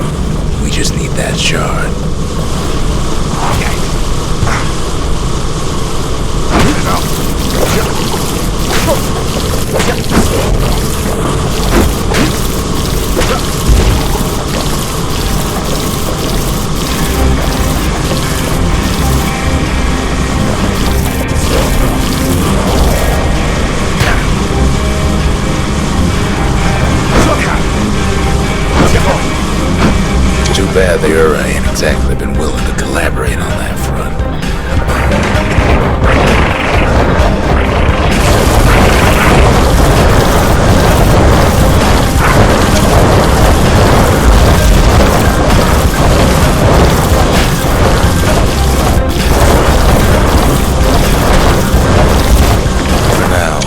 A: We just need that shard. Too bad the Ura ain't exactly been willing to collaborate on that front. For now,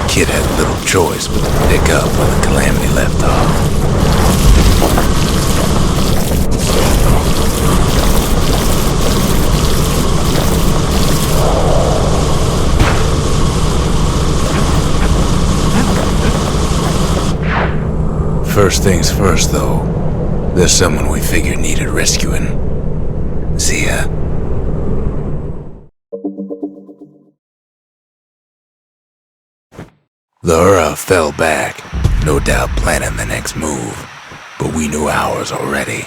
A: Kid had little choice but to pick up where the Calamity left off. First things first, though. There's someone we figured needed rescuing. Zia. The Ura fell back, no doubt planning the next move, but we knew ours already.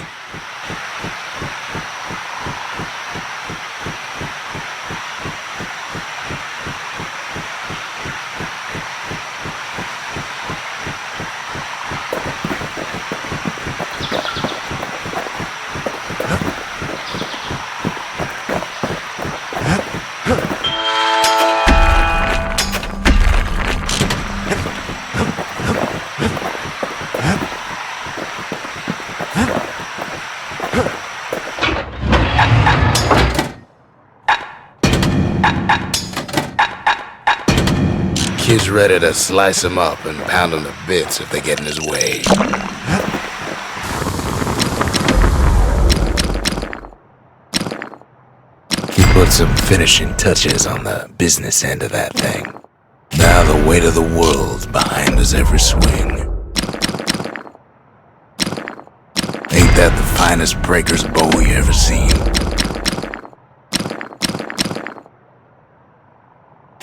A: Kid's ready to slice him up and pound him to bits if they get in his way. He put some finishing touches on the business end of that thing. Now the weight of the world behind us every swing. Ain't that the finest breaker's bow you ever seen?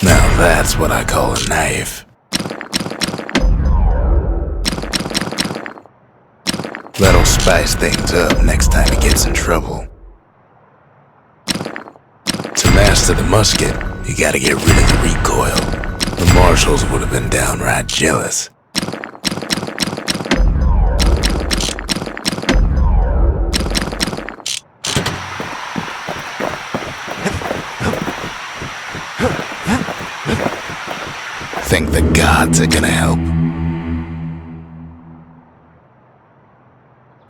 A: Now that's what I call a knife. That'll spice things up next time he gets in trouble. To master the musket, you gotta get rid of the recoil. The marshals would have been downright jealous. Think the gods are gonna help?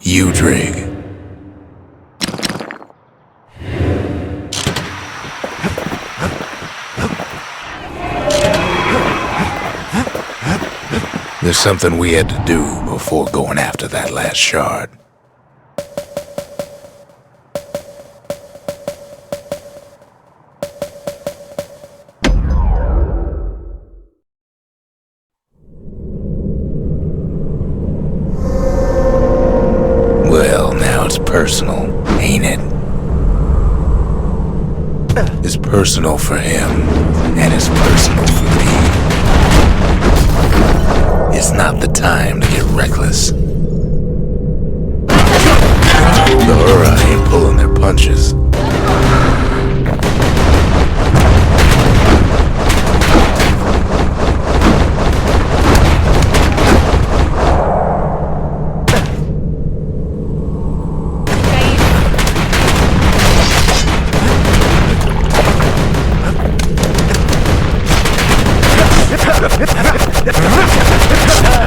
A: You, Drake. There's something we had to do before going after that last shard. Well, now it's personal, ain't it? It's personal for him, and it's personal for me. It's not the time to get reckless. The Ura ain't pulling their punches.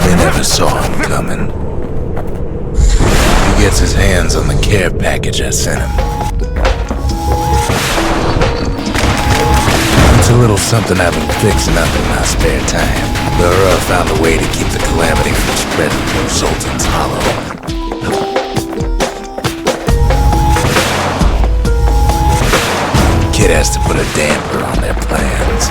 A: They never saw him coming. package I sent him. It's a little something I've been fixing up in my spare time. Laura found a way to keep the calamity from spreading through Sultan's Hollow. Kid has to put a damper on their plans.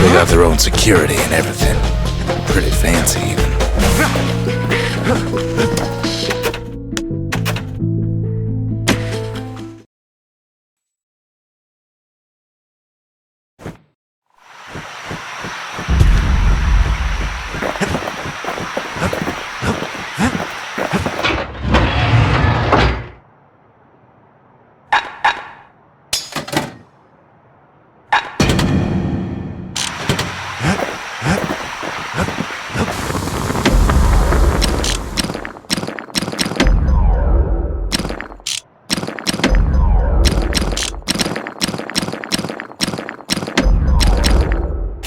A: They got their own security and everything. Pretty fancy even.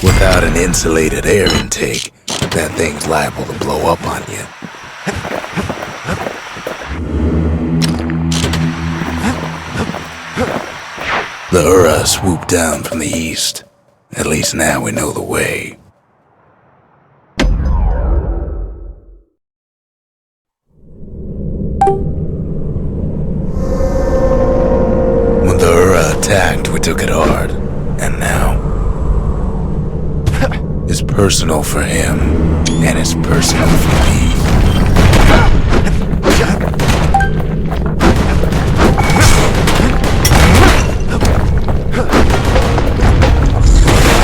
A: Without an insulated air intake, that thing's liable to blow up on you. The Ura swooped down from the east. At least now we know the way. When the Ura attacked, we took it hard. And now it's personal for him, and it's personal for me.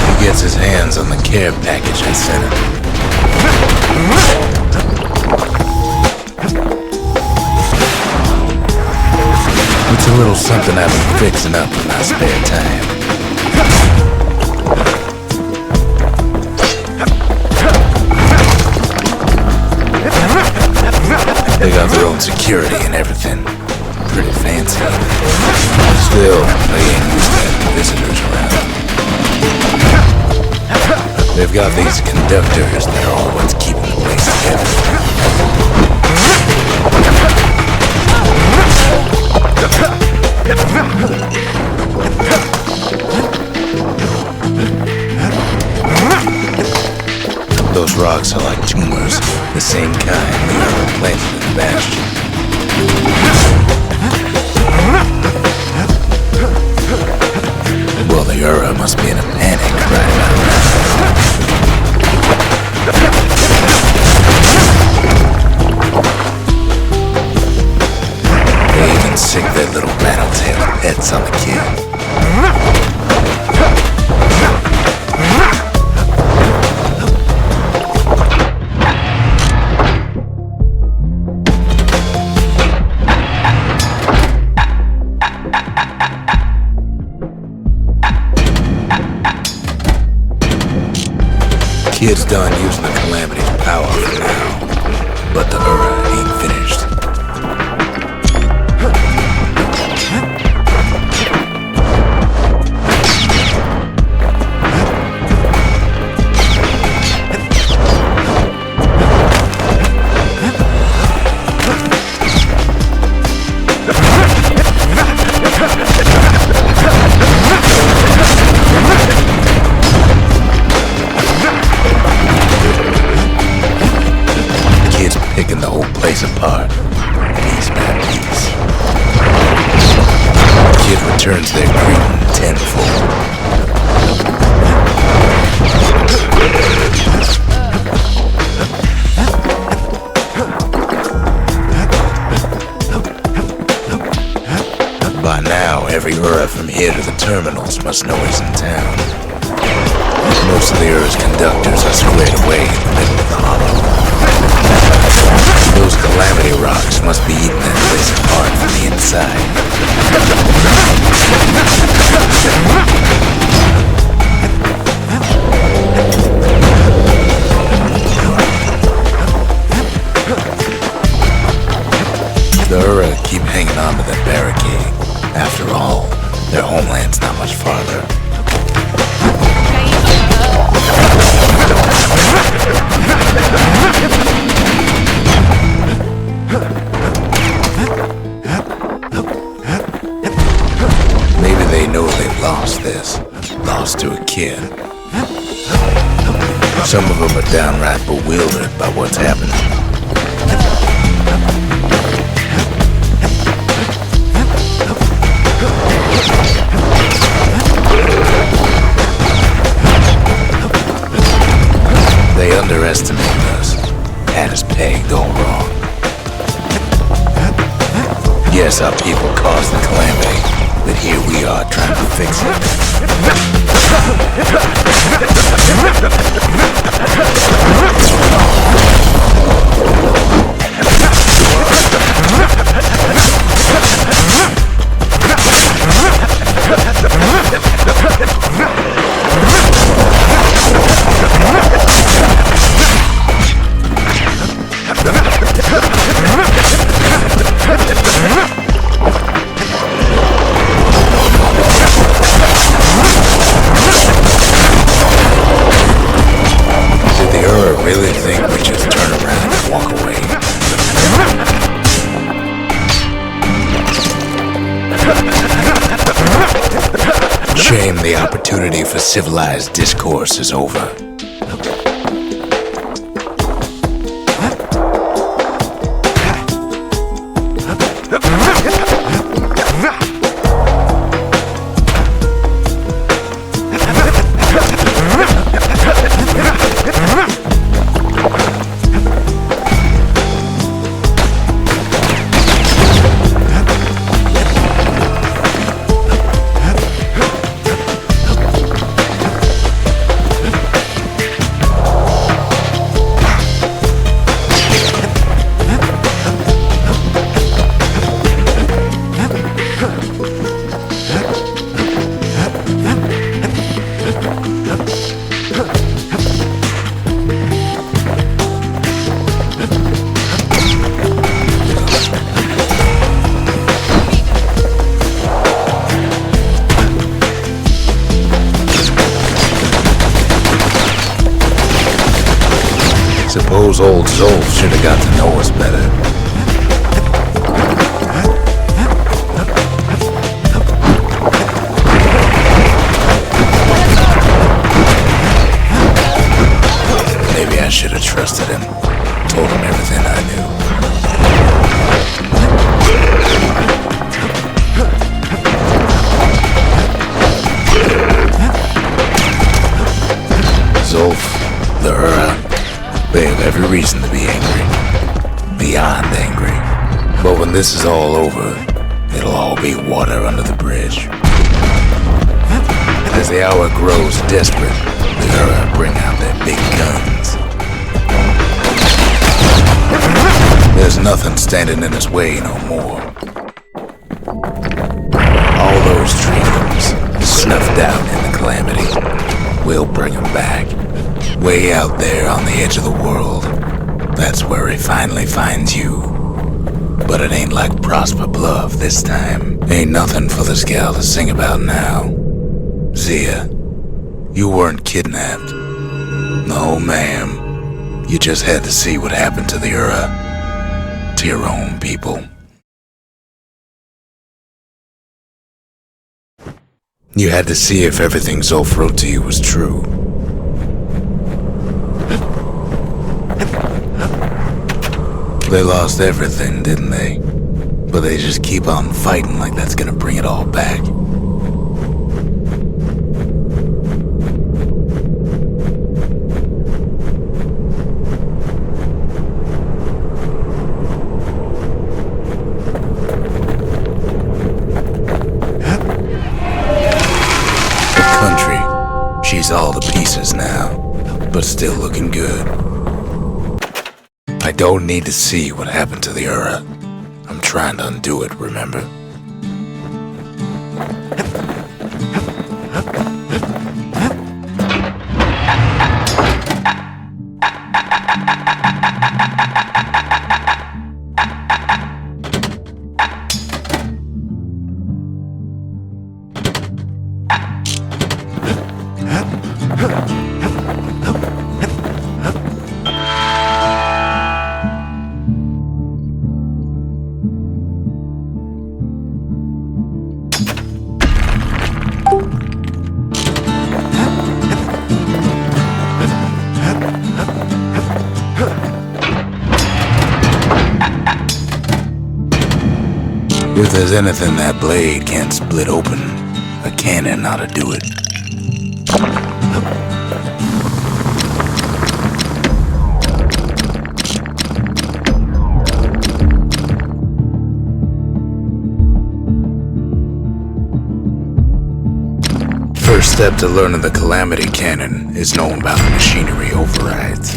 A: He gets his hands on the care package I sent him. It's a little something I've been fixing up in my spare time. They got their own security and everything. Pretty fancy. Still, they ain't used to having visitors around. They've got these conductors, they're all what's keeping the place together. Those rocks are like tumors, the same kind we ever planted in Bastion. Well, the Ura must be in a panic right about now. They even sick their little rattletail pets on the kid. Kid's done using the Calamity's power for now, but the Ura ain't finished. Picking the whole place apart, piece by piece. Kid returns their greeting tenfold. By now, every Ura from here to the terminals must know he's in town. Most of the Ura's conductors are squared away in the middle of the hollow. Those calamity rocks must be eating that place apart from the inside. The Ura keep hanging on to that barricade. After all, their homeland's not much farther. Maybe they know they've lost this. Lost to a kid. Some of them are downright bewildered by what's happening. They underestimate us. Had us pegged all wrong. Yes, our people caused the calamity, but here we are trying to fix it. Shame the opportunity for civilized discourse is over. Suppose old Zolf should have got to know us better. Maybe I should have trusted him. Told him everything I knew. Zolf, the Ura, they have every reason to be angry. Beyond angry. But when this is all over, it'll all be water under the bridge. As the hour grows desperate, the Ura bring out their big guns. There's nothing standing in his way no more. All those dreams, snuffed out in the calamity, we'll bring them back. Way out there on the edge of the world. That's where he finally finds you. But it ain't like Prosper Bluff this time. Ain't nothing for this gal to sing about now. Zia, you weren't kidnapped. No, ma'am. You just had to see what happened to the Ura. To your own people. You had to see if everything Zolf wrote to you was true. They lost everything, didn't they? But they just keep on fighting like that's gonna bring it all back. The country, she's all to pieces now, but still looking good. I don't need to see what happened to the Ura. I'm trying to undo it, remember? If there's anything that blade can't split open, a cannon ought to do it. First step to learning the Calamity Cannon is knowing about the machinery overrides.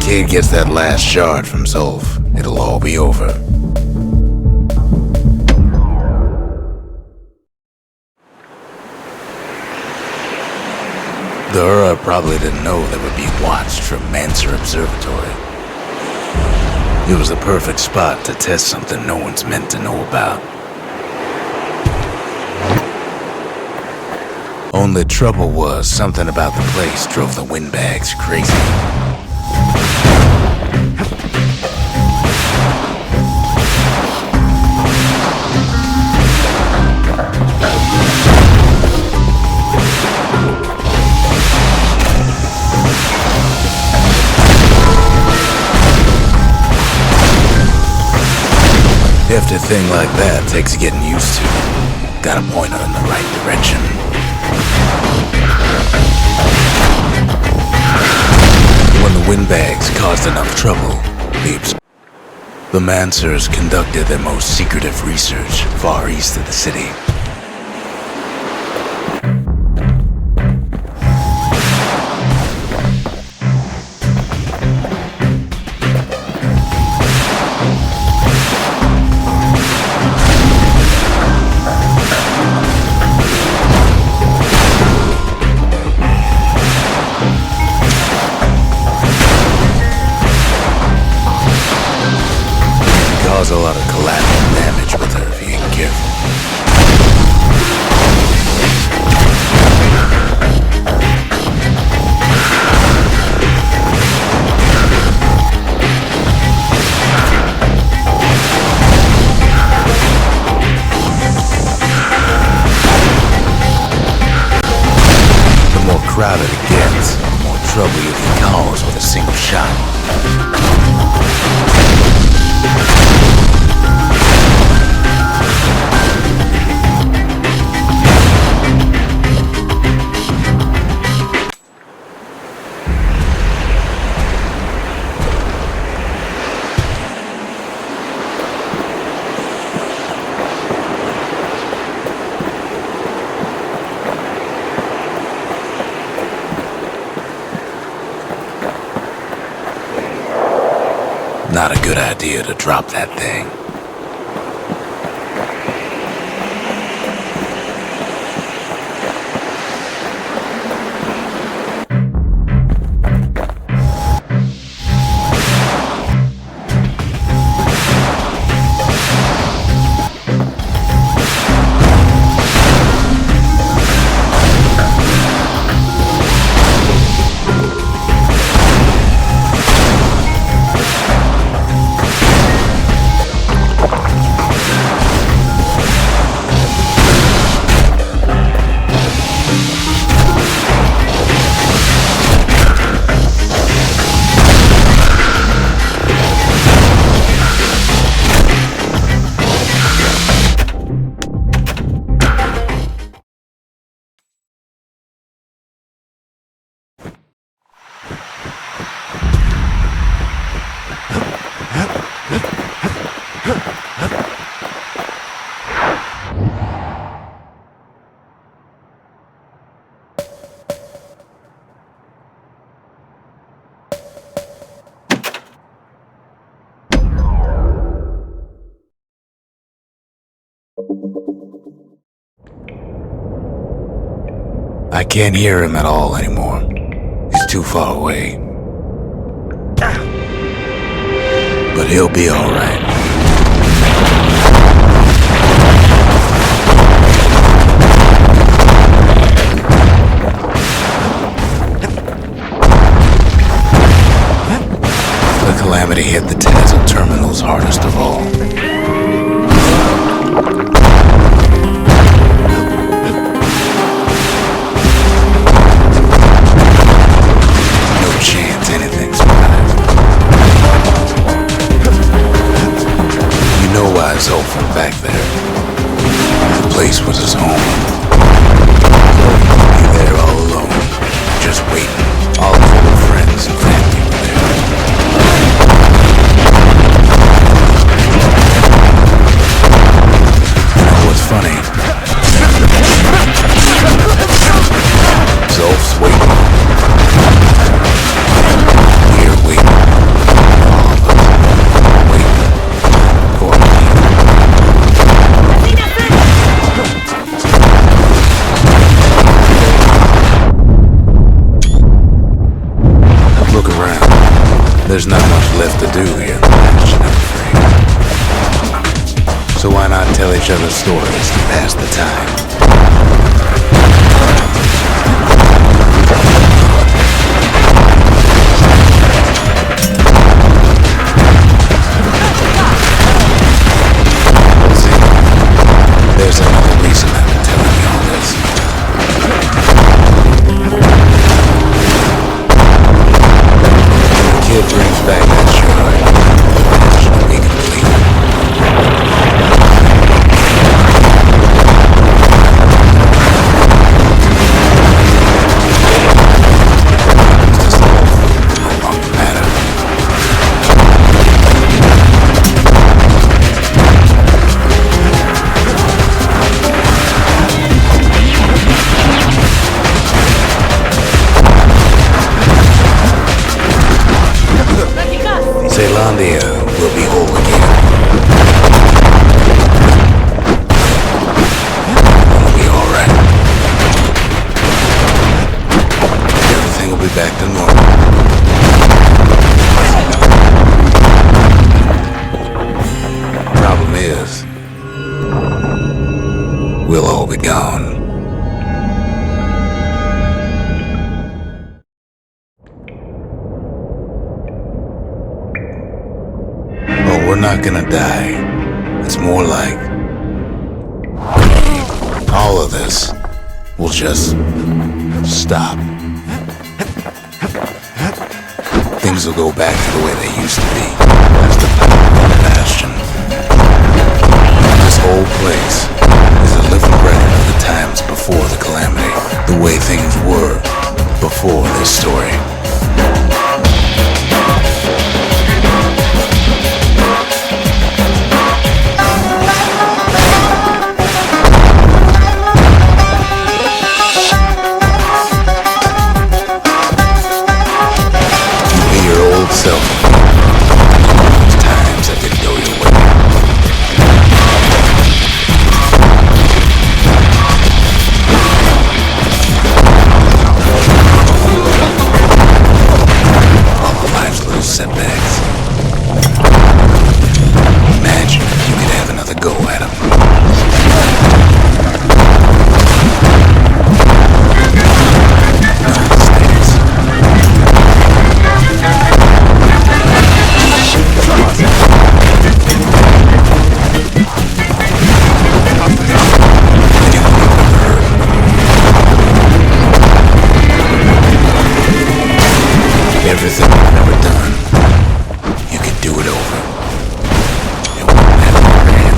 A: Kid gets that last shard from Zolf, it'll all be over. The Ura probably didn't know they were being watched from Mancer Observatory. It was the perfect spot to test something no one's meant to know about. Only trouble was, something about the place drove the windbags crazy. Hefty thing like that takes getting used to. Gotta point her in the right direction. When the windbags caused enough trouble, the Mancers conducted their most secretive research far east of the city. Cause a lot of collateral damage with her if you ain't careful. The more crowded it gets, the more trouble you can cause with a single shot. Not a good idea to drop that thing. I can't hear him at all anymore. He's too far away. But he'll be all right. back there. The place was his home. He'd be there all alone, just waiting. All his old friends and family were there. You know what's funny? Zolf's waiting. We're waiting. All of us waiting for me. Look around. There's not much left to do here in the Bastion, I'm afraid. So why not tell each other stories to pass the time? See, there's another reason I've been telling you all this. The kid brings back that shard. It should be complete. Zealandia will be whole again. It'll be alright. Everything will be back to normal. Problem is, we'll all be gone. We're not gonna die. It's more like all of this will just stop. Things will go back to the way they used to be. That's the power of the Bastion. This whole place is a living record of the times before the calamity, the way things were before this story. Self. Those times that didn't go your way. All of life's little setbacks. Imagine if you could have another go at them. Everything you've ever done, you could do it over. It won't matter again.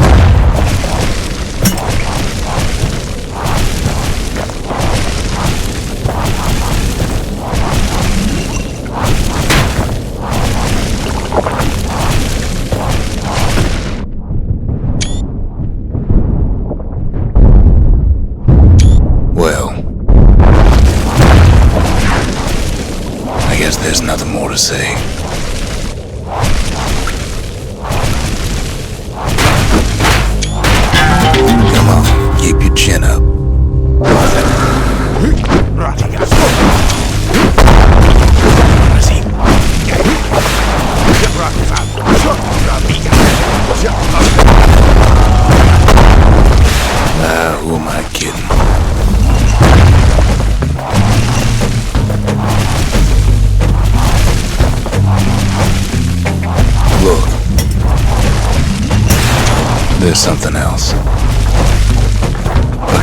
A: Well, I guess there's nothing more to say. Come on, keep your chin up. Who am I kidding? Look, there's something else. A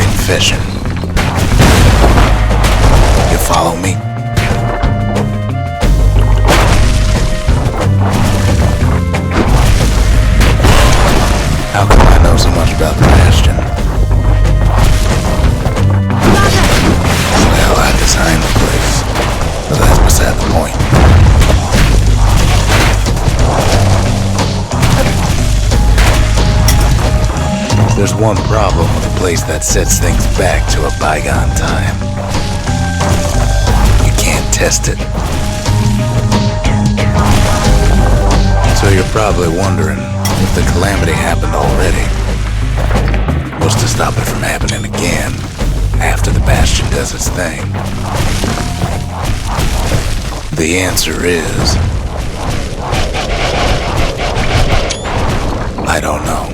A: confession. You follow me? How come I know know so much about the Bastion? Well, I designed the place, but that's beside the point. There's one problem with a place that sets things back to a bygone time. You can't test it. So you're probably wondering if the calamity happened already. What's to stop it from happening again after the Bastion does its thing? The answer is... I don't know.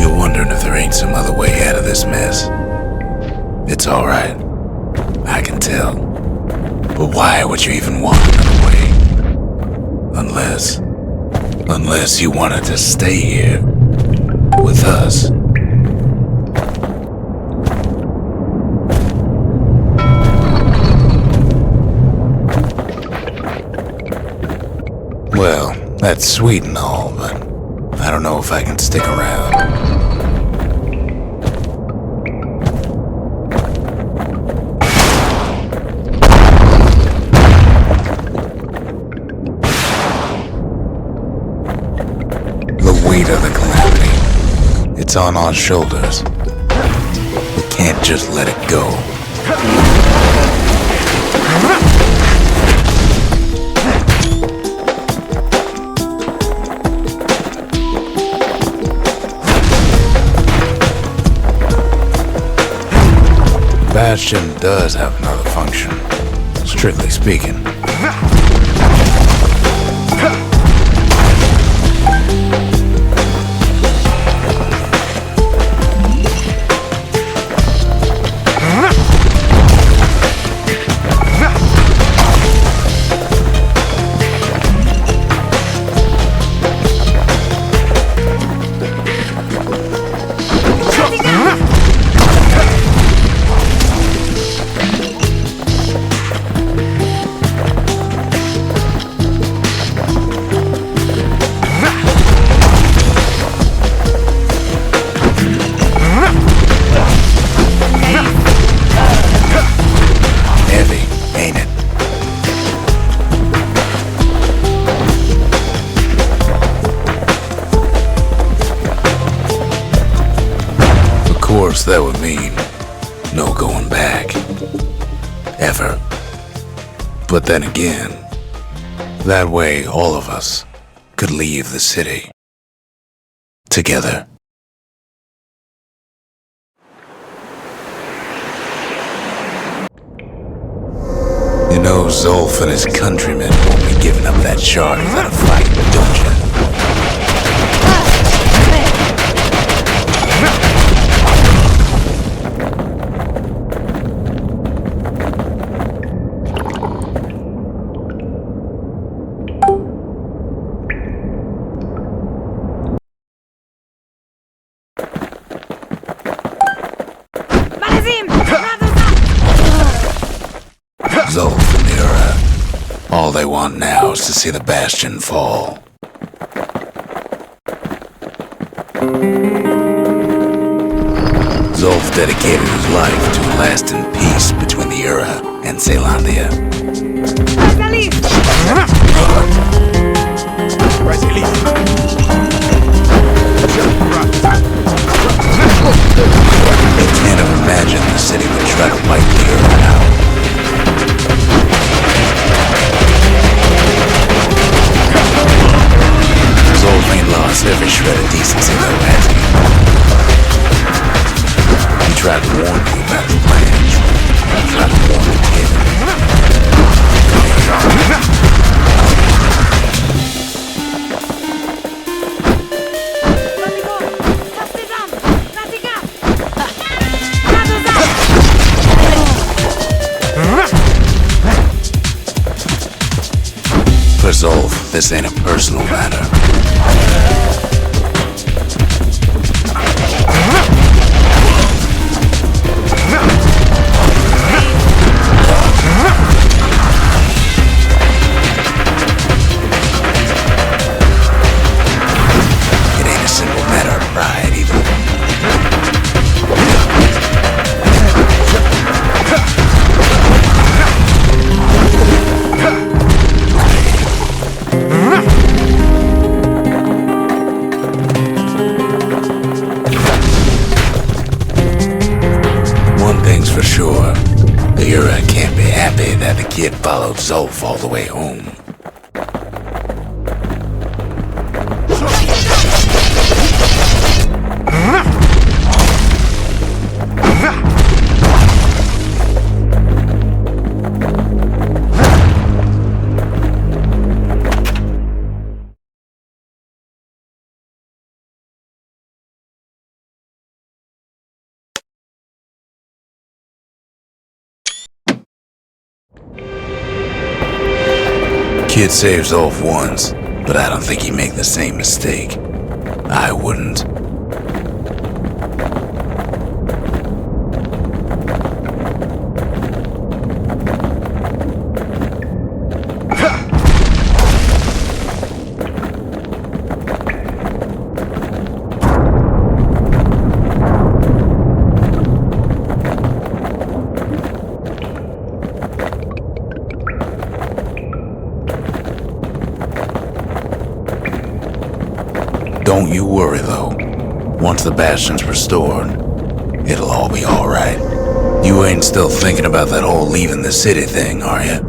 A: You're wondering if there ain't some other way out of this mess. It's alright. I can tell. But why would you even want another way? Unless you wanted to stay here with us. Well, that's sweet and all, but I don't know if I can stick around. The weight of the calamity, it's on our shoulders. We can't just let it go. Bastion does have another function, strictly speaking. Of course, that would mean no going back. Ever. But then again, that way all of us could leave the city. Together. You know Zolf and his countrymen won't be giving up that shard without a fight, don't you? Zolf and Mira, all they want now is to see the Bastion fall. Zolf dedicated his life to a lasting peace between the Ura and Zealandia. They can't have imagined the city would try to wipe the Ura out. Zolf ain't lost every shred of decency though, has he? He tried to warn you about his plans. He tried to warn the kid. For Zolf, this ain't a personal matter. thing's for sure. The Ura can't be happy that the kid followed Zolf all the way home. Kid saves Zolf once, but I don't think he'd make the same mistake. I wouldn't. Don't you worry, though. Once the Bastion's restored, it'll all be alright. You ain't still thinking about that whole leaving the city thing, are you?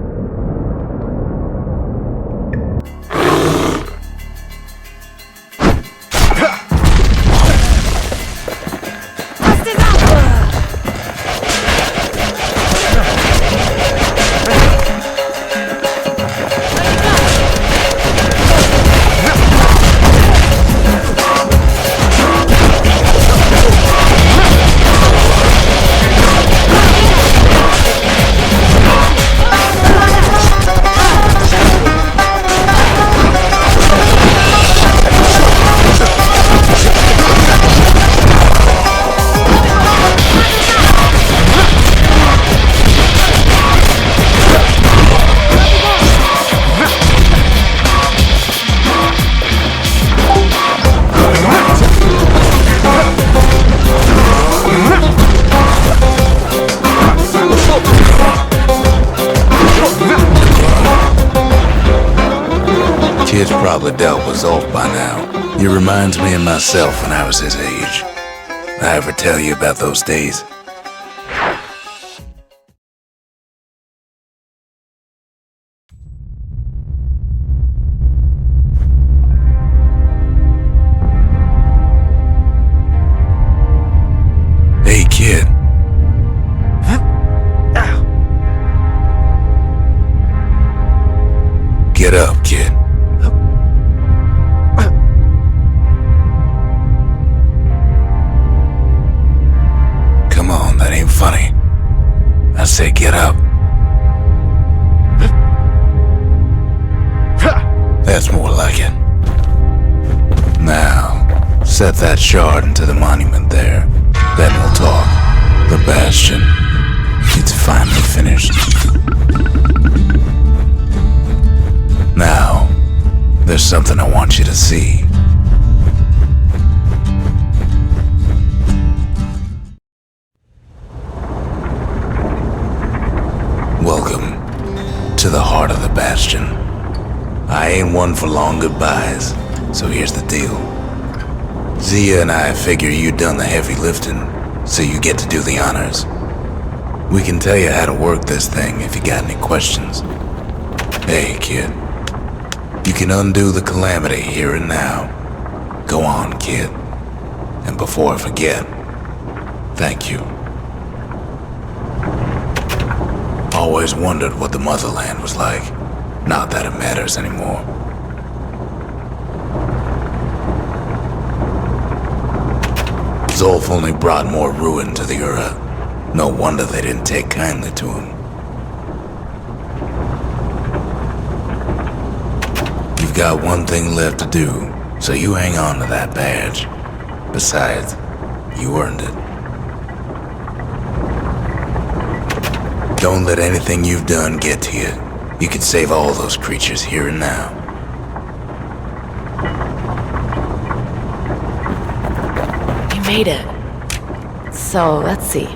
A: Kid's probably dealt with Zolf by now. He reminds me of myself when I was his age. I ever tell you about those days? Hey, kid. Get up, kid. Come on, that ain't funny. I say get up. That's more like it. Now, set that shard into the monument there. Then we'll talk. The Bastion. It's finally finished. Now, there's something I want you to see. Welcome to the heart of the Bastion. I ain't one for long goodbyes, so here's the deal. Zia and I figure you done the heavy lifting, so you get to do the honors. We can tell you how to work this thing if you got any questions. Hey, kid. You can undo the calamity here and now. Go on, kid. And before I forget, thank you. Always wondered what the motherland was like. Not that it matters anymore. Zolf only brought more ruin to the Ura. No wonder they didn't take kindly to him. You've got one thing left to do, so you hang on to that badge. Besides, you earned it. Don't let anything you've done get to you. You can save all those creatures here and now.
C: You made it. So, let's see.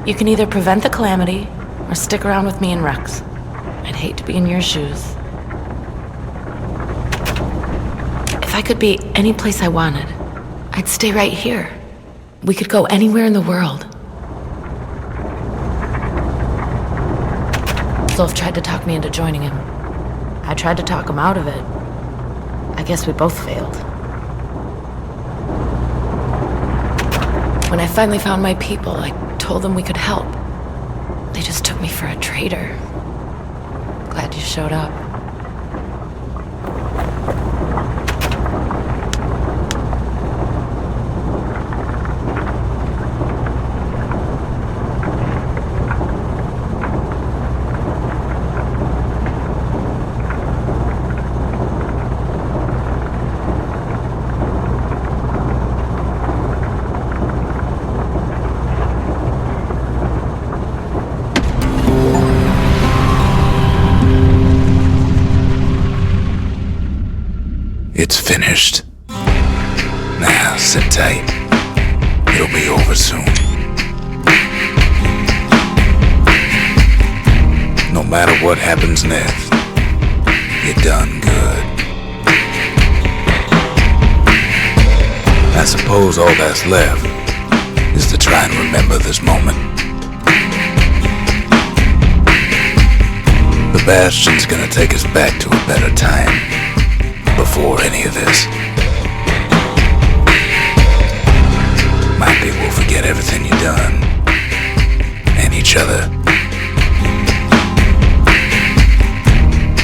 C: You can either prevent the calamity, or stick around with me and Rex. I'd hate to be in your shoes. If I could be any place I wanted, I'd stay right here. We could go anywhere in the world. Rostov tried to talk me into joining him. I tried to talk him out of it. I guess we both failed. When I finally found my people, I told them we could help. They just took me for a traitor. Glad you showed up.
A: It's finished. Now, sit tight. It'll be over soon. No matter what happens next, you're done good. I suppose all that's left is to try and remember this moment. The Bastion's gonna take us back to a better time. Before any of this, might be we'll forget everything you've done and each other.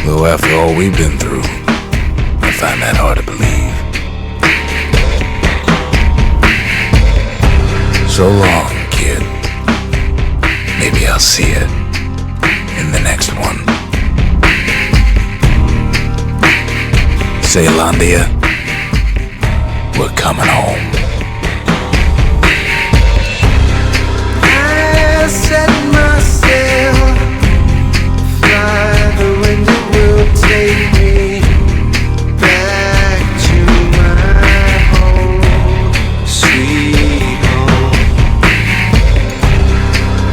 A: Though after all we've been through, I find that hard to believe. So long, kid. Maybe I'll see it in the next one. Zealandia, we're coming home.
D: I set my sail, fly the wind, it will take me back to my home, sweet home.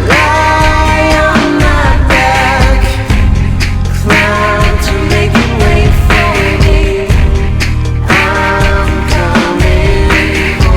D: Lie on my back, cloud to make it wait for me. I'm coming home.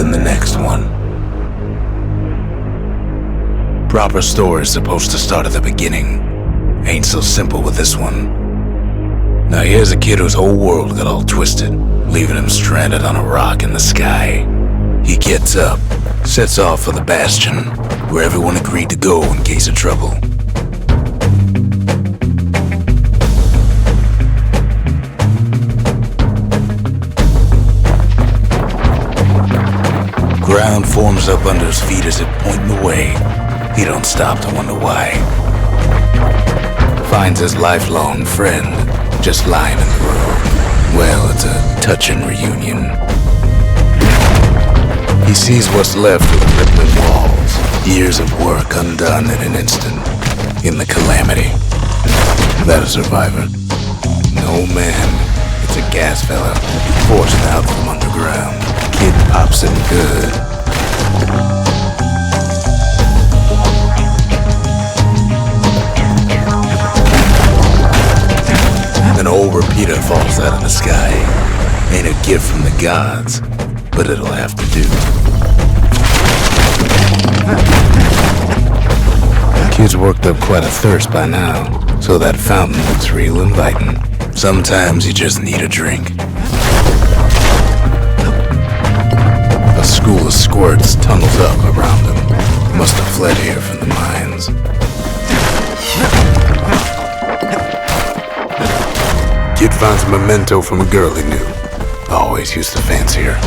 A: then the next one. Proper story's supposed to start at the beginning. Ain't so simple with this one. Now here's a kid whose whole world got all twisted, leaving him stranded on a rock in the sky. He gets up, sets off for the Bastion, where everyone agreed to go in case of trouble. Ground forms up under his feet as it pointing the way. He don't stop to wonder why. Finds his lifelong friend just lying in the road. Well, it's a touching reunion. He sees what's left of the rippling walls, years of work undone in an instant, in the calamity. That a survivor? No, man. It's a gas fella, forced out from underground. Kid pops in good. An old repeater falls out of the sky. Ain't a gift from the gods, but it'll have to do. Kid's worked up quite a thirst by now, so that fountain looks real inviting. Sometimes you just need a drink. A school of squirts tunnels up around him. Must have fled here from the mines. Kid finds a memento from a girl he knew. Always used to fancy her.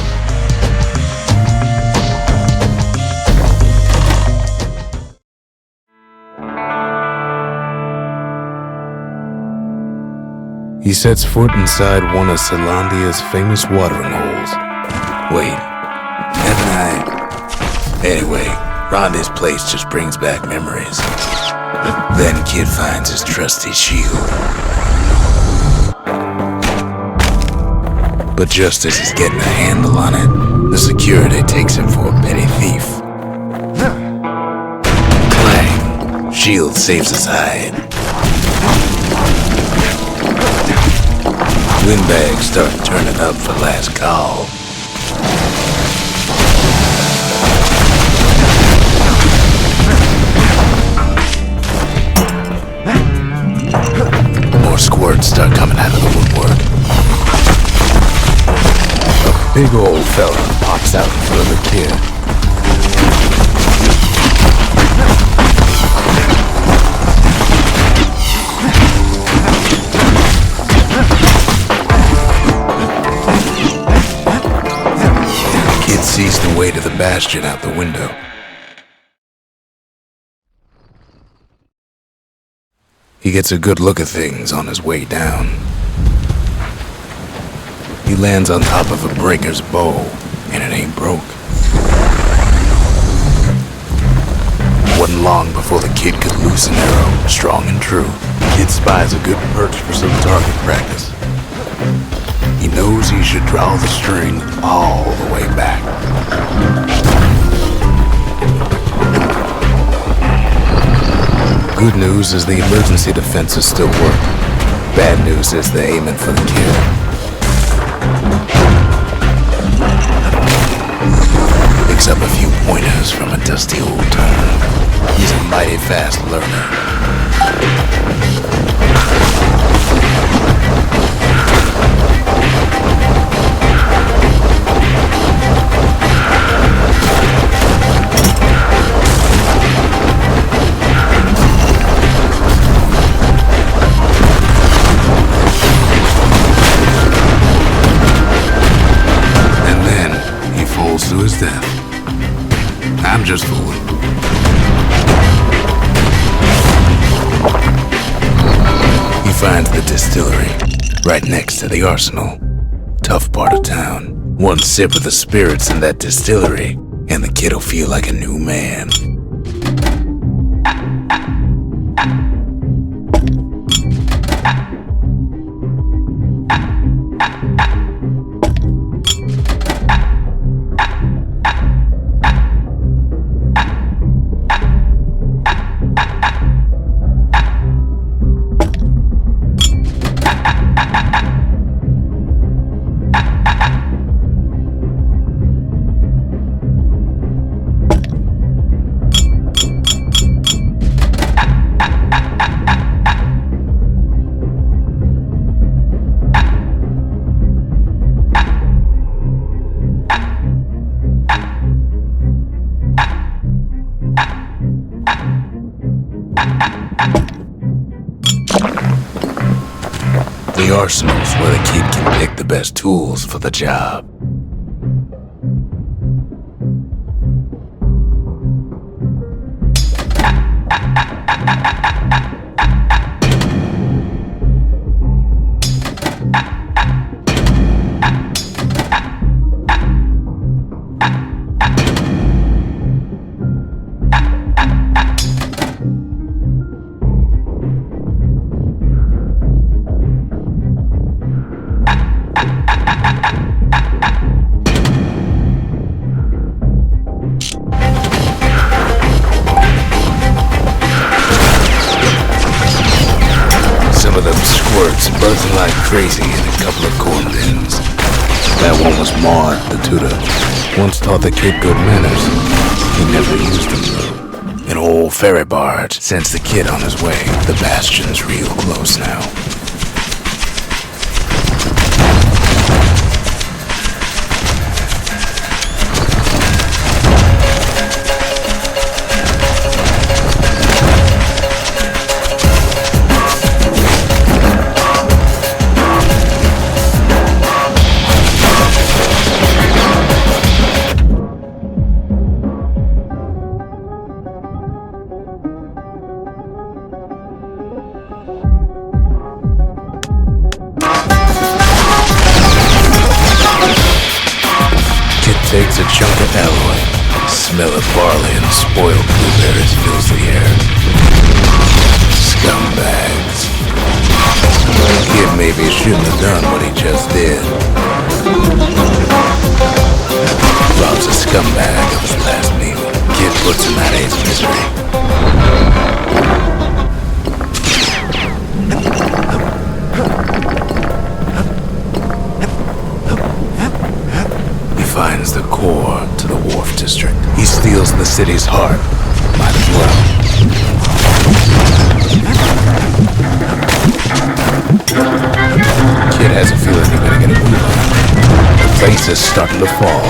A: He sets foot inside one of Celandia's famous watering holes. Wait, haven't I? Anyway, Rhonda's place just brings back memories. Then Kid finds his trusty shield. But just as he's getting a handle on it, the security takes him for a petty thief. Clang! Shield saves his hide. Windbags start turning up for last call. More squirts start coming out of the woodwork. A big old fella pops out in front of the kid. Kid sees the way to the Bastion out the window. He gets a good look at things on his way down. He lands on top of a breaker's bow, and it ain't broke. Wasn't long before the kid could loose an arrow, strong and true. Kid spies a good perch for some target practice. He knows he should draw the string all the way back. Good news is the emergency defenses still work. Bad news is they're aiming for the kid. Picks up a few pointers from a dusty old turn. He's a mighty fast learner. To his death. I'm just fooling. He finds the distillery right next to the arsenal. Tough part of town. One sip of the spirits in that distillery, and the kid'll feel like a new man. arsenal's where the kid can pick the best tools for the job. Buzzing like crazy in a couple of corn bins. That one was Maud, the tutor. Once taught the kid good manners. He never used them though. An old ferry barge sends the kid on his way. The Bastion's real close now. Takes a chunk of alloy. Smell of barley and spoiled blueberries fills the air. Scumbags. The kid maybe shouldn't have done what he just did. Robs a scumbag of his last meal. Kid puts him out of his misery. Finds the core to the wharf district. He steals the city's heart. Might as well. Kid has a feeling you're gonna get a move on. The place is starting to fall.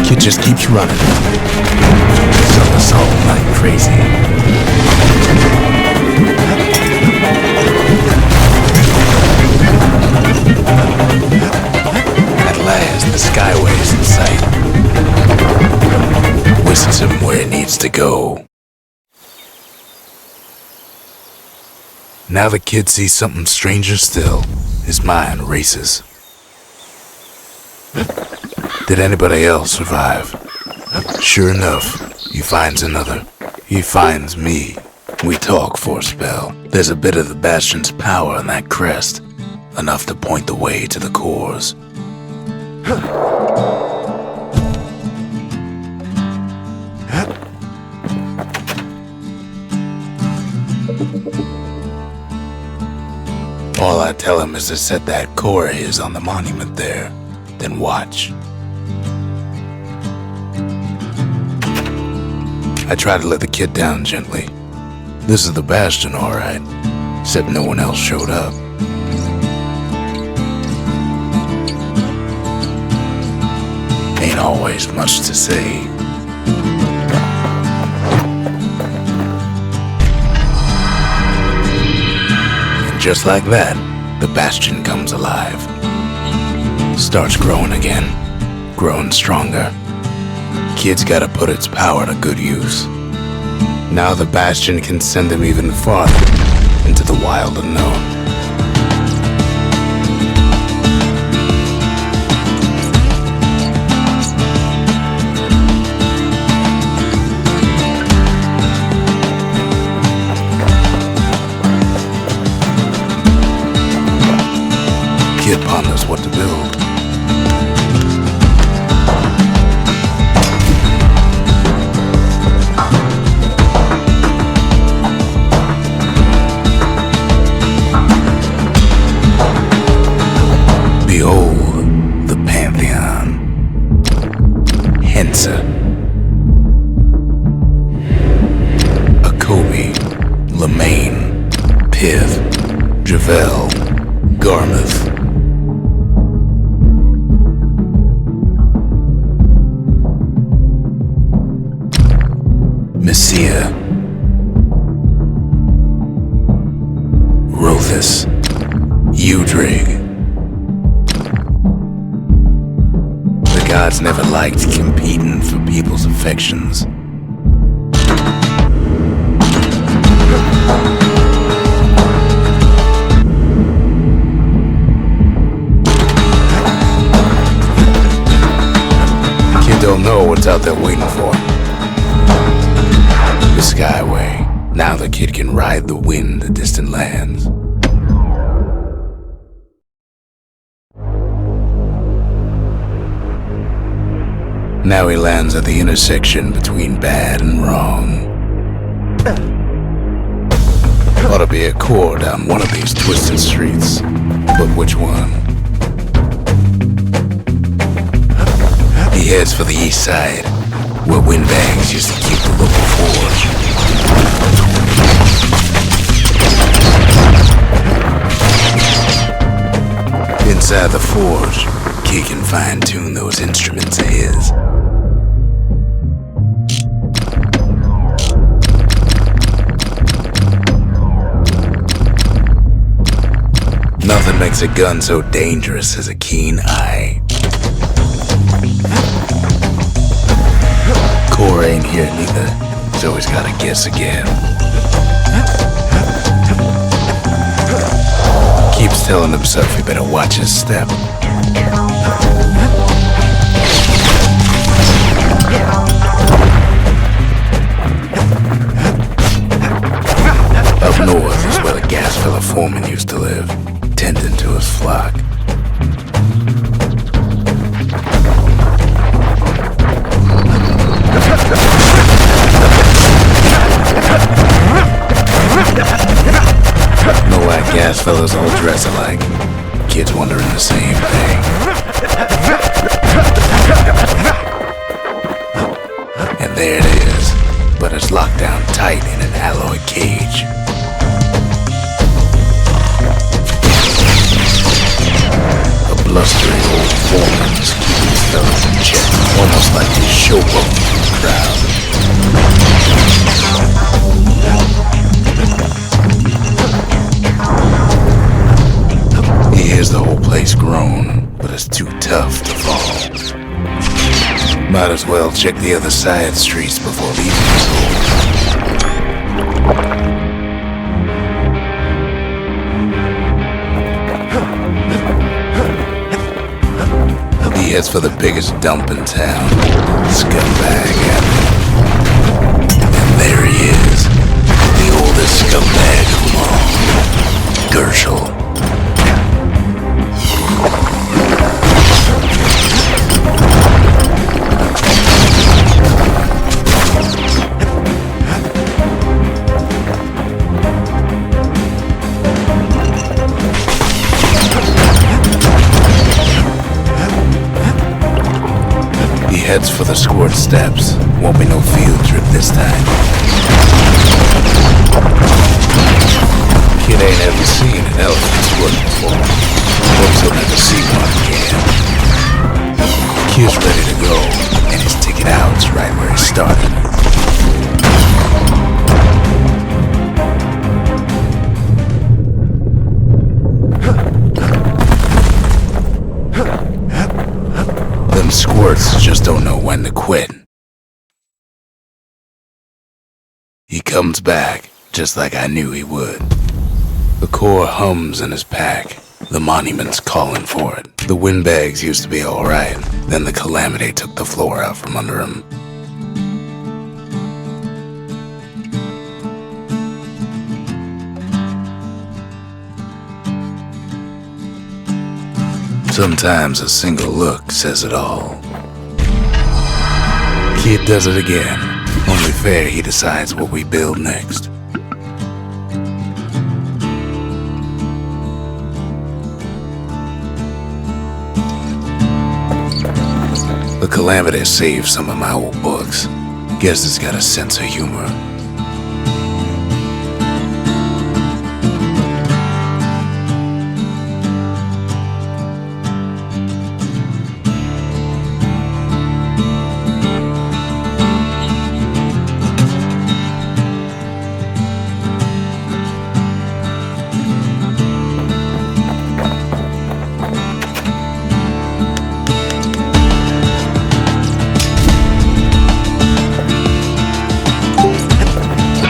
A: Kid just keeps running. Somersaulting like crazy. At last, the skyway's in sight. Whisks him where he needs to go. Now the kid sees something stranger still. His mind races. Did anybody else survive? Sure enough, he finds another. He finds me. We talk for a spell. There's a bit of the Bastion's power in that crest. Enough to point the way to the cores. All I tell him is to set that core of his on the monument there. Then watch. I try to let the kid down gently. This is the Bastion, alright. Except no one else showed up. Ain't always much to say. And just like that, the Bastion comes alive. Starts growing again. Growing stronger. Kid's gotta put its power to good use. Now the Bastion can send them even farther into the wild unknown. Kid ponders what to build. Behold the Pantheon. Hensa. Akobi. Lemaine. Pith. Javel. Garmouth. Messi. Seer, Rothus, Udrig. The gods never liked competing for people's affections. Kid don't know what's out there waiting for him. The Skyway. Now the kid can ride the wind to distant lands. Now he lands at the intersection between bad and wrong. Ought to be a core down one of these twisted streets, but which one? He heads for the east side, where windbags used to keep the local forge. Inside the forge, Key can fine-tune those instruments of his. Nothing makes a gun so dangerous as a keen eye. Core ain't here neither, so he's gotta guess again. Keeps telling himself he better watch his step. Up north is where the gas fella foreman used to live, tending to his flock. Know why gas fellas all dress alike? Kids wondering the same thing. And there it is, but it's locked down tight in an alloy cage. A blustering old foreman's keeping his fellas in check, almost like he's showboating from the crowd. He hears the whole place groan, but it's too tough to fall. Might as well check the other side streets before leaving his home. He heads for the biggest dump in town, Scumbag Avenue. And there he is, the oldest scumbag of them all, Gershel. He heads for the squirt steps. Won't be no field trip this time. Kid ain't ever seen an elephant squirt before. Hopes he'll never see one again. Kid's ready to go, and his ticket out's right where he started. Them squirts just don't know when to quit. He comes back, just like I knew he would. The core hums in his pack. The monument's calling for it. The windbags used to be alright, then the calamity took the floor out from under him. Sometimes a single look says it all. Kid does it again. Only fair he decides what we build next. The calamity saved some of my old books. Guess it's got a sense of humor.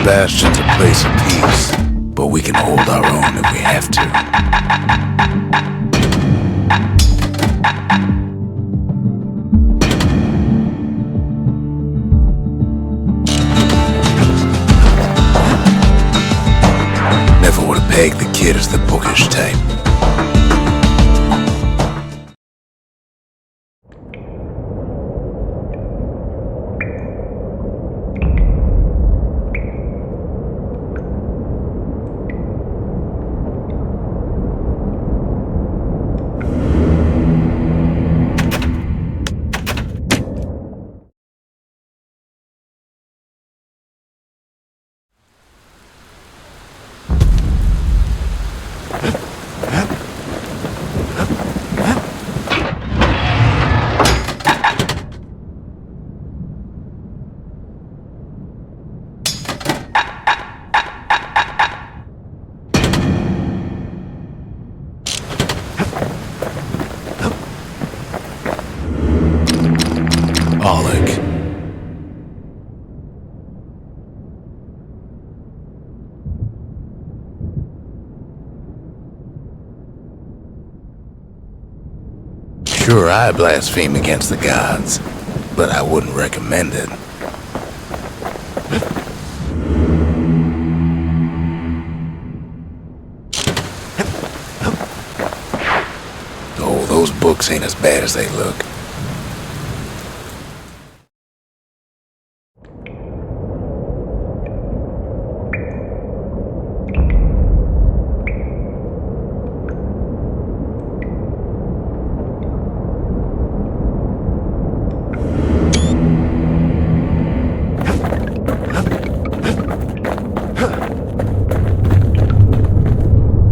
A: Bastion's a place of peace, but we can hold our own if we have to. Never would have pegged the kid as the bookish type. Sure, I blaspheme against the gods, but I wouldn't recommend it. Oh, those books ain't as bad as they look.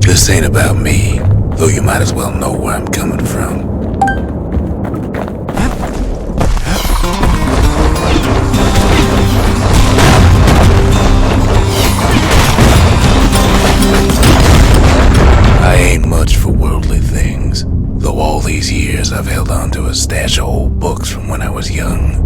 A: This ain't about me, though you might as well know where I'm coming from. I ain't much for worldly things, though all these years I've held on to a stash of old books from when I was young.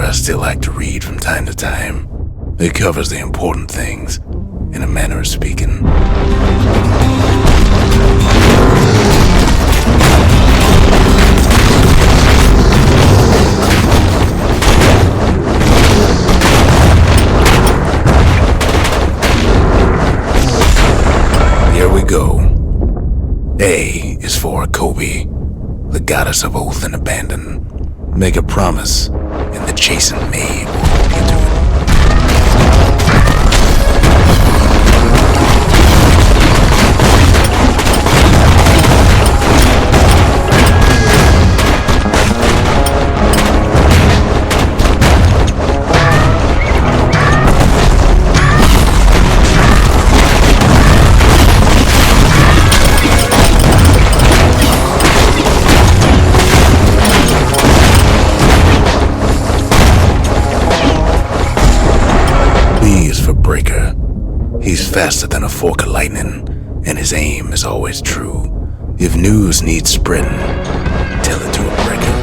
A: I still like to read from time to time. It covers the important things, in a manner of speaking. Here we go. A is for Kobe, the goddess of oath and abandon. Make a promise, and the chastened maid will hold you to it. He's faster than a fork of lightning, and his aim is always true. If news needs spreading, tell it to a breaker.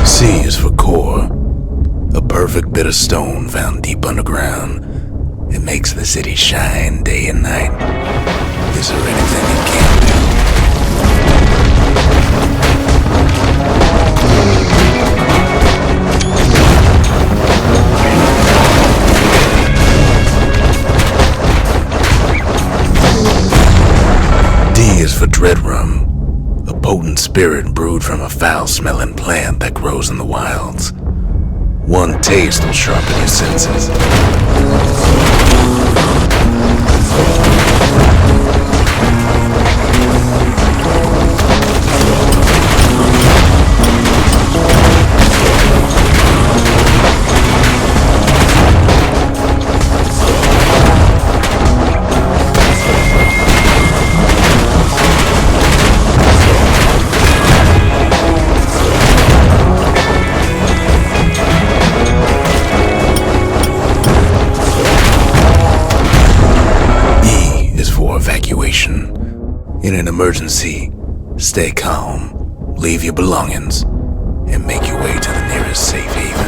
A: C is for core, a perfect bit of stone found deep underground. It makes the city shine day and night. Is there anything it can't do? D is for dread rum, a potent spirit brewed from a foul-smelling plant that grows in the wilds. One taste will sharpen your senses. In an emergency, stay calm, leave your belongings, and make your way to the nearest safe haven.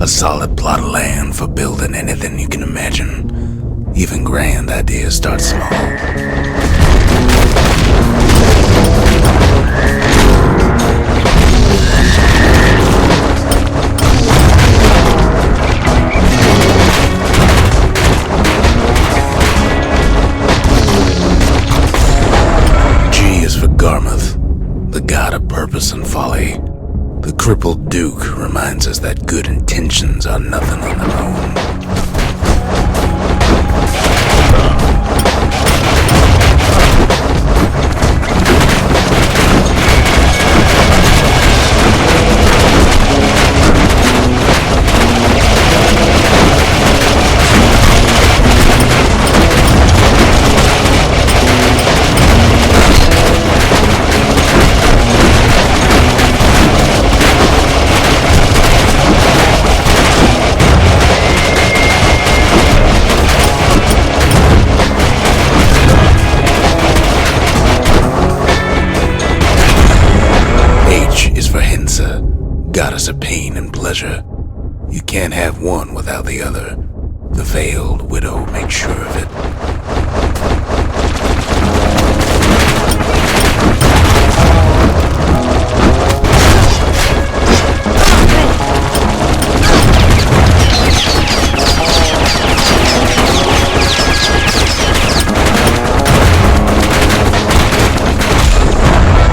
A: A solid plot of land for building anything you can imagine. Even grand ideas start small. G is for Garmuth, the god of purpose and folly. The crippled Duke reminds us that good intentions are nothing on their own. Goddess of pain and pleasure. You can't have one without the other. The veiled widow makes sure of it.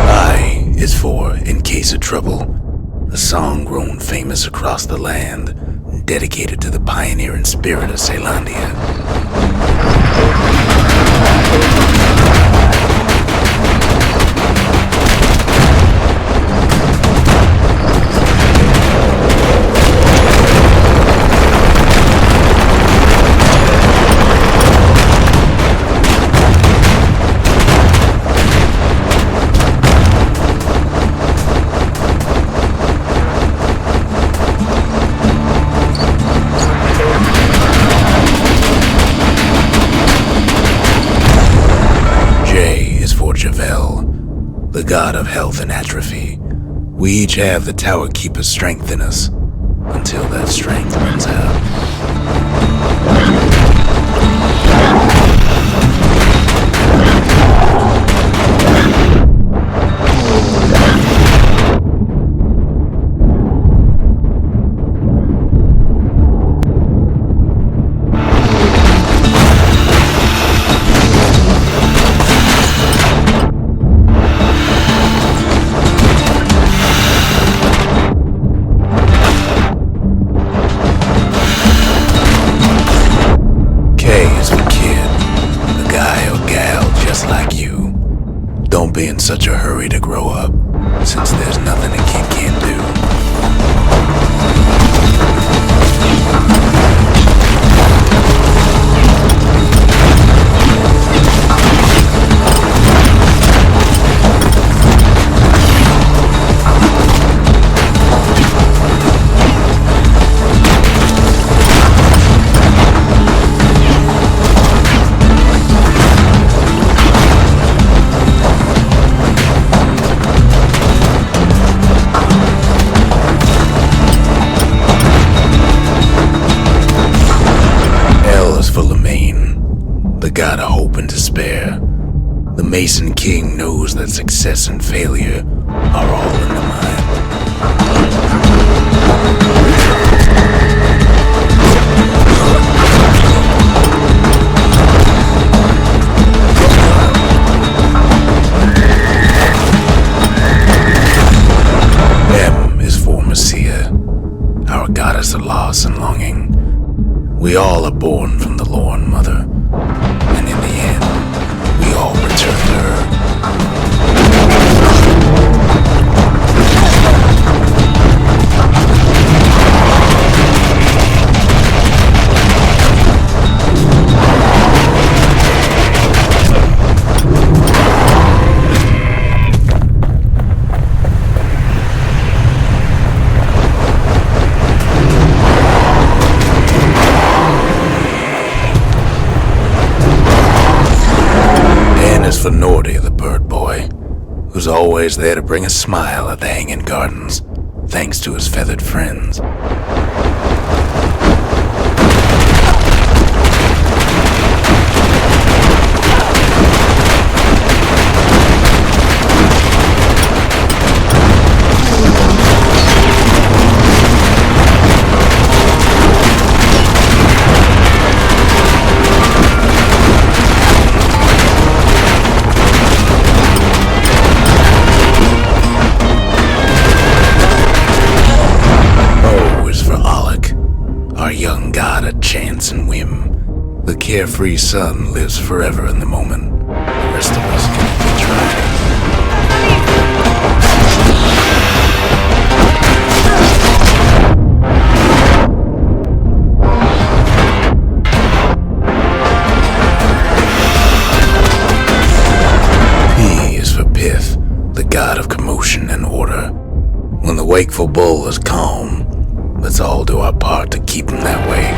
A: I is for in case of trouble. A song grown famous across the land, dedicated to the pioneering spirit of Caelondia. The god of health and atrophy. We each have the Tower Keeper's strength in us, until that strength runs out. Don't be in such a hurry to grow up, since there's nothing a kid can't do. The god of hope and despair. The Mason King knows that success and failure are all in the mind. M is for Messiah, our goddess of loss and longing. We all are born from the Lorn Mother. And in the end, we all return to her. For Nordy, the bird boy, who's always there to bring a smile at the hanging gardens, thanks to his feathered friends. Chance and whim. The carefree son lives forever in the moment. The rest of us can only P is for Pith, the god of commotion and order. When the wakeful bull is calm, let's all do our part to keep him that way.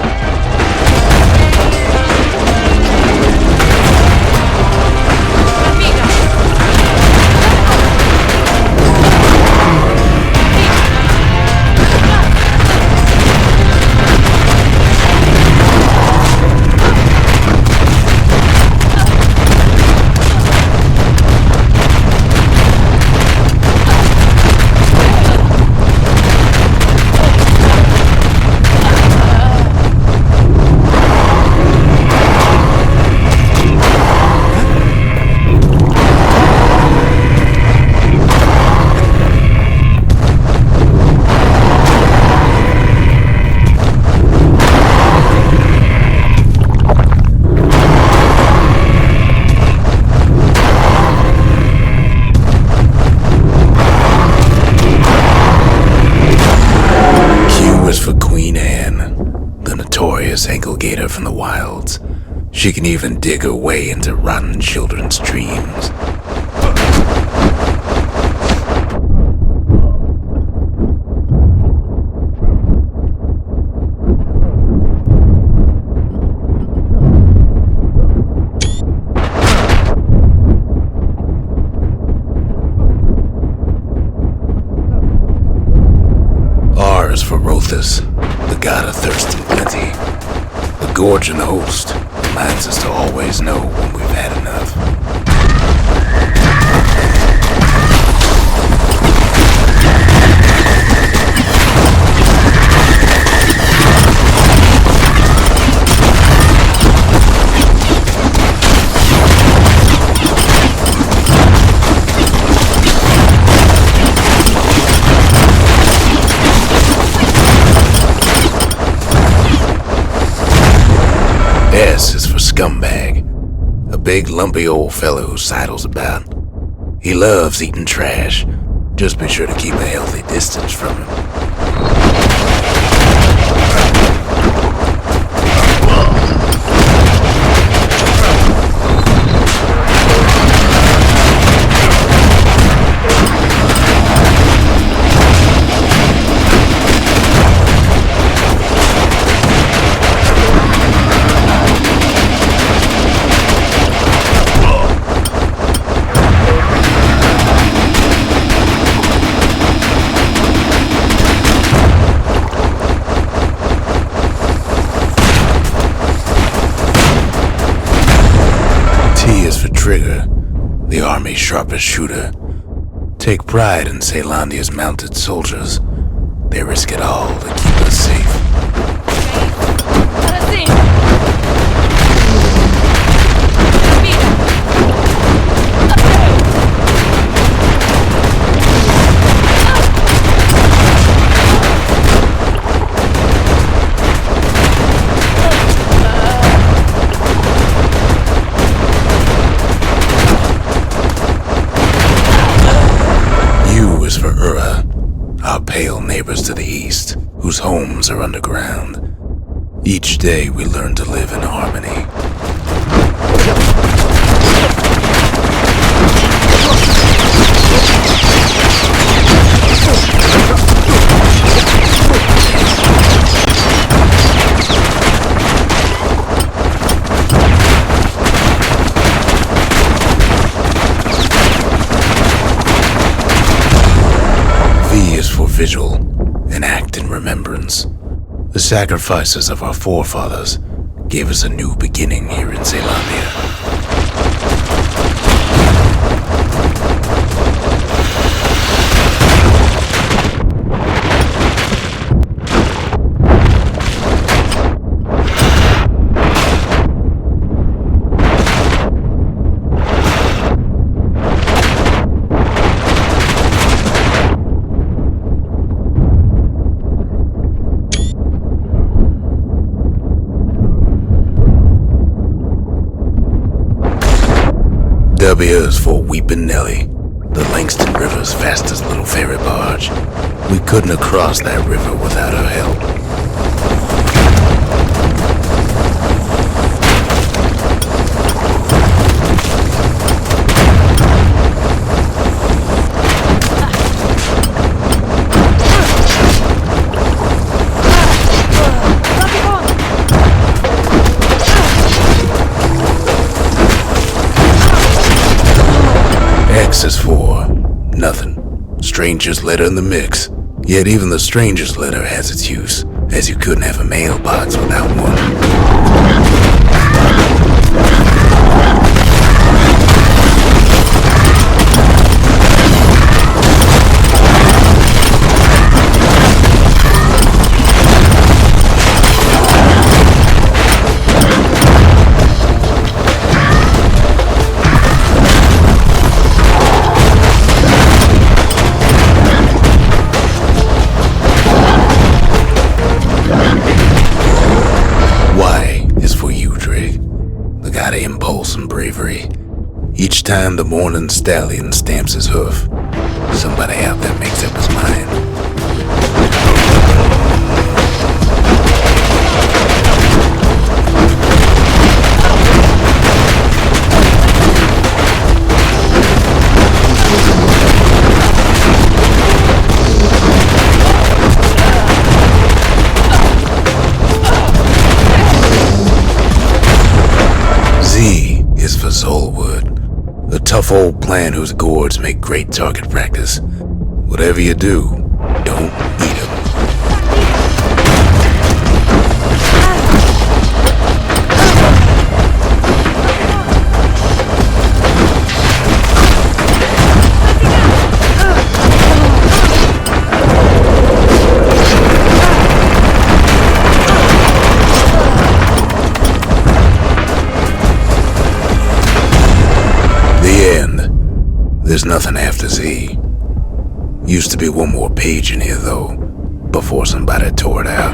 A: Ankle gator from the wilds. She can even dig her way into rotten children's dreams. R is for Rothus, the god of thirst and plenty. The gorge and the host reminds us to always know when we've had enough. S is for scumbag, a big lumpy old fellow who sidles about. He loves eating trash. Just be sure to keep a healthy distance from him. Trigger, the Army's sharpest shooter. Take pride in Caelondia's mounted soldiers. They risk it all to keep us safe.
C: Let us in.
A: For Ura, our pale neighbors to the east, whose homes are underground. Each day we learn to live in harmony. Vigil, and act in remembrance. The sacrifices of our forefathers gave us a new beginning here in Caelondia. W is for Weepin' Nelly, the Langston River's fastest little ferry barge. We couldn't have crossed that river without her help. X is for nothing. Stranger's letter in the mix. Yet even the stranger's letter has its use, as you couldn't have a mailbox without one. Impulse and bravery. Each time the morning stallion stamps his hoof, somebody out there makes up his mind. Z is for Soulwood, a tough old plant whose gourds make great target practice. Whatever you do, don't eat them. There's nothing after Z. Used to be one more page in here, though, before somebody tore it out.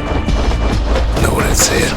A: Know what it said?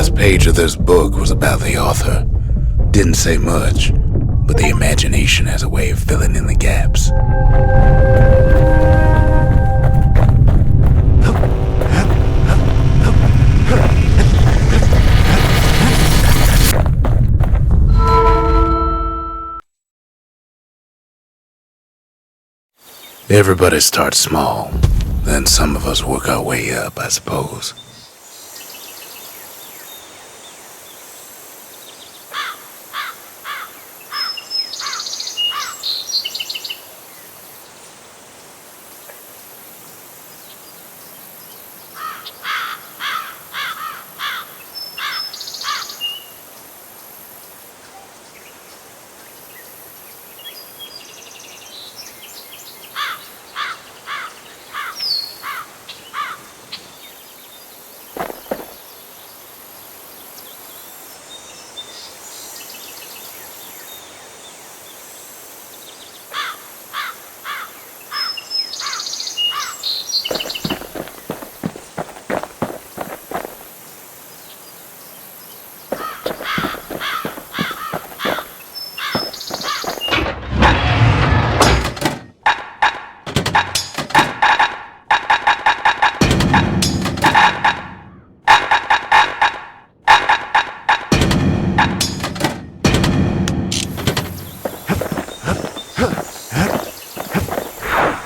A: last page of this book was about the author. Didn't say much, but the imagination has a way of filling in the gaps. Everybody starts small, then some of us work our way up, I suppose.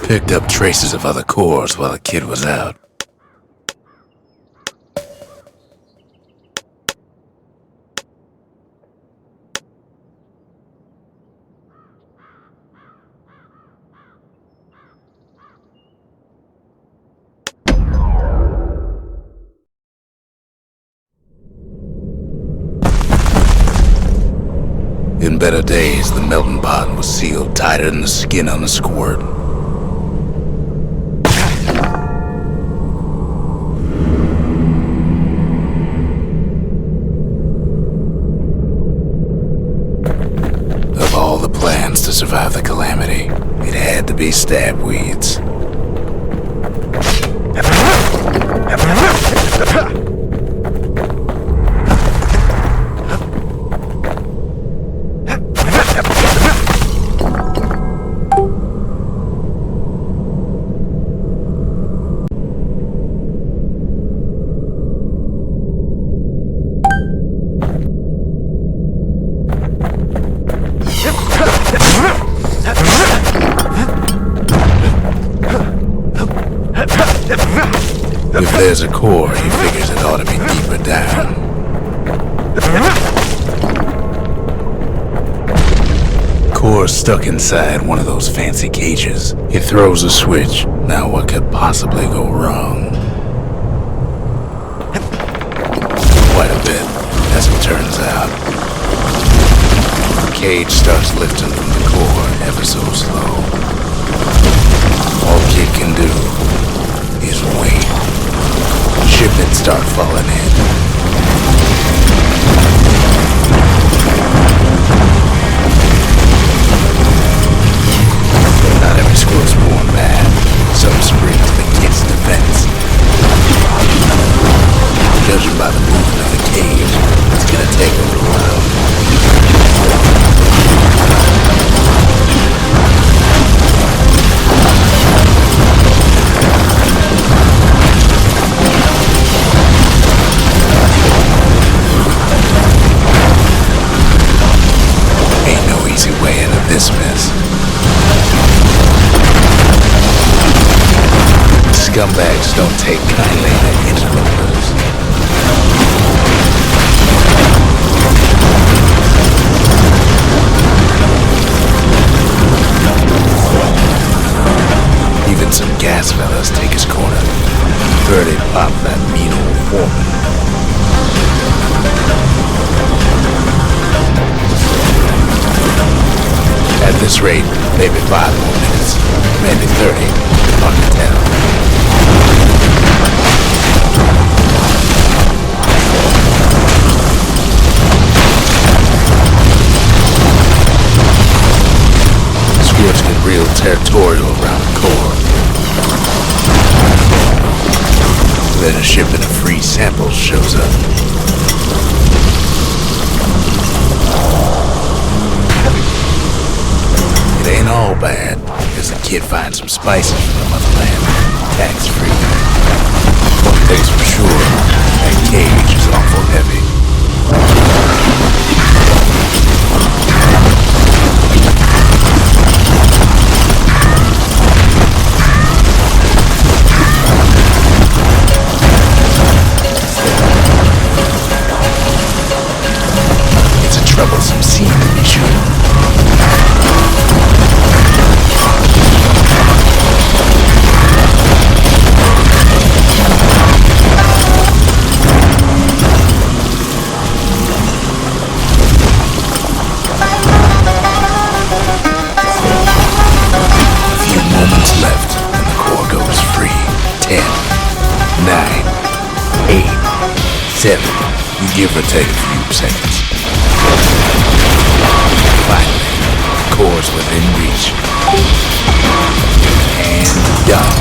A: Picked up traces of other cores while the kid was out. In better days, the melting pot was sealed tighter than the skin on a squirt. To survive the calamity, it had to be stabweeds. If there's a core, he figures it ought to be deeper down. Core's stuck inside one of those fancy cages. He throws a switch. Now what could possibly go wrong? Quite a bit, as it turns out. The cage starts lifting from the core ever so slow. All Kid can do is wait. Shipments start falling in. Not every squirrel's born bad. Some spring to the kid's defense. Judging by the movement of the cage, it's gonna take a little while. Way out of this mess. Scumbags don't take kindly to interlopers. Even some gas fellas take his corner. Heard it pop that mean old foreman. At this rate, maybe 5 more minutes, maybe 30, hard to tell. Squirts get real territorial around the core. Then a shipment of free samples shows up. kid find some spices from the motherland, tax-free. One thing's for sure, that cage is awful heavy. It's a troublesome scene to be sure. Left and the core goes free. 10, 9, 8, 7. You give or take a few seconds. Finally, the core's within reach. And done.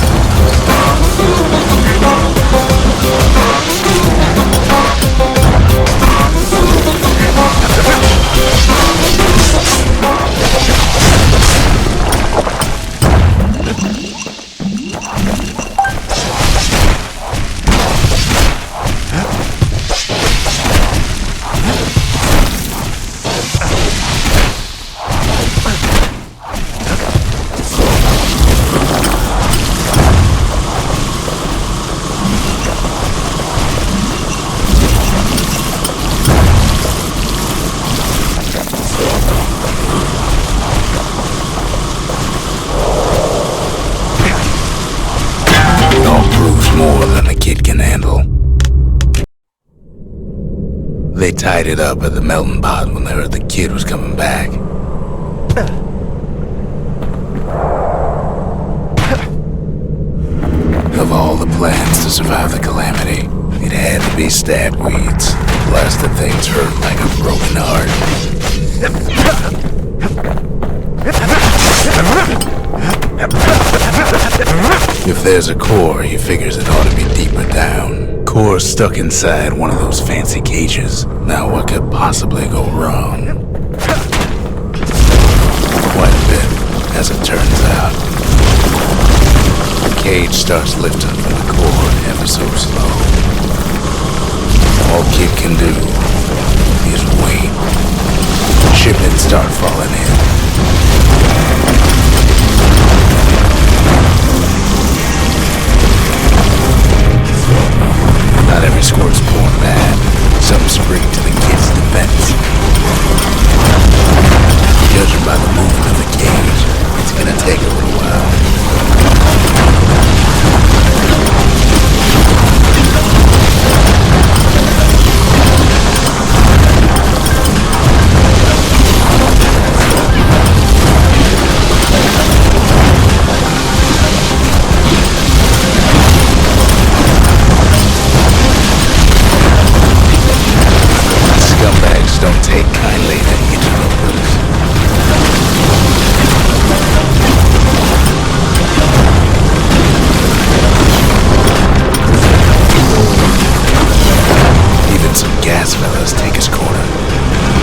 A: More than the kid can handle. They tied it up at the melting pot when they heard the kid was coming back. Of all the plans to survive the calamity, it had to be stab weeds. Blasted things hurt like a broken heart. If there's a core, he figures it ought to be deeper down. Core's stuck inside one of those fancy cages. Now what could possibly go wrong? Quite a bit, as it turns out. The cage starts lifting from the core ever so slow. All Kid can do is wait. Shipments start falling in. Not every squirt's born bad. Some spring to the kid's defense. Judging by the movement of the cage, it's gonna take a little while. Scumbags don't take kindly to interlopers. Even some gas fellas take his corner.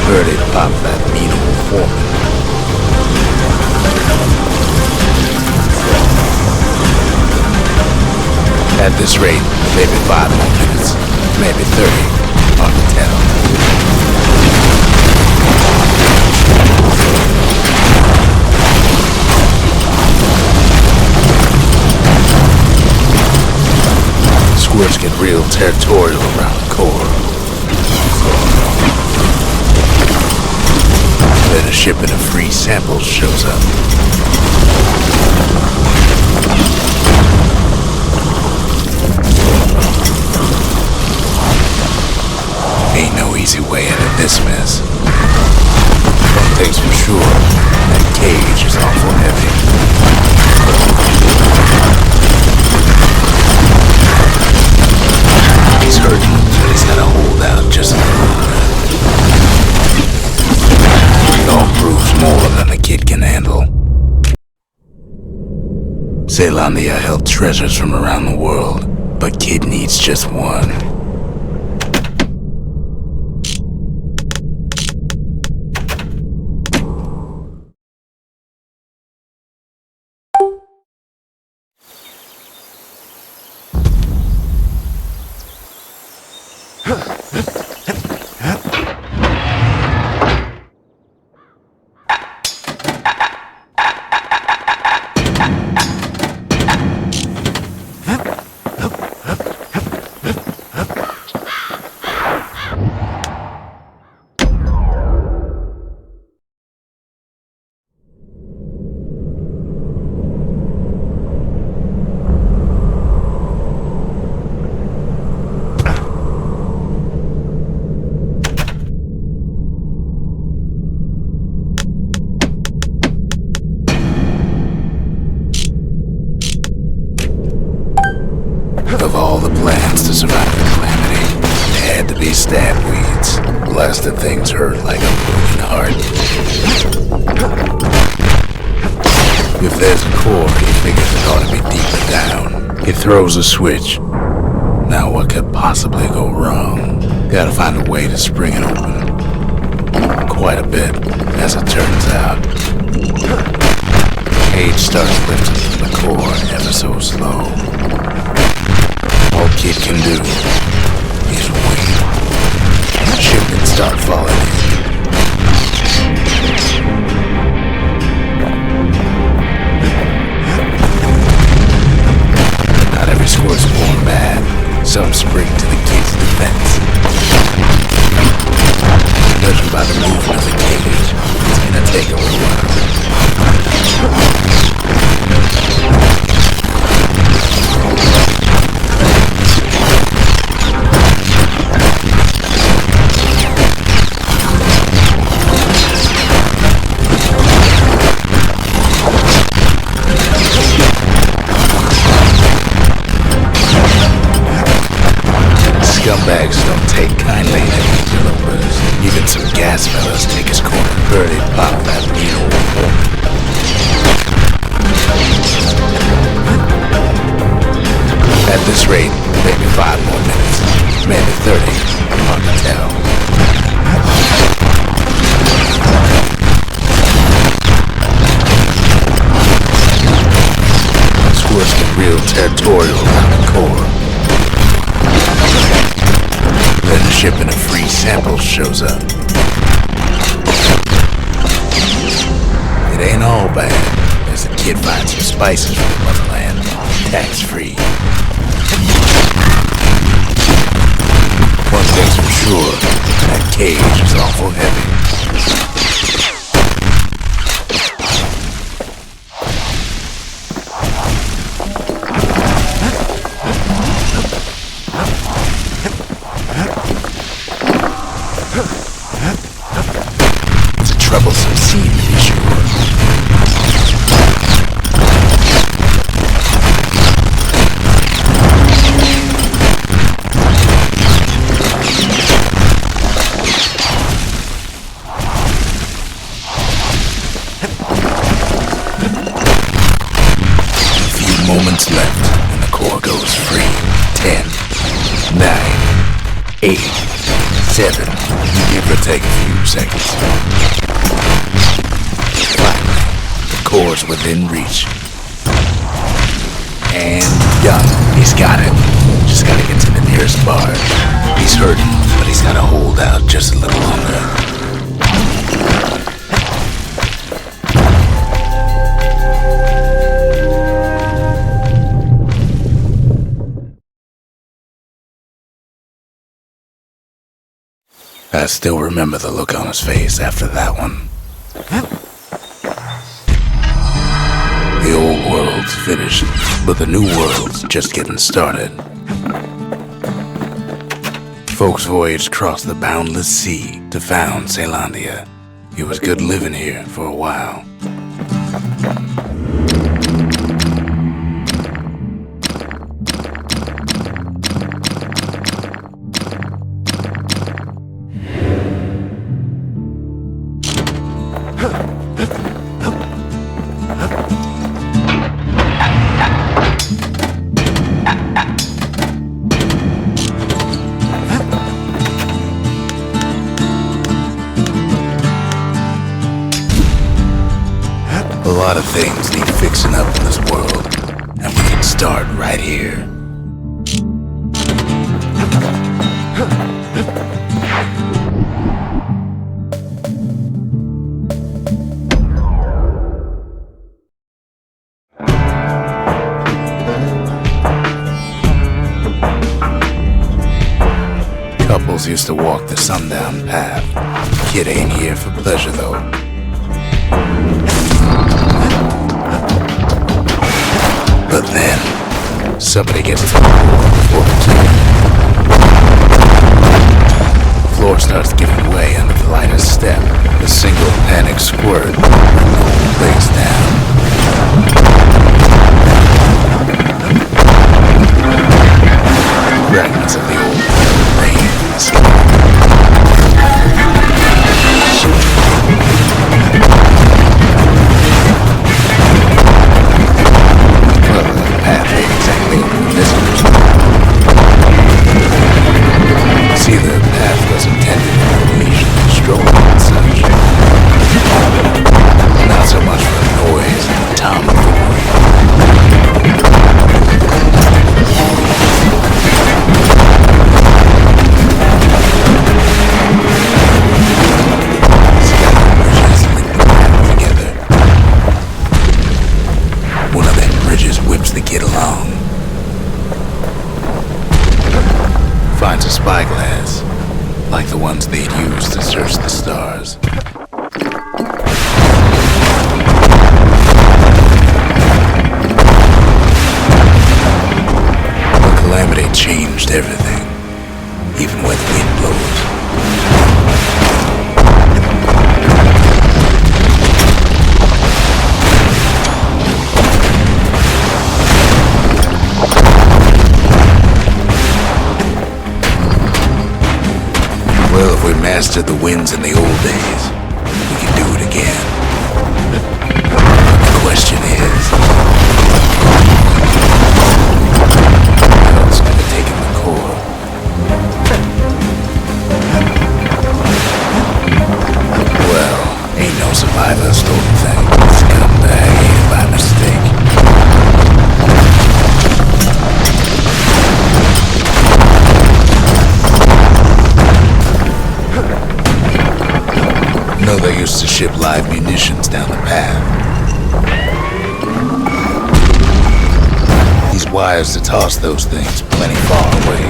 A: Heard it pop that mean old foreman. At this rate, maybe 5 more minutes, maybe 30, hard to tell. Squirts get real territorial around the core. Then a shipment of free samples shows up. Ain't no easy way out of this mess. One thing's for sure, that cage is awful heavy. He's hurting, but he's gotta hold out just a little bit. It all proves more than the kid can handle. Zealandia held treasures from around the world, but Kid needs just one. Of all the plans to survive the calamity, it had to be stab weeds. Blasted things hurt like a broken heart. If there's a core, he figures it ought to be deeper down. He throws a switch. Now what could possibly go wrong? Gotta find a way to spring it open. Quite a bit, as it turns out. Cage starts lifting from the core ever so slow. All Kid can do is wait. Shipments start falling in. Not every squire's born bad. Some spring to the kid's defense. Judging by the movement of the cage, it's gonna take a little while. Scumbags don't take kindly to interlopers. Even some gas fellas take his corner. Birdie pop that needle. At this rate, maybe 5 more minutes. Maybe 30. Hard to tell. Squirts get real territorial around the core. Then a shipment of free samples shows up. It ain't all bad, as the kid finds some spices from the motherland, tax-free. One thing's for sure, that cage is awful heavy. It's a troublesome scene, to be sure. A few moments left, and the core goes free. 10, 9, 8, 7. Give or take a few seconds. Finally, the core's within reach. And done. He's got it. Just gotta get to the nearest barge. He's hurting, but he's gotta hold out just a little longer. I still remember the look on his face after that one. The old world's finished, but the new world's just getting started. Folks voyaged across the boundless sea to found Caelondia. It was good living here for a while. A lot of things need fixing up in this world, and we can start right here. walk the sundown path. Kid ain't here for pleasure, though. But then, somebody gets to the floor starts giving way under the lightest step. A single panic squirt breaks down. Fragments of the old brains. Well, the path ain't exactly invisible. See, the path was intended for leisurely strolling and such. Not so much for noise and tomfoolery. Finds a spyglass, like the ones they'd used to search the stars. The calamity changed everything, even when the wind blows. Well, if we mastered the winds in the old days, we can do it again. The question is, who else could have taken the core? Well, ain't no survivor stolen thing. Scumbag ate it by mistake. No, they used to ship live munitions down the path. These wires to toss those things plenty far away.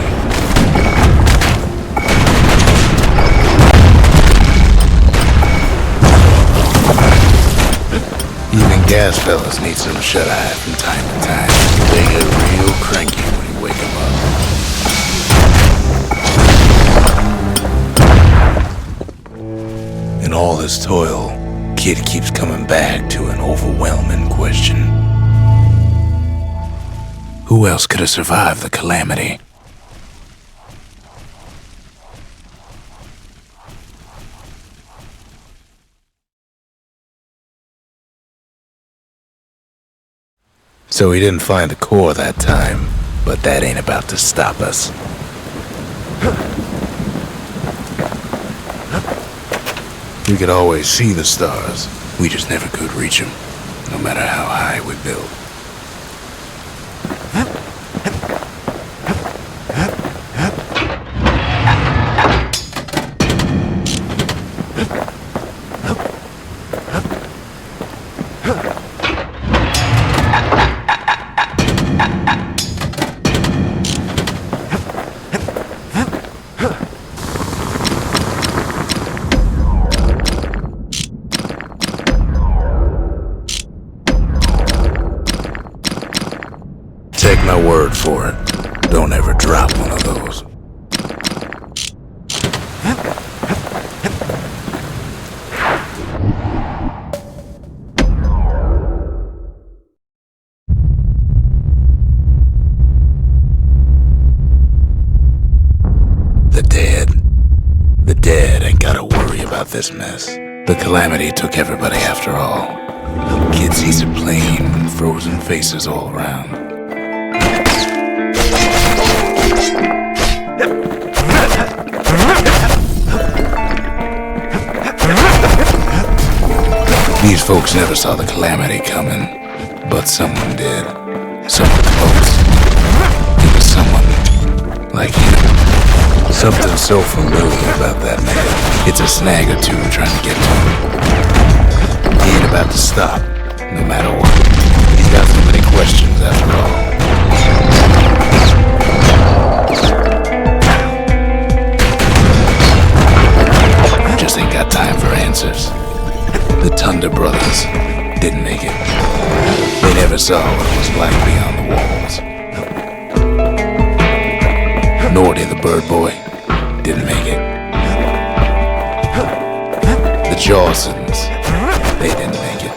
A: Even gas fellas need some shut-eye from time to time. They get real cranky when you wake them up. In all this toil, Kid keeps coming back to an overwhelming question. Who else could have survived the calamity? So he didn't find the core that time, but that ain't about to stop us. We could always see the stars. We just never could reach them, no matter how high we built. Take my word for it. Don't ever drop one of those. The dead ain't gotta worry about this mess. The calamity took everybody after all. Kid sees a plane and frozen faces all around. These folks never saw the calamity coming, but someone did. Someone close. It was someone like him. Something so familiar about that man. It's a snag or two trying to get to him. He ain't about to stop, no matter what. He's got so many questions after all. The Thunder Brothers didn't make it. They never saw what it was like beyond the walls. Norty the Bird Boy didn't make it. The Jawsons, they didn't make it.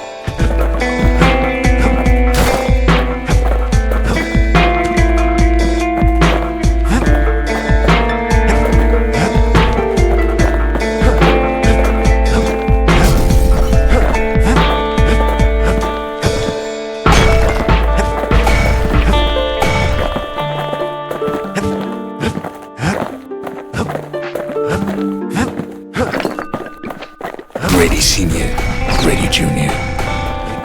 A: Grady Sr., Grady Jr.,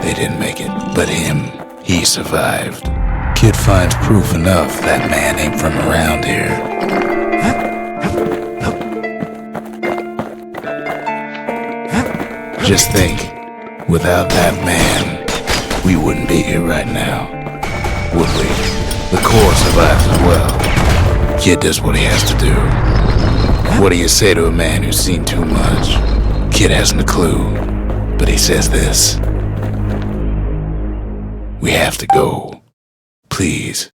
A: they didn't make it. But him, he survived. Kid finds proof enough that man ain't from around here. Just think, without that man, we wouldn't be here right now, would we? The Corps survives as well. Kid does what he has to do. What do you say to a man who's seen too much? Kid hasn't a clue, but he says this. We have to go. Please.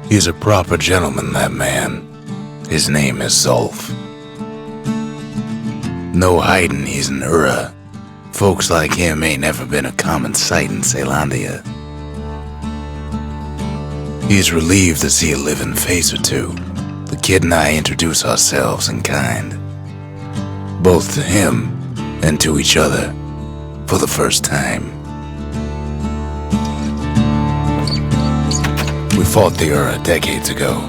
A: He's a proper gentleman, that man. His name is Zulf. No hiding he's an Ura. Folks like him ain't never been a common sight in Caelondia. He's relieved to see a living face or two. The kid and I introduce ourselves in kind, both to him and to each other for the first time. We fought the Ura decades ago,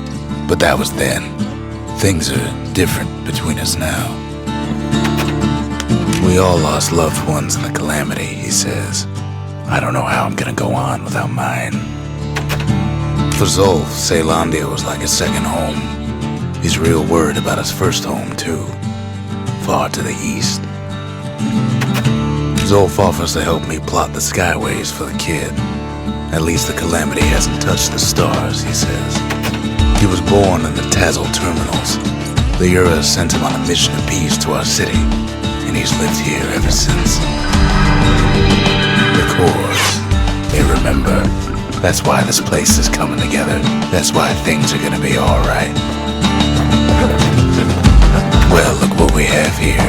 A: but that was then. Things are different between us now. We all lost loved ones in the calamity, he says. I don't know how I'm gonna go on without mine. For Zulf, Caelondia was like a second home. He's real worried about his first home, too. Far to the east. Zulf offers to help me plot the skyways for the kid. At least the calamity hasn't touched the stars, he says. He was born in the Tazzle terminals. The Ura sent him on a mission of peace to our city, and he's lived here ever since. The Corps, they remember. That's why this place is coming together. That's why things are gonna be alright. Well, look what we have here.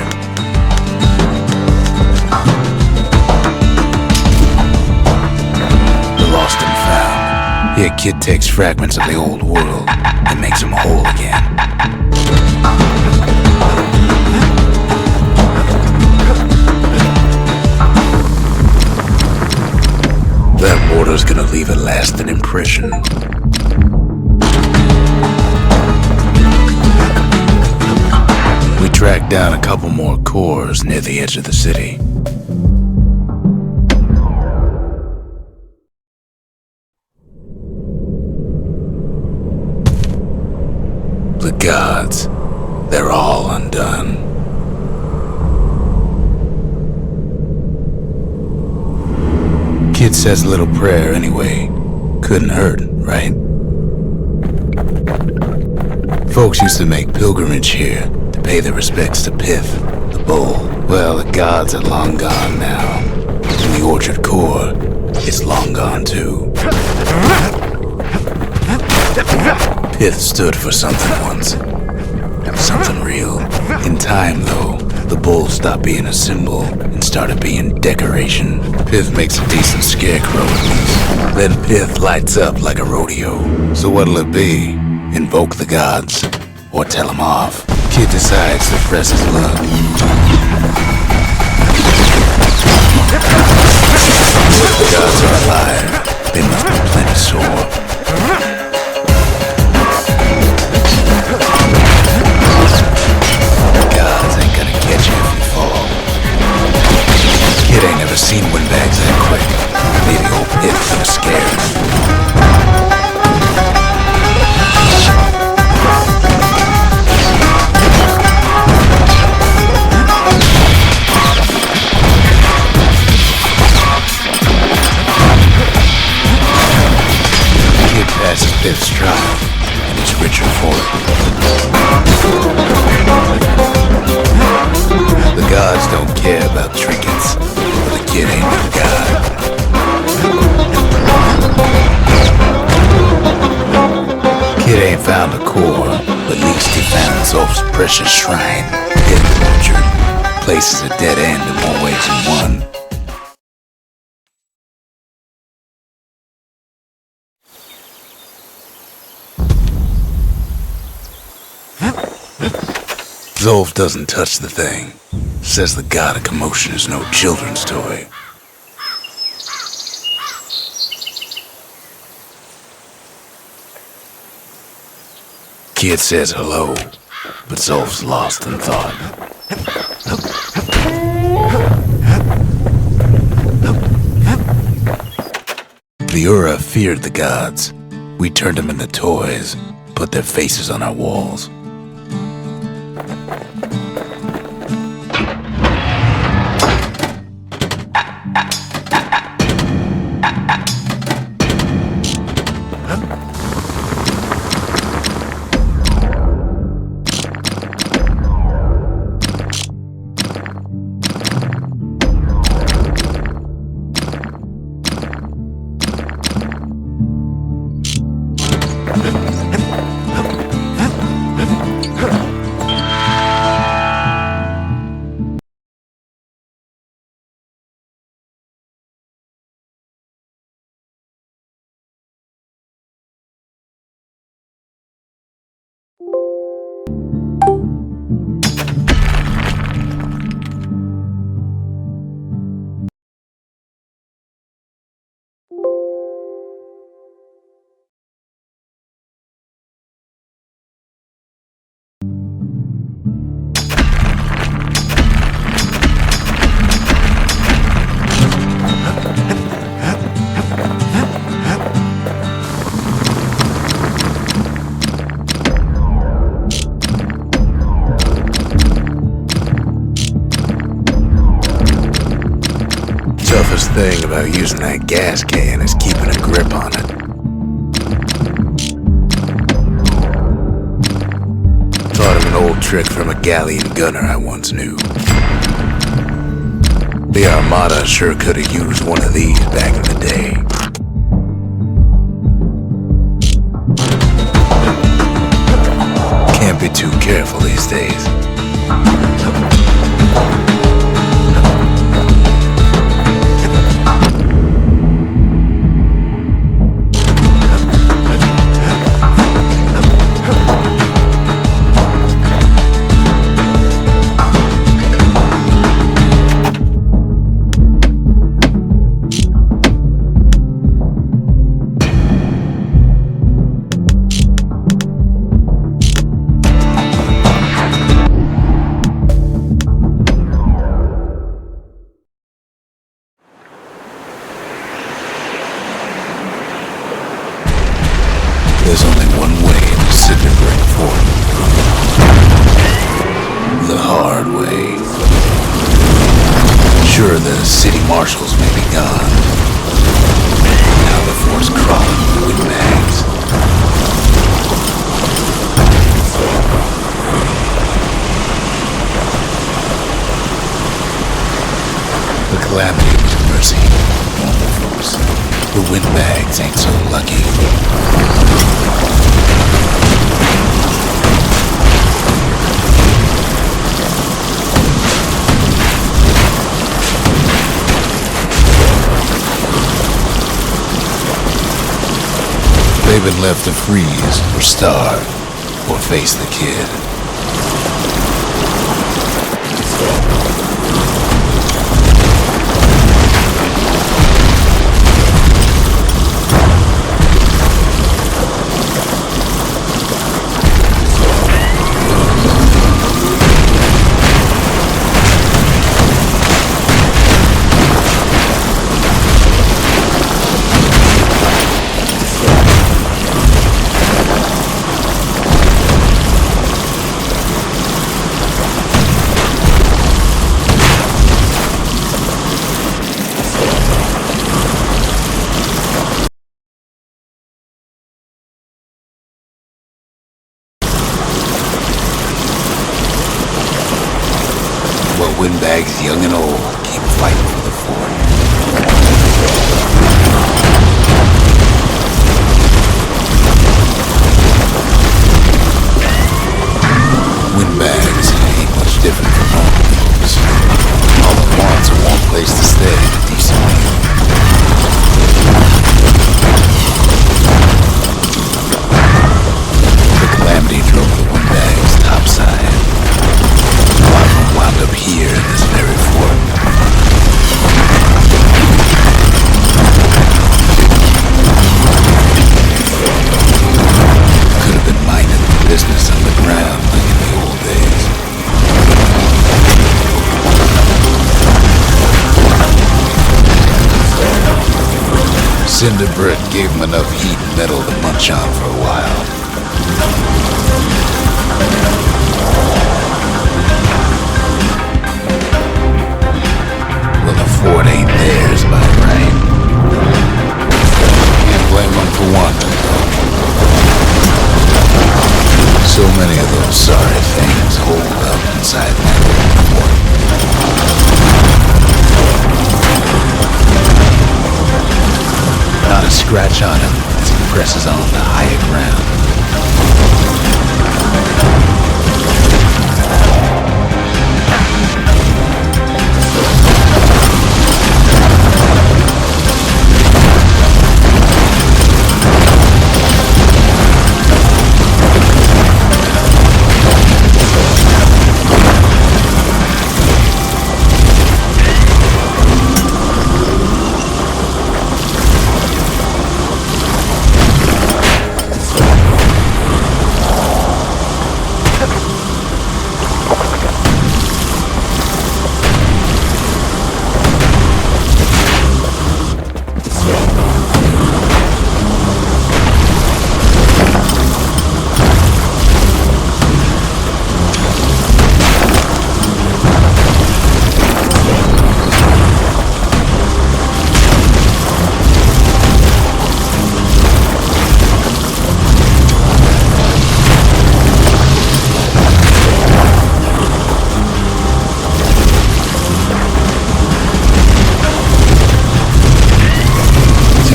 A: The lost and found. Here, kid takes fragments of the old world and makes them whole again. That border's gonna leave a lasting impression. We tracked down a couple more cores near the edge of the city. The gods, they're all undone. Kid says a little prayer anyway. Couldn't hurt, right? Folks used to make pilgrimage here to pay their respects to Pith, the bull. Well, the gods are long gone now. And the Orchard Core is long gone too. Pith stood for something once. Something real. In time, though, the bull stopped being a symbol and started being decoration. Pith makes a decent scarecrow at least. Then Pith lights up like a rodeo. So what'll it be? Invoke the gods? Or tell them off? Kid decides to press his luck. If the gods are alive, they must be plenty sore. Gods ain't gonna catch you if you fall. Kid ain't never seen windbags that quick. Maybe old Pith was scared. Kid passes Pith's trial, and is richer for it. The gods don't care about trinkets, but the kid ain't no god. Kid ain't found a core, but at least he found Zolf's precious shrine, hidden orchard. Place is a dead end in more ways than one. Zolf doesn't touch the thing. Says the god of commotion is no children's toy. Kid says hello, but Zolf's lost in thought. The Ura feared the gods. We turned them into toys, put their faces on our walls. Toughest thing about using that gas can is keeping a grip on it. Taught him an old trick from a galleon gunner I once knew. The Armada sure could have used one of these back in the day. Can't be too careful these days. There's only one way to disintegrate Fort. The hard way. Sure, the city marshals may be gone. Now the fort's crawling with windbags. The calamity was a mercy. Normal folks. The windbags ain't so lucky. They've been left to freeze or starve or face the kid. Windbags, young and old, keep fighting for the fort. Windbags ain't much different from home folks. All at once, a warm place to stay and a decent meal. The calamity drove the Windbags topside. A lot of them wound up here in this very fort. Could have been minding the business underground like in the old days. Cinder Brick gave him enough heat and metal to munch on for a while. Well, the fort ain't theirs by right. Can't blame them for wanting it, though. So many of those sorry things hold up inside my little fort. Not a scratch on him as he presses on to higher ground.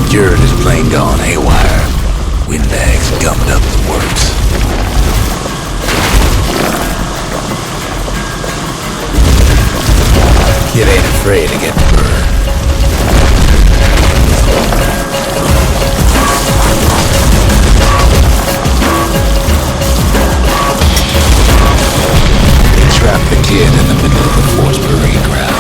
A: Security is plain gone haywire. Windbags gummed up the works. Kid ain't afraid to get burned. They trapped the kid in the middle of the fort's parade grounds.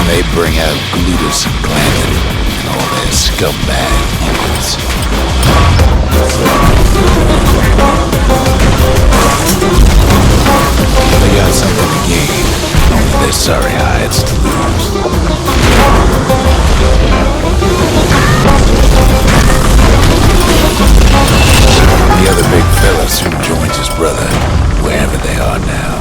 A: They bring out Glutus and Glandon and all their scumbag uncles. They got something to gain, only their sorry hides to lose. The other big fella soon joins his brother, wherever they are now.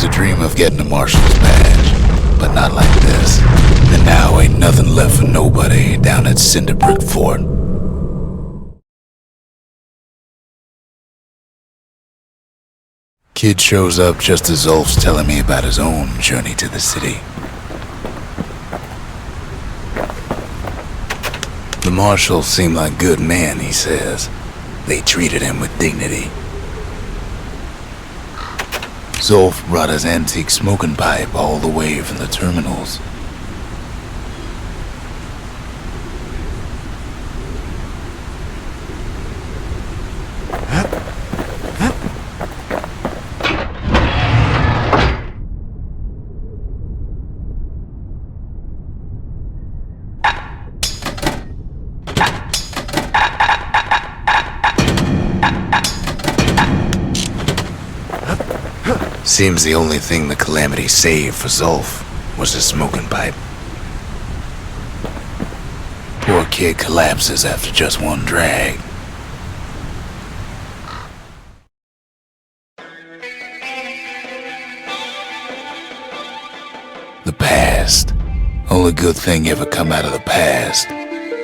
A: To dream of getting a marshal's badge, but not like this. And now ain't nothing left for nobody down at Cinder Brick Fort. Kid shows up just as Zulf's telling me about his own journey to the city. The marshals seem like good men, he says. They treated him with dignity. Zulf brought his antique smoking pipe all the way from the terminals. Seems the only thing the Calamity saved for Zulf was his smoking pipe. Poor kid collapses after just one drag. The past. Only good thing ever come out of the past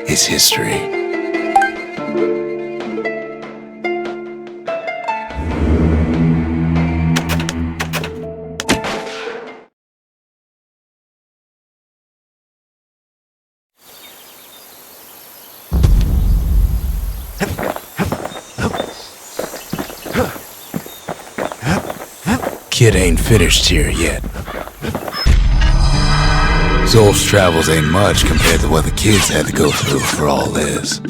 A: is history. Kid ain't finished here yet. Zulf's travels ain't much compared to what the kids had to go through for all this.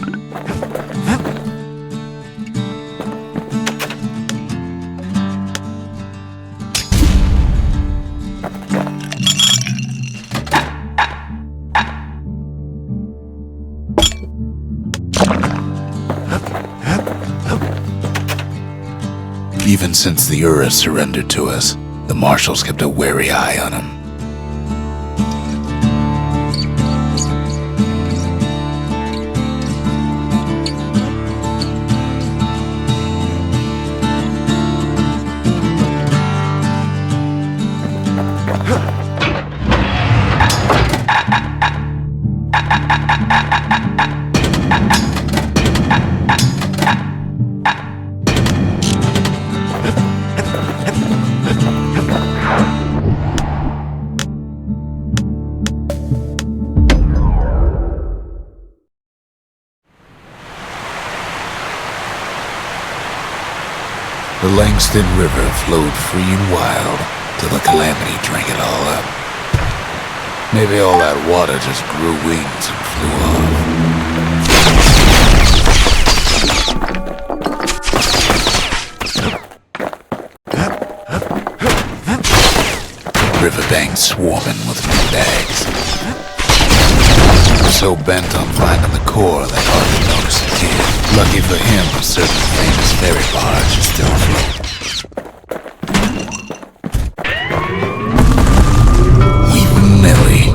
A: Even since the Ura surrendered to us, the Marshals kept a wary eye on him. The Langston River flowed free and wild till the Calamity drank it all up. Maybe all that water just grew wings and flew off. Riverbank swarming with windbags. So bent on finding the core they hardly noticed the kid. Lucky for him, a certain famous ferry barge is still afloat. Weeping Nellie.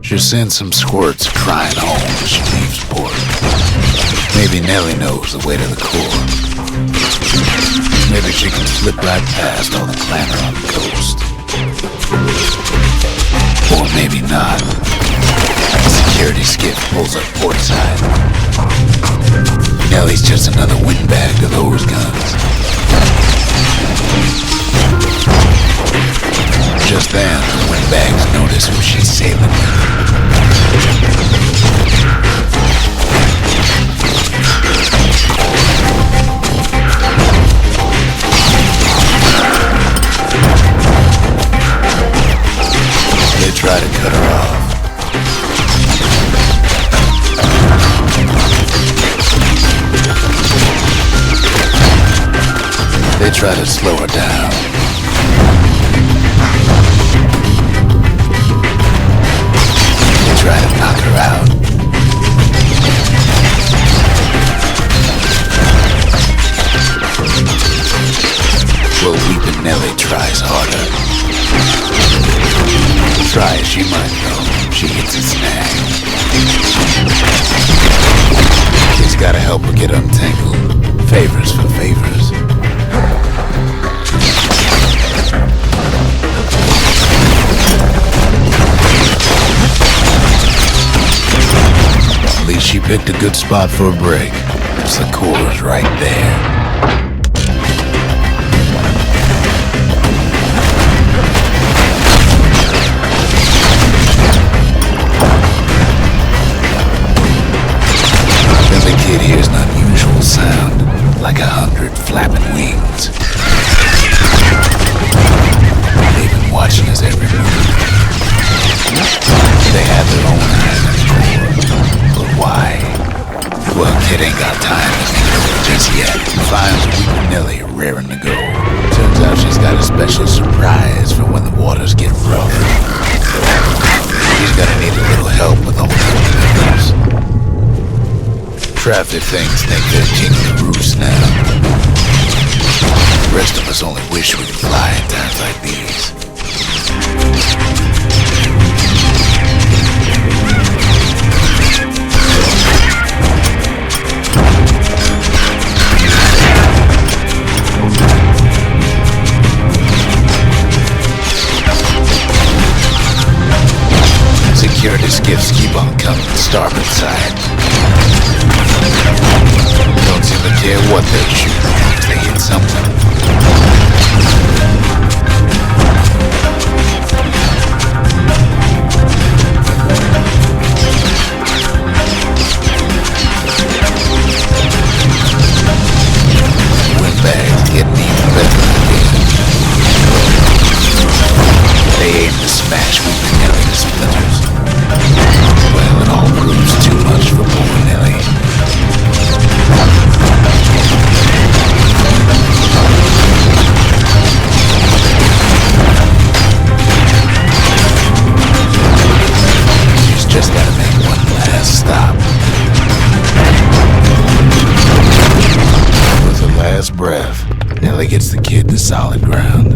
A: She sends some squirts crying home as she leaves port. Maybe Nellie knows the way to the core. Maybe she can slip right past all the clamor on the coast. Or maybe not. Security skiff pulls up portside. Nellie's just another windbag to those guns. Just then, the windbags notice who she's sailing with. They try to cut her off. They try to slow her down. They try to knock her out. Well, Weeping Nellie tries harder. Try as she might though, she hits a snag. She's gotta help her get untangled. Favors for favors. At least she picked a good spot for a break, cause the core is right there. Then the kid hears an unusual sound, like 100 flapping wings. They've been watching his every move. They have their own eyes on the core. But why? Well, kid ain't got time to think of it just yet. Finds Weeping Nellie raring to go. Turns out she's got a special surprise for when the waters get rough. She's gonna need a little help with all the papers. Traffic things think they're king of the roost now. rest of us only wish we could fly at times like these. Security skiffs keep on coming to starboard side. Don't seem to care what they shoot if they hit something. Windbags getting even better again. They aim to smash weeping Nelly to splinters. Well, it all proves too much for poor Nelly. She's just gotta make one last stop. With her last breath, Nelly gets the kid to solid ground.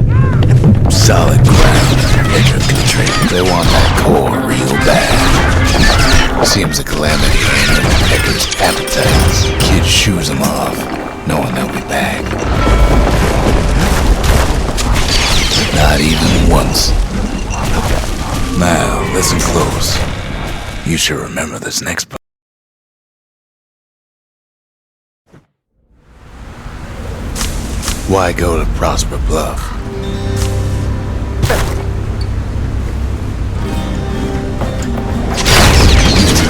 A: Solid ground. They want that core real bad. Seems a calamity in Pecker's appetites. Kid shoos them off, knowing they'll be back. Not even once. Now, listen close. You should remember this next part. Why go to Prosper Bluff?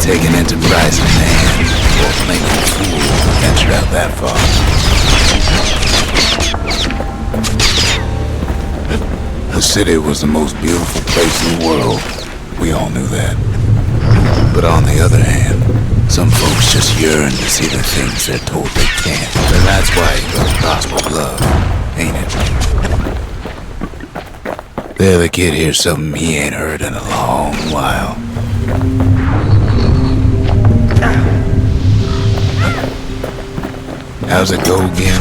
A: Take an enterprise in hand, or make a fool venture out that far. The city was the most beautiful place in the world. We all knew that. But on the other hand, some folks just yearn to see the things they're told they can't. And that's why you go to Prosper Bluff, ain't it? There the kid hears something he ain't heard in a long while. How's it go again?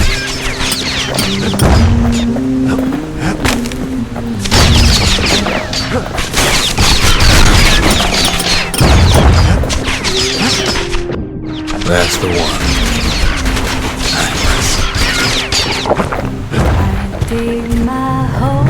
A: That's the one.
E: I dig my hole.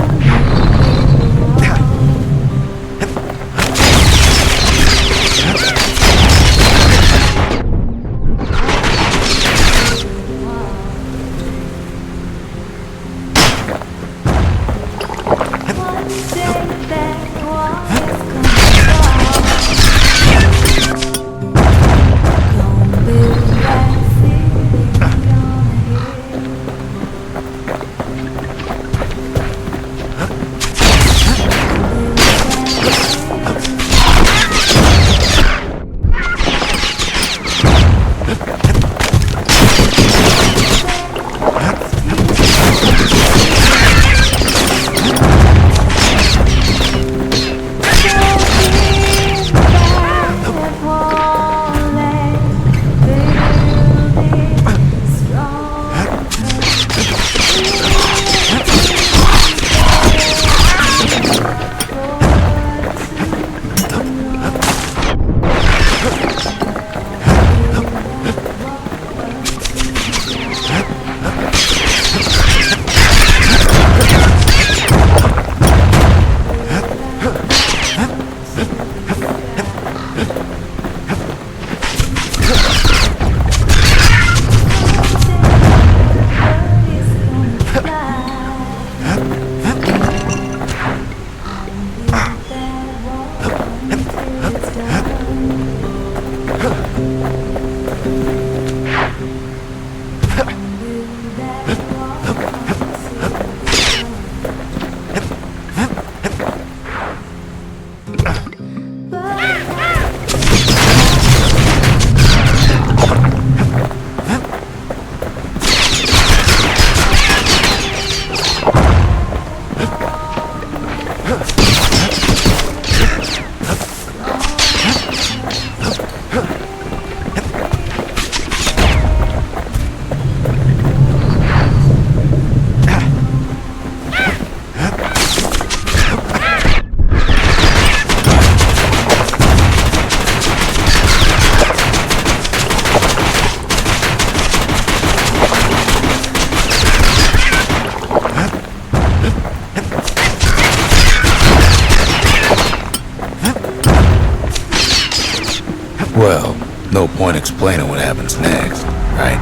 A: point explaining what happens next, right?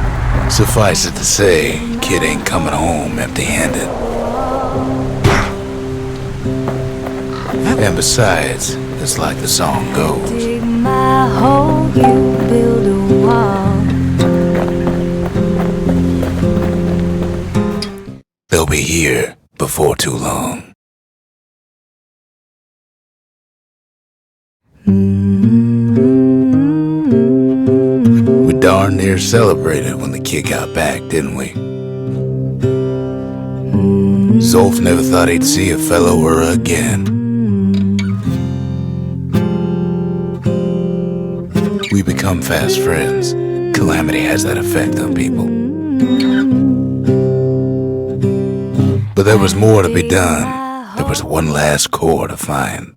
A: Suffice it to say, kid ain't coming home empty-handed. And besides, it's like the song goes.
E: Dig my hole, you build a wall.
A: They'll be here before too long. We darn near celebrated when the kid got back, didn't we? Zolf never thought he'd see a fellow her again. We become fast friends. Calamity has that effect on people. But there was more to be done. There was one last core to find.